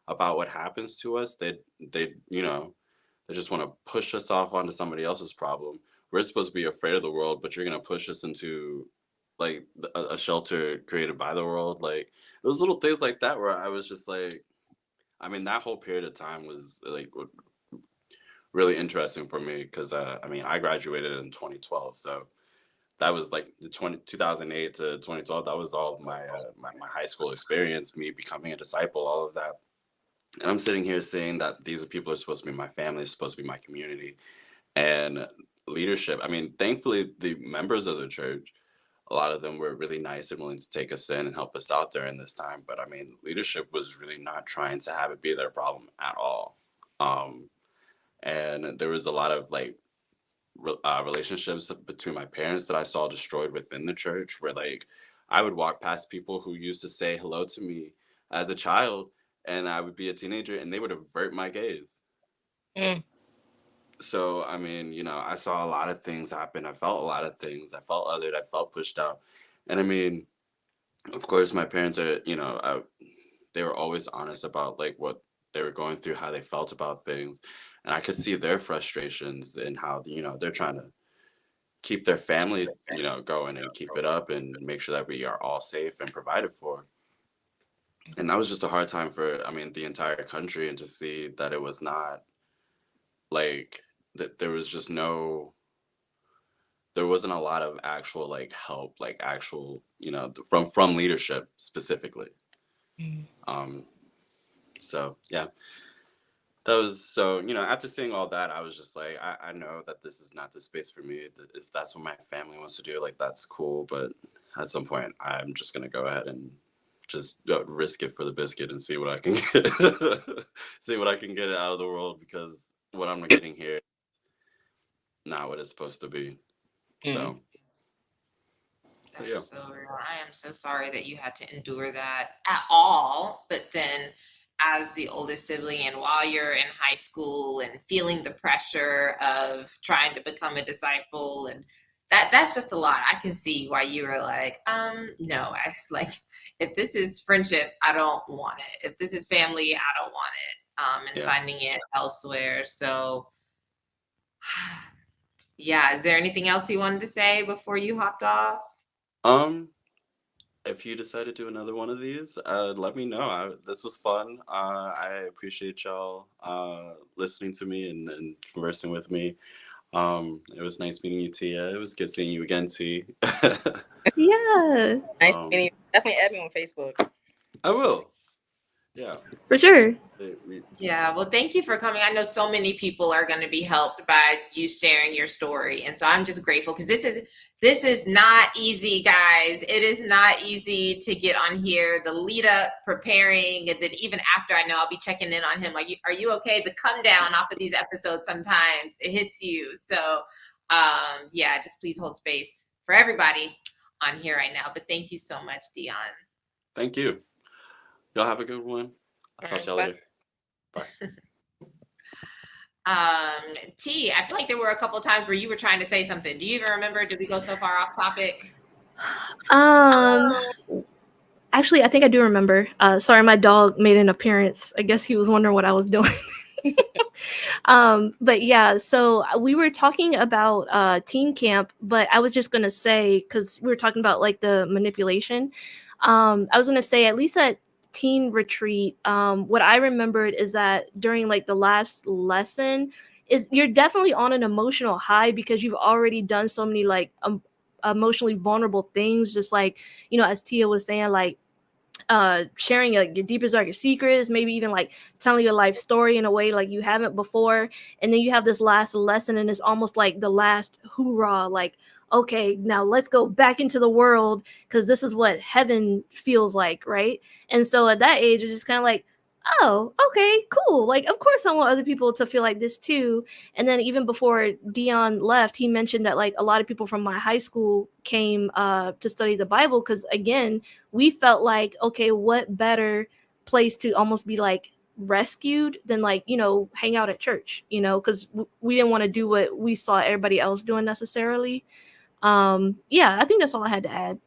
[SPEAKER 3] about what happens to us, they they just want to push us off onto somebody else's problem. We're supposed to be afraid of the world, but you're gonna push us into like a shelter created by the world. Like those little things like that, where I was just like, I mean, that whole period of time was like really interesting for me because I mean, I graduated in 2012, so that was like the 2008 to 2012. That was all my, my high school experience, me becoming a disciple, all of that. And I'm sitting here saying that these people are supposed to be my family, supposed to be my community, and leadership. I mean, thankfully, the members of the church, a lot of them were really nice and willing to take us in and help us out during this time. But I mean, leadership was really not trying to have it be their problem at all. Um, and there was a lot of like relationships between my parents that I saw destroyed within the church, where like I would walk past people who used to say hello to me as a child, and I would be a teenager, and they would avert my gaze.
[SPEAKER 4] Mm.
[SPEAKER 3] So I mean, I saw a lot of things happen. I felt a lot of things. I felt othered. I felt pushed out, and I mean, of course, my parents are, they were always honest about like what they were going through, how they felt about things, and I could see their frustrations and how they're trying to keep their family, going and keep it up and make sure that we are all safe and provided for. And that was just a hard time for, I mean, the entire country, and to see that it was not like that there was just no there wasn't a lot of actual like help, like actual, from leadership specifically.
[SPEAKER 4] Mm.
[SPEAKER 3] Um so yeah, that was so, after seeing all that, I was just like, I know that this is not the space for me. If that's what my family wants to do, like that's cool, but at some point I'm just gonna go ahead and just risk it for the biscuit and see what I can get see what I can get out of the world, because what I'm getting here not what it's supposed to be.
[SPEAKER 4] Mm.
[SPEAKER 3] So but yeah.
[SPEAKER 1] That's so real. I am so sorry that you had to endure that at all. But then, as the oldest sibling, and while you're in high school and feeling the pressure of trying to become a disciple, and that's just a lot. I can see why you were like, no, I like if this is friendship, I don't want it. If this is family, I don't want it. And
[SPEAKER 3] Yeah.
[SPEAKER 1] finding it elsewhere. So, yeah. Is there anything else you wanted to say before you hopped off?
[SPEAKER 3] Um, if you decide to do another one of these, let me know. This was fun. I appreciate y'all listening to me and conversing with me. It was nice meeting you, Tia. It was good seeing you again, T.
[SPEAKER 2] Yeah,
[SPEAKER 4] Nice
[SPEAKER 3] um,
[SPEAKER 4] meeting you. Definitely add me on Facebook.
[SPEAKER 3] I will. Yeah.
[SPEAKER 2] for sure.
[SPEAKER 1] Yeah, well, thank you for coming. I know so many people are going to be helped by you sharing your story, and so I'm just grateful because this is not easy, guys. It is not easy to get on here. The lead up, preparing, and then even after, I know I'll be checking in on him. Like, are you okay? The come down off of these episodes sometimes it hits you. So, yeah, just please hold space for everybody on here right now. But thank you so much, Dion.
[SPEAKER 3] Thank you. Y'all have a good one. I'll talk to y'all
[SPEAKER 4] Bye.
[SPEAKER 3] later. Bye.
[SPEAKER 1] T, I feel like there were a couple times where you were trying to say something. Do you even remember? Did we go so far off topic?
[SPEAKER 2] Actually, I think I do remember. Sorry, my dog made an appearance. I guess he was wondering what I was doing. But yeah, so we were talking about teen camp, but I was just gonna say, because we were talking about like the manipulation. I was gonna say, at least at teen retreat, what I remembered is that during like the last lesson, is you're definitely on an emotional high because you've already done so many like emotionally vulnerable things, just like, as Tia was saying, like sharing like your deepest darkest secrets, maybe even like telling your life story in a way like you haven't before, and then you have this last lesson and it's almost like the last hoorah, like, okay, now let's go back into the world because this is what heaven feels like, right? And so at that age it's just kind of like, oh, okay, cool, like of course I want other people to feel like this too. And then even before Dion left, he mentioned that like a lot of people from my high school came to study the Bible because, again, we felt like, okay, what better place to almost be like rescued than like, hang out at church, because we didn't want to do what we saw everybody else doing necessarily. Yeah, I think that's all I had to add.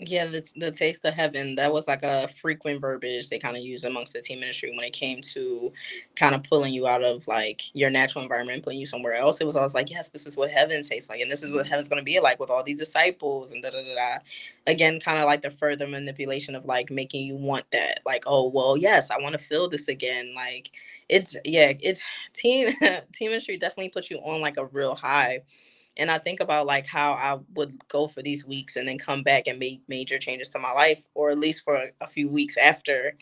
[SPEAKER 4] Yeah, the taste of heaven, that was like a frequent verbiage they kind of used amongst the teen ministry when it came to kind of pulling you out of like your natural environment, putting you somewhere else. It was always like, yes, this is what heaven tastes like, and this is what heaven's going to be like with all these disciples and da da da da. Again, kind of like the further manipulation of like making you want that, like, oh well, yes, I want to feel this again. Like it's, yeah, it's teen teen ministry definitely puts you on like a real high. And I think about like how I would go for these weeks and then come back and make major changes to my life, or at least for a few weeks after,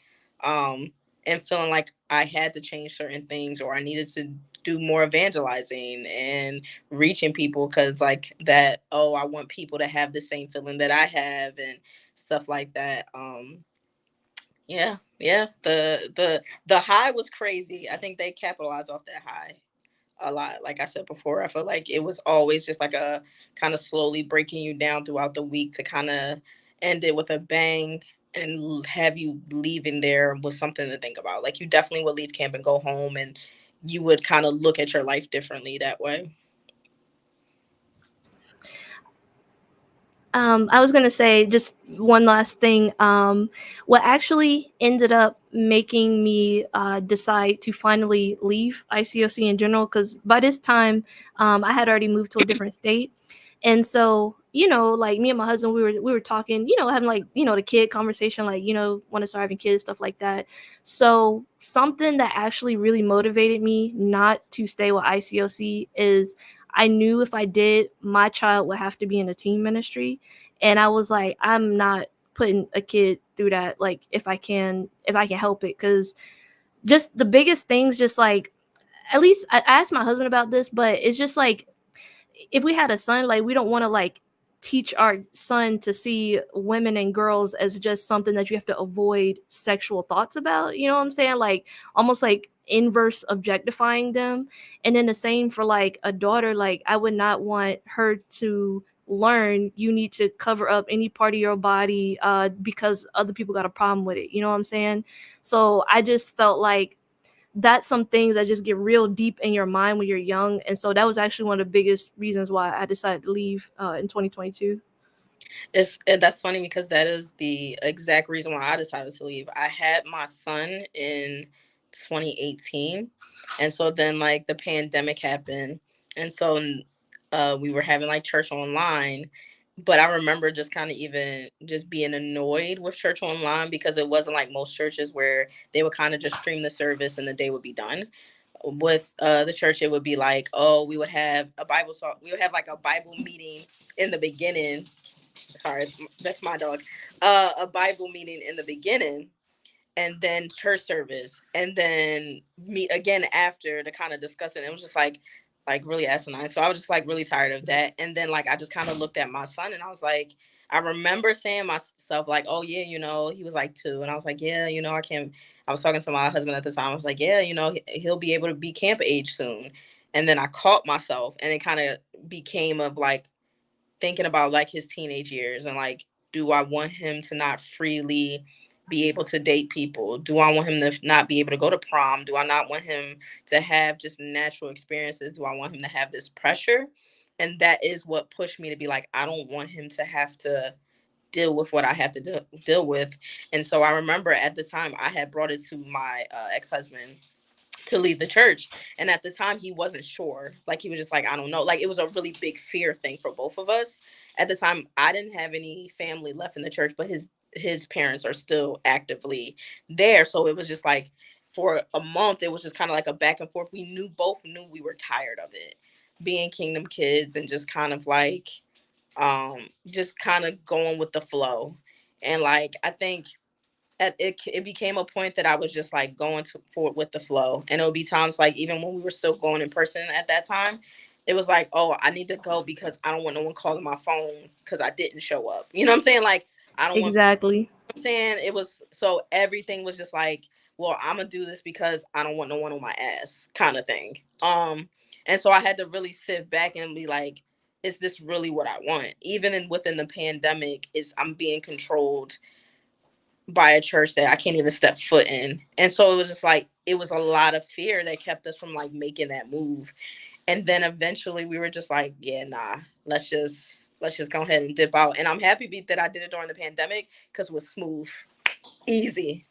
[SPEAKER 4] um, and feeling like I had to change certain things or I needed to do more evangelizing and reaching people because like that, oh, I want people to have the same feeling that I have and stuff like that. Yeah, the high was crazy. I think they capitalized off that high a lot. Like I said before, I feel like it was always just like a kind of slowly breaking you down throughout the week to kind of end it with a bang and have you leaving there with something to think about. Like you definitely would leave camp and go home and you would kind of look at your life differently that way.
[SPEAKER 2] I was gonna say just one last thing. What actually ended up making me decide to finally leave ICOC in general, because by this time, I had already moved to a different state, and so like me and my husband, we were talking, having like the kid conversation, like want to start having kids, stuff like that. So something that actually really motivated me not to stay with ICOC is I knew if I did, my child would have to be in a teen ministry. And I was like, I'm not putting a kid through that, like if I can help it. Cause just the biggest things, just like, at least I asked my husband about this, but it's just like, if we had a son, like we don't want to like teach our son to see women and girls as just something that you have to avoid sexual thoughts about. You know what I'm saying? Like almost like inverse objectifying them. And then the same for like a daughter. Like I would not want her to learn you need to cover up any part of your body because other people got a problem with it. You know what I'm saying? So I just felt like that's some things that just get real deep in your mind when you're young. And so that was actually one of the biggest reasons why I decided to leave in 2022.
[SPEAKER 4] That's funny because that is the exact reason why I decided to leave. I had my son in 2018, and so then like the pandemic happened, and so we were having like church online. But I remember just kind of even just being annoyed with church online because it wasn't like most churches where they would kind of just stream the service and the day would be done. With the church, it would be like, oh, we would have a Bible song, we would have like a Bible meeting in the beginning. Sorry, that's my dog. A Bible meeting in the beginning, and then church service, and then meet again after to kind of discuss it. It was just like really asinine. So I was just like really tired of that. And then like I just kind of looked at my son and I was like, I remember saying myself like, oh yeah, he was like 2, and I was like, yeah, I can't. I was talking to my husband at the time. I was like, yeah, he'll be able to be camp age soon. And then I caught myself, and it kind of became of like thinking about like his teenage years and like, do I want him to not freely be able to date people? Do I want him to not be able to go to prom? Do I not want him to have just natural experiences? Do I want him to have this pressure? And that is what pushed me to be like, I don't want him to have to deal with what I have to deal with. And so I remember at the time I had brought it to my ex-husband to leave the church. And at the time, he wasn't sure. Like, he was just like, I don't know. Like, it was a really big fear thing for both of us. At the time, I didn't have any family left in the church, but his parents are still actively there. So it was just like for a month, it was just kind of like a back and forth. We both knew we were tired of it, being kingdom kids and just kind of like just kind of going with the flow. And like I think it became a point that I was just like going forward with the flow. And it would be times like even when we were still going in person at that time, it was like, oh, I need to go because I don't want no one calling my phone because I didn't show up. You know what I'm saying? Like I don't want,
[SPEAKER 2] Exactly.
[SPEAKER 4] I'm saying it was, so everything was just like, well, I'm gonna do this because I don't want no one on my ass kind of thing. And so I had to really sit back and be like, is this really what I want? Even within the pandemic, is I'm being controlled by a church that I can't even step foot in. And so it was just like, it was a lot of fear that kept us from like making that move. And then eventually we were just like, yeah, nah, let's just go ahead and dip out. And I'm happy that I did it during the pandemic because it was smooth, easy.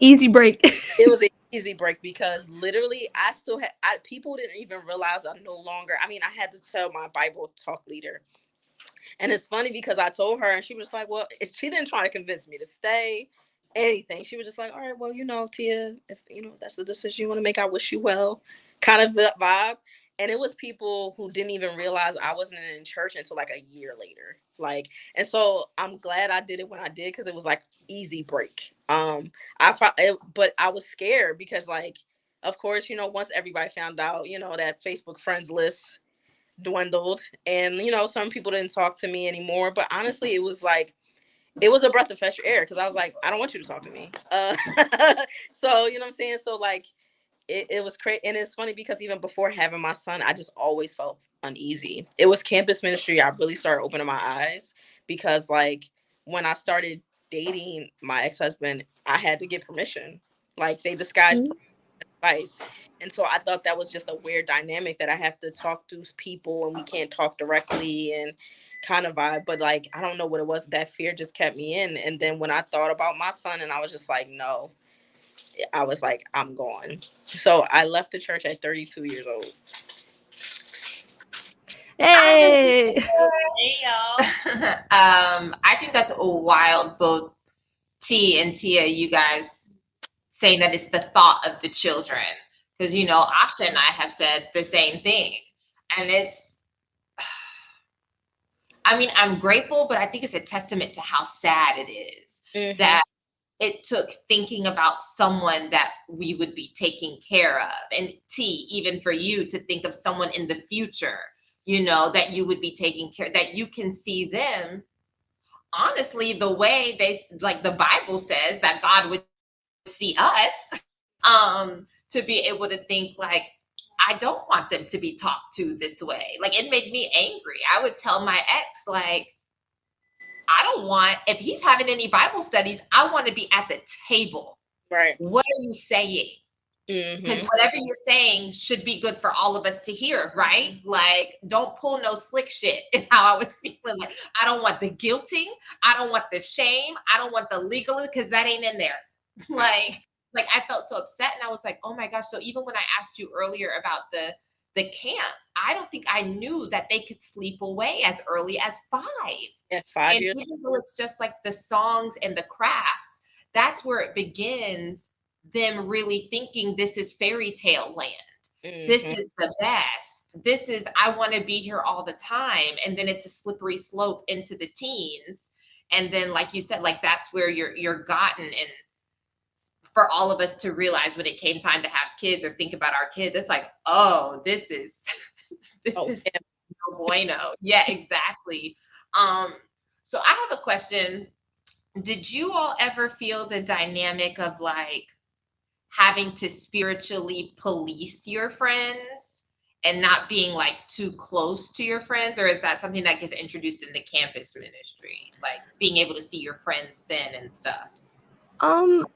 [SPEAKER 2] Easy break.
[SPEAKER 4] It was an easy break because literally I still had people didn't even realize I no longer. I mean, I had to tell my Bible talk leader. And it's funny because I told her and she was like, well, she didn't try to convince me to stay, anything. She was just like, all right, well, Tia, if that's the decision you want to make, I wish you well, kind of the vibe. And it was people who didn't even realize I wasn't in church until like a year later. Like, and so I'm glad I did it when I did because it was like easy break. But I was scared because like, of course, once everybody found out, that Facebook friends list dwindled, and some people didn't talk to me anymore. But honestly, it was a breath of fresh air because I was like, I don't want you to talk to me. So what I'm saying. So like, it was crazy. And it's funny because even before having my son, I just always felt uneasy. It was campus ministry. I really started opening my eyes because like when I started dating my ex-husband, I had to get permission. Like they disguised advice. And so I thought that was just a weird dynamic that I have to talk to people and we can't talk directly and kind of vibe. But like, I don't know what it was. That fear just kept me in. And then when I thought about my son and I was just like, no, I was like, I'm gone. So I left the church at 32 years old.
[SPEAKER 2] Hey.
[SPEAKER 1] Hey y'all. I think that's a wild, both T and Tia, you guys saying that it's the thought of the children. Because, Asha and I have said the same thing. And I'm grateful, but I think it's a testament to how sad it is that it took thinking about someone that we would be taking care of. And T, even for you to think of someone in the future, that you would be taking care, that you can see them honestly the way like the Bible says that God would see us, to be able to think like, I don't want them to be talked to this way. Like it made me angry. I would tell my ex, like, I don't want, if he's having any Bible studies, I want to be at the table.
[SPEAKER 4] Right.
[SPEAKER 1] What are you saying? Because whatever you're saying should be good for all of us to hear, right? Like, don't pull no slick shit, is how I was feeling. Like, I don't want the guilting. I don't want the shame. I don't want the legal, because that ain't in there. like I felt so upset, and I was like, oh my gosh. So even when I asked you earlier about the camp, I don't think I knew that they could sleep away as early as 5.
[SPEAKER 4] Yeah, 5
[SPEAKER 1] And
[SPEAKER 4] years.
[SPEAKER 1] even though it's just like the songs and the crafts, that's where it begins, them really thinking this is fairy tale land. This is the best. This is, I want to be here all the time. And then it's a slippery slope into the teens. And then, like you said, like that's where you're gotten. And for all of us to realize when it came time to have kids or think about our kids, it's like, oh, this is is no bueno. Yeah, exactly. So I have a question. Did you all ever feel the dynamic of like having to spiritually police your friends and not being like too close to your friends? Or is that something that gets introduced in the campus ministry, like being able to see your friends sin and stuff?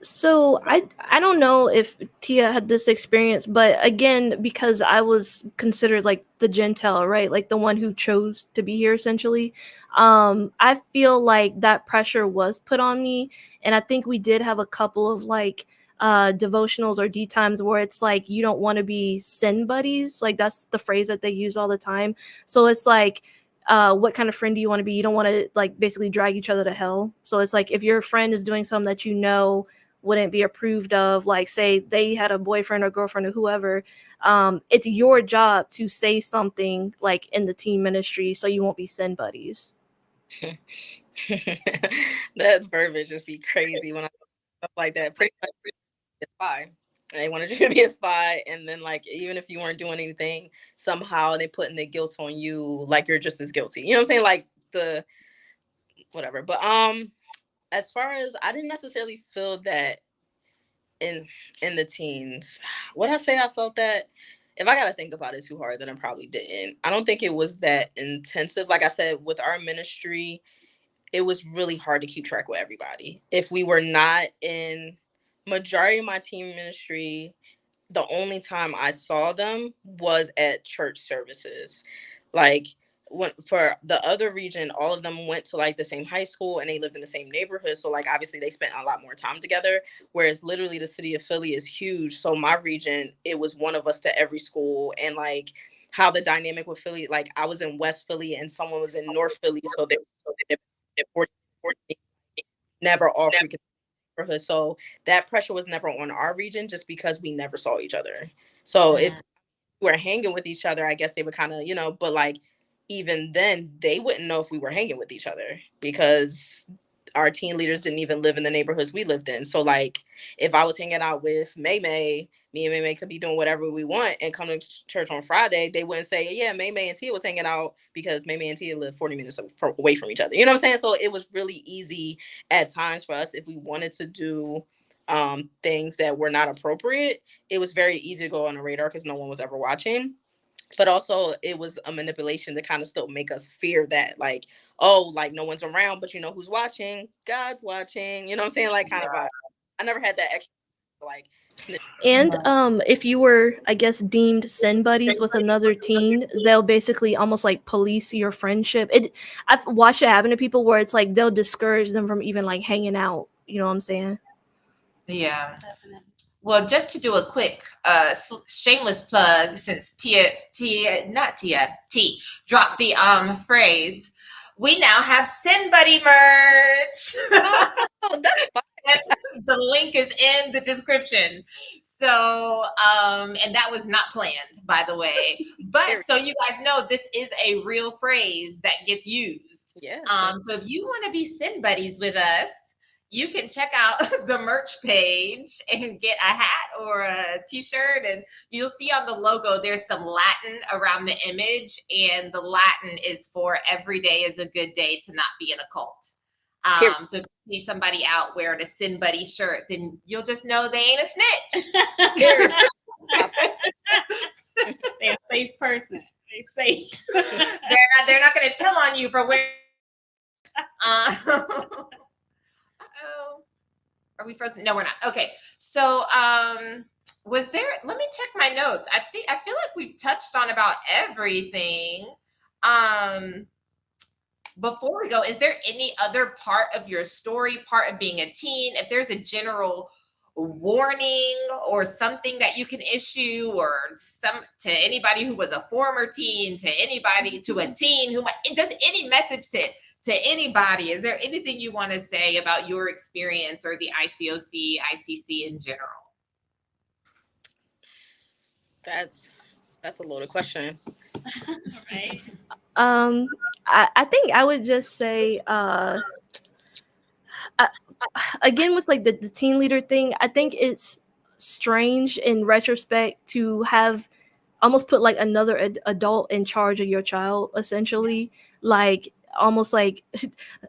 [SPEAKER 2] So I don't know if Tia had this experience, but again, because I was considered like the Gentile, right? Like the one who chose to be here essentially. I feel like that pressure was put on me. And I think we did have a couple of like devotionals or D times where it's like you don't want to be sin buddies. Like that's the phrase that they use all the time. So it's like what kind of friend do you want to be? You don't want to like basically drag each other to hell. So it's like if your friend is doing something that wouldn't be approved of, like say they had a boyfriend or girlfriend or whoever, it's your job to say something like in the teen ministry so you won't be sin buddies.
[SPEAKER 4] That verbiage just be crazy when I stuff like that. Pretty much a spy. They wanted you to be a spy, and then like even if you weren't doing anything, somehow they putting the guilt on you, like you're just as guilty. You know what I'm saying? Like the whatever. But as far as I didn't necessarily feel that in the teens. What I say I felt that if I gotta think about it too hard, then I probably didn't. I don't think it was that intensive. Like I said, with our ministry, it was really hard to keep track with everybody. If we were not in majority of my team ministry, the only time I saw them was at church services. Like, when for the other region, all of them went to like the same high school and they lived in the same neighborhood. So like obviously they spent a lot more time together. Whereas literally the city of Philly is huge. So my region, it was one of us to every school. And like how the dynamic with Philly, like I was in West Philly and someone was in North Philly. So they never all freaking neighborhood. So that pressure was never on our region just because we never saw each other. So if we were hanging with each other, I guess they would kind of, but like even then they wouldn't know if we were hanging with each other because our teen leaders didn't even live in the neighborhoods we lived in. So like if I was hanging out with May May, me and May May could be doing whatever we want and come to church on Friday. They wouldn't say, yeah, May May and Tia was hanging out because May May and Tia lived 40 minutes away from each other. You know what I'm saying? So it was really easy at times for us if we wanted to do things that were not appropriate. It was very easy to go on the radar because no one was ever watching, but also it was a manipulation to kind of still make us fear that like, oh, like no one's around, but you know who's watching? God's watching. You know what I'm saying? Like kind of vibe. I never had that extra like snitch.
[SPEAKER 2] And if you were, I guess, deemed sin buddies with another teen, they'll basically almost like police your friendship. I've watched it happen to people where it's like they'll discourage them from even like hanging out. You know what I'm saying?
[SPEAKER 1] Yeah. Well, just to do a quick shameless plug, since T dropped the phrase, we now have Sin Buddy merch.
[SPEAKER 4] Oh, that's fine.
[SPEAKER 1] The link is in the description. So, and that was not planned, by the way. But so you guys know, this is a real phrase that gets used.
[SPEAKER 4] Yeah.
[SPEAKER 1] So if you want to be Sin Buddies with us, you can check out the merch page and get a hat or a t-shirt, and you'll see on the logo there's some Latin around the image, and the Latin is for every day is a good day to not be in a cult. So if you see somebody out wearing a Sin Buddy shirt, then you'll just know they ain't a snitch.
[SPEAKER 5] They're a safe person. They're safe.
[SPEAKER 1] They're not going to tell on you for wearing. Are we frozen? No, we're not. Okay. So, was there? Let me check my notes. I feel like we've touched on about everything. Before we go, is there any other part of your story, part of being a teen? If there's a general warning or something that you can issue, or some to anybody who was a former teen, to anybody to a teen who might, just any message to anybody, is there anything you want to say about your experience or the ICOC, ICC in general?
[SPEAKER 4] That's a loaded question.
[SPEAKER 5] Right.
[SPEAKER 2] I think I would just say again with like the teen leader thing, I think it's strange in retrospect to have almost put like another adult in charge of your child, essentially. Like almost like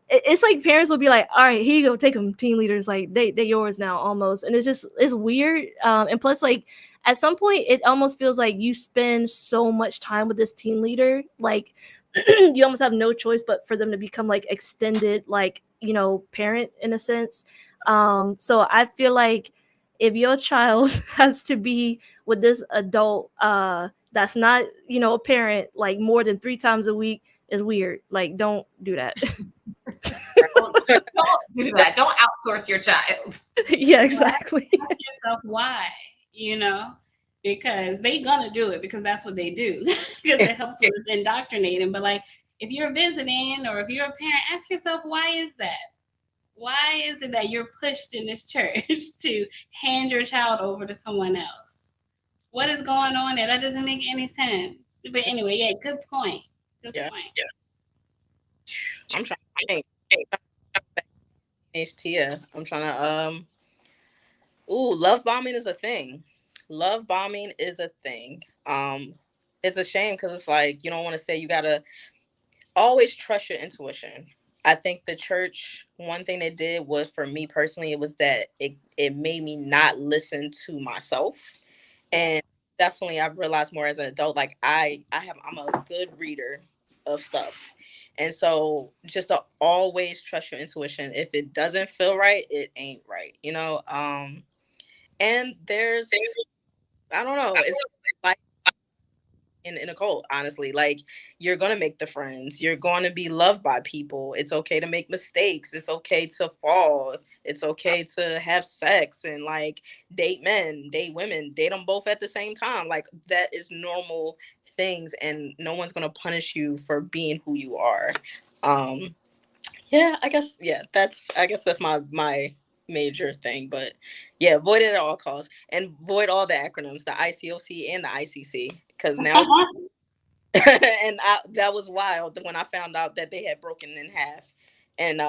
[SPEAKER 2] it's like parents will be like, all right, here you go, take them, teen leaders, like they're yours now, almost. And it's weird. And plus, like at some point it almost feels like you spend so much time with this teen leader, like you almost have no choice but for them to become like extended, like, parent in a sense. So I feel like if your child has to be with this adult that's not, a parent, like more than 3 times a week, is weird. Like, don't do that.
[SPEAKER 1] Don't do that. Don't outsource your child.
[SPEAKER 2] Yeah, exactly.
[SPEAKER 5] Ask yourself why, because they're gonna do it because that's what they do. Because it helps with indoctrinating. But like if you're visiting or if you're a parent, ask yourself, why is that? Why is it that you're pushed in this church to hand your child over to someone else? What is going on there? That doesn't make any sense. But anyway, yeah, good point. Good point.
[SPEAKER 4] I'm trying to think. Tia. I'm trying to love bombing is a thing. Love bombing is a thing. It's a shame because it's like you don't want to say, you gotta always trust your intuition. I think the church, one thing they did was, for me personally, it was that it made me not listen to myself. And definitely I've realized more as an adult, like I'm a good reader of stuff. And so just to always trust your intuition. If it doesn't feel right, it ain't right, And there's I don't know. It's like in a cult, honestly. Like, you're gonna make the friends. You're gonna be loved by people. It's okay to make mistakes. It's okay to fall. It's okay to have sex and like date men, date women, date them both at the same time. Like, that is normal things, and no one's gonna punish you for being who you are. Um, yeah, I guess that's my major thing. But yeah, avoid it at all costs, and avoid all the acronyms, the ICOC and the ICC, because now and that was wild when I found out that they had broken in half, and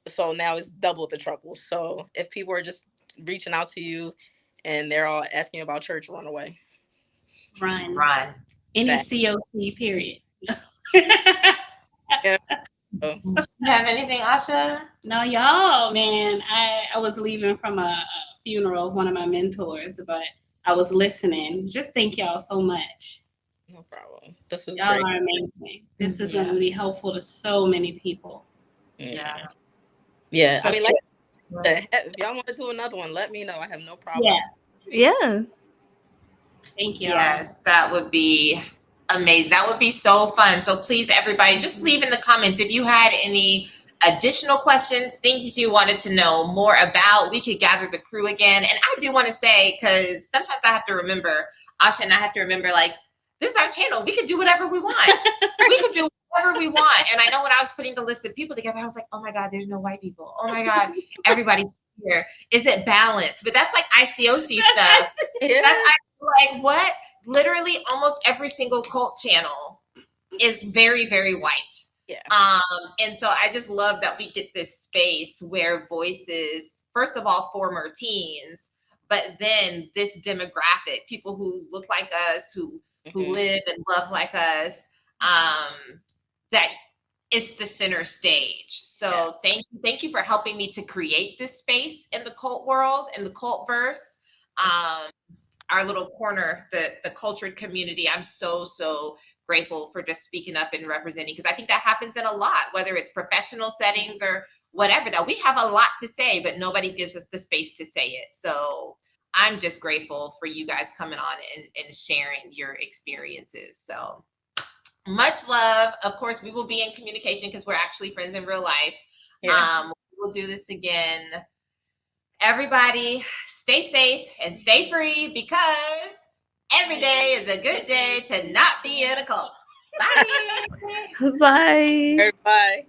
[SPEAKER 4] so now it's double the trouble. So if people are just reaching out to you and they're all asking about church, run away.
[SPEAKER 5] Run. Any
[SPEAKER 4] That,
[SPEAKER 5] COC, period.
[SPEAKER 4] yeah. So,
[SPEAKER 1] You have anything, Asha?
[SPEAKER 5] No, y'all, man. I was leaving from a funeral of one of my mentors, but I was listening. Just thank y'all so much.
[SPEAKER 4] no problem. This was
[SPEAKER 5] Y'all
[SPEAKER 4] great.
[SPEAKER 5] are amazing. This is going to be helpful to so many people.
[SPEAKER 4] Yeah.
[SPEAKER 1] Yeah.
[SPEAKER 4] I mean, like, if y'all want to do another one, let me know. I have no problem.
[SPEAKER 5] Yeah. Thank you.
[SPEAKER 1] Yes, that would be amazing. That would be so fun. So please, everybody, just leave in the comments if you had any additional questions, things you wanted to know more about. We could gather the crew again. And I do want to say, because sometimes I have to remember, Asha and I have to remember, like, this is our channel. We could do whatever we want. We could do whatever we want. And I know when I was putting the list of people together, I was like, oh my God, there's no white people. Oh my God, everybody's here. Is it balanced? But that's like ICOC stuff.
[SPEAKER 4] Yeah.
[SPEAKER 1] That's like what? Literally almost every single cult channel is very, very white.
[SPEAKER 4] Yeah.
[SPEAKER 1] And so I just love that we get this space where voices, first of all, former teens, but then this demographic, people who look like us, who live and love like us, that is the center stage. So thank you for helping me to create this space in the cult world, in the cult verse. Our little corner, the cultured community. I'm so grateful for just speaking up and representing, because I think that happens in a lot, whether it's professional settings or whatever, that we have a lot to say, but nobody gives us the space to say it. So I'm just grateful for you guys coming on and sharing your experiences. So much love. Of course, we will be in communication because we're actually friends in real life.
[SPEAKER 4] Yeah.
[SPEAKER 1] We'll do this again. Everybody, stay safe and stay free, because every day is a good day to not be in a cult. Bye.
[SPEAKER 2] Bye.
[SPEAKER 4] Bye.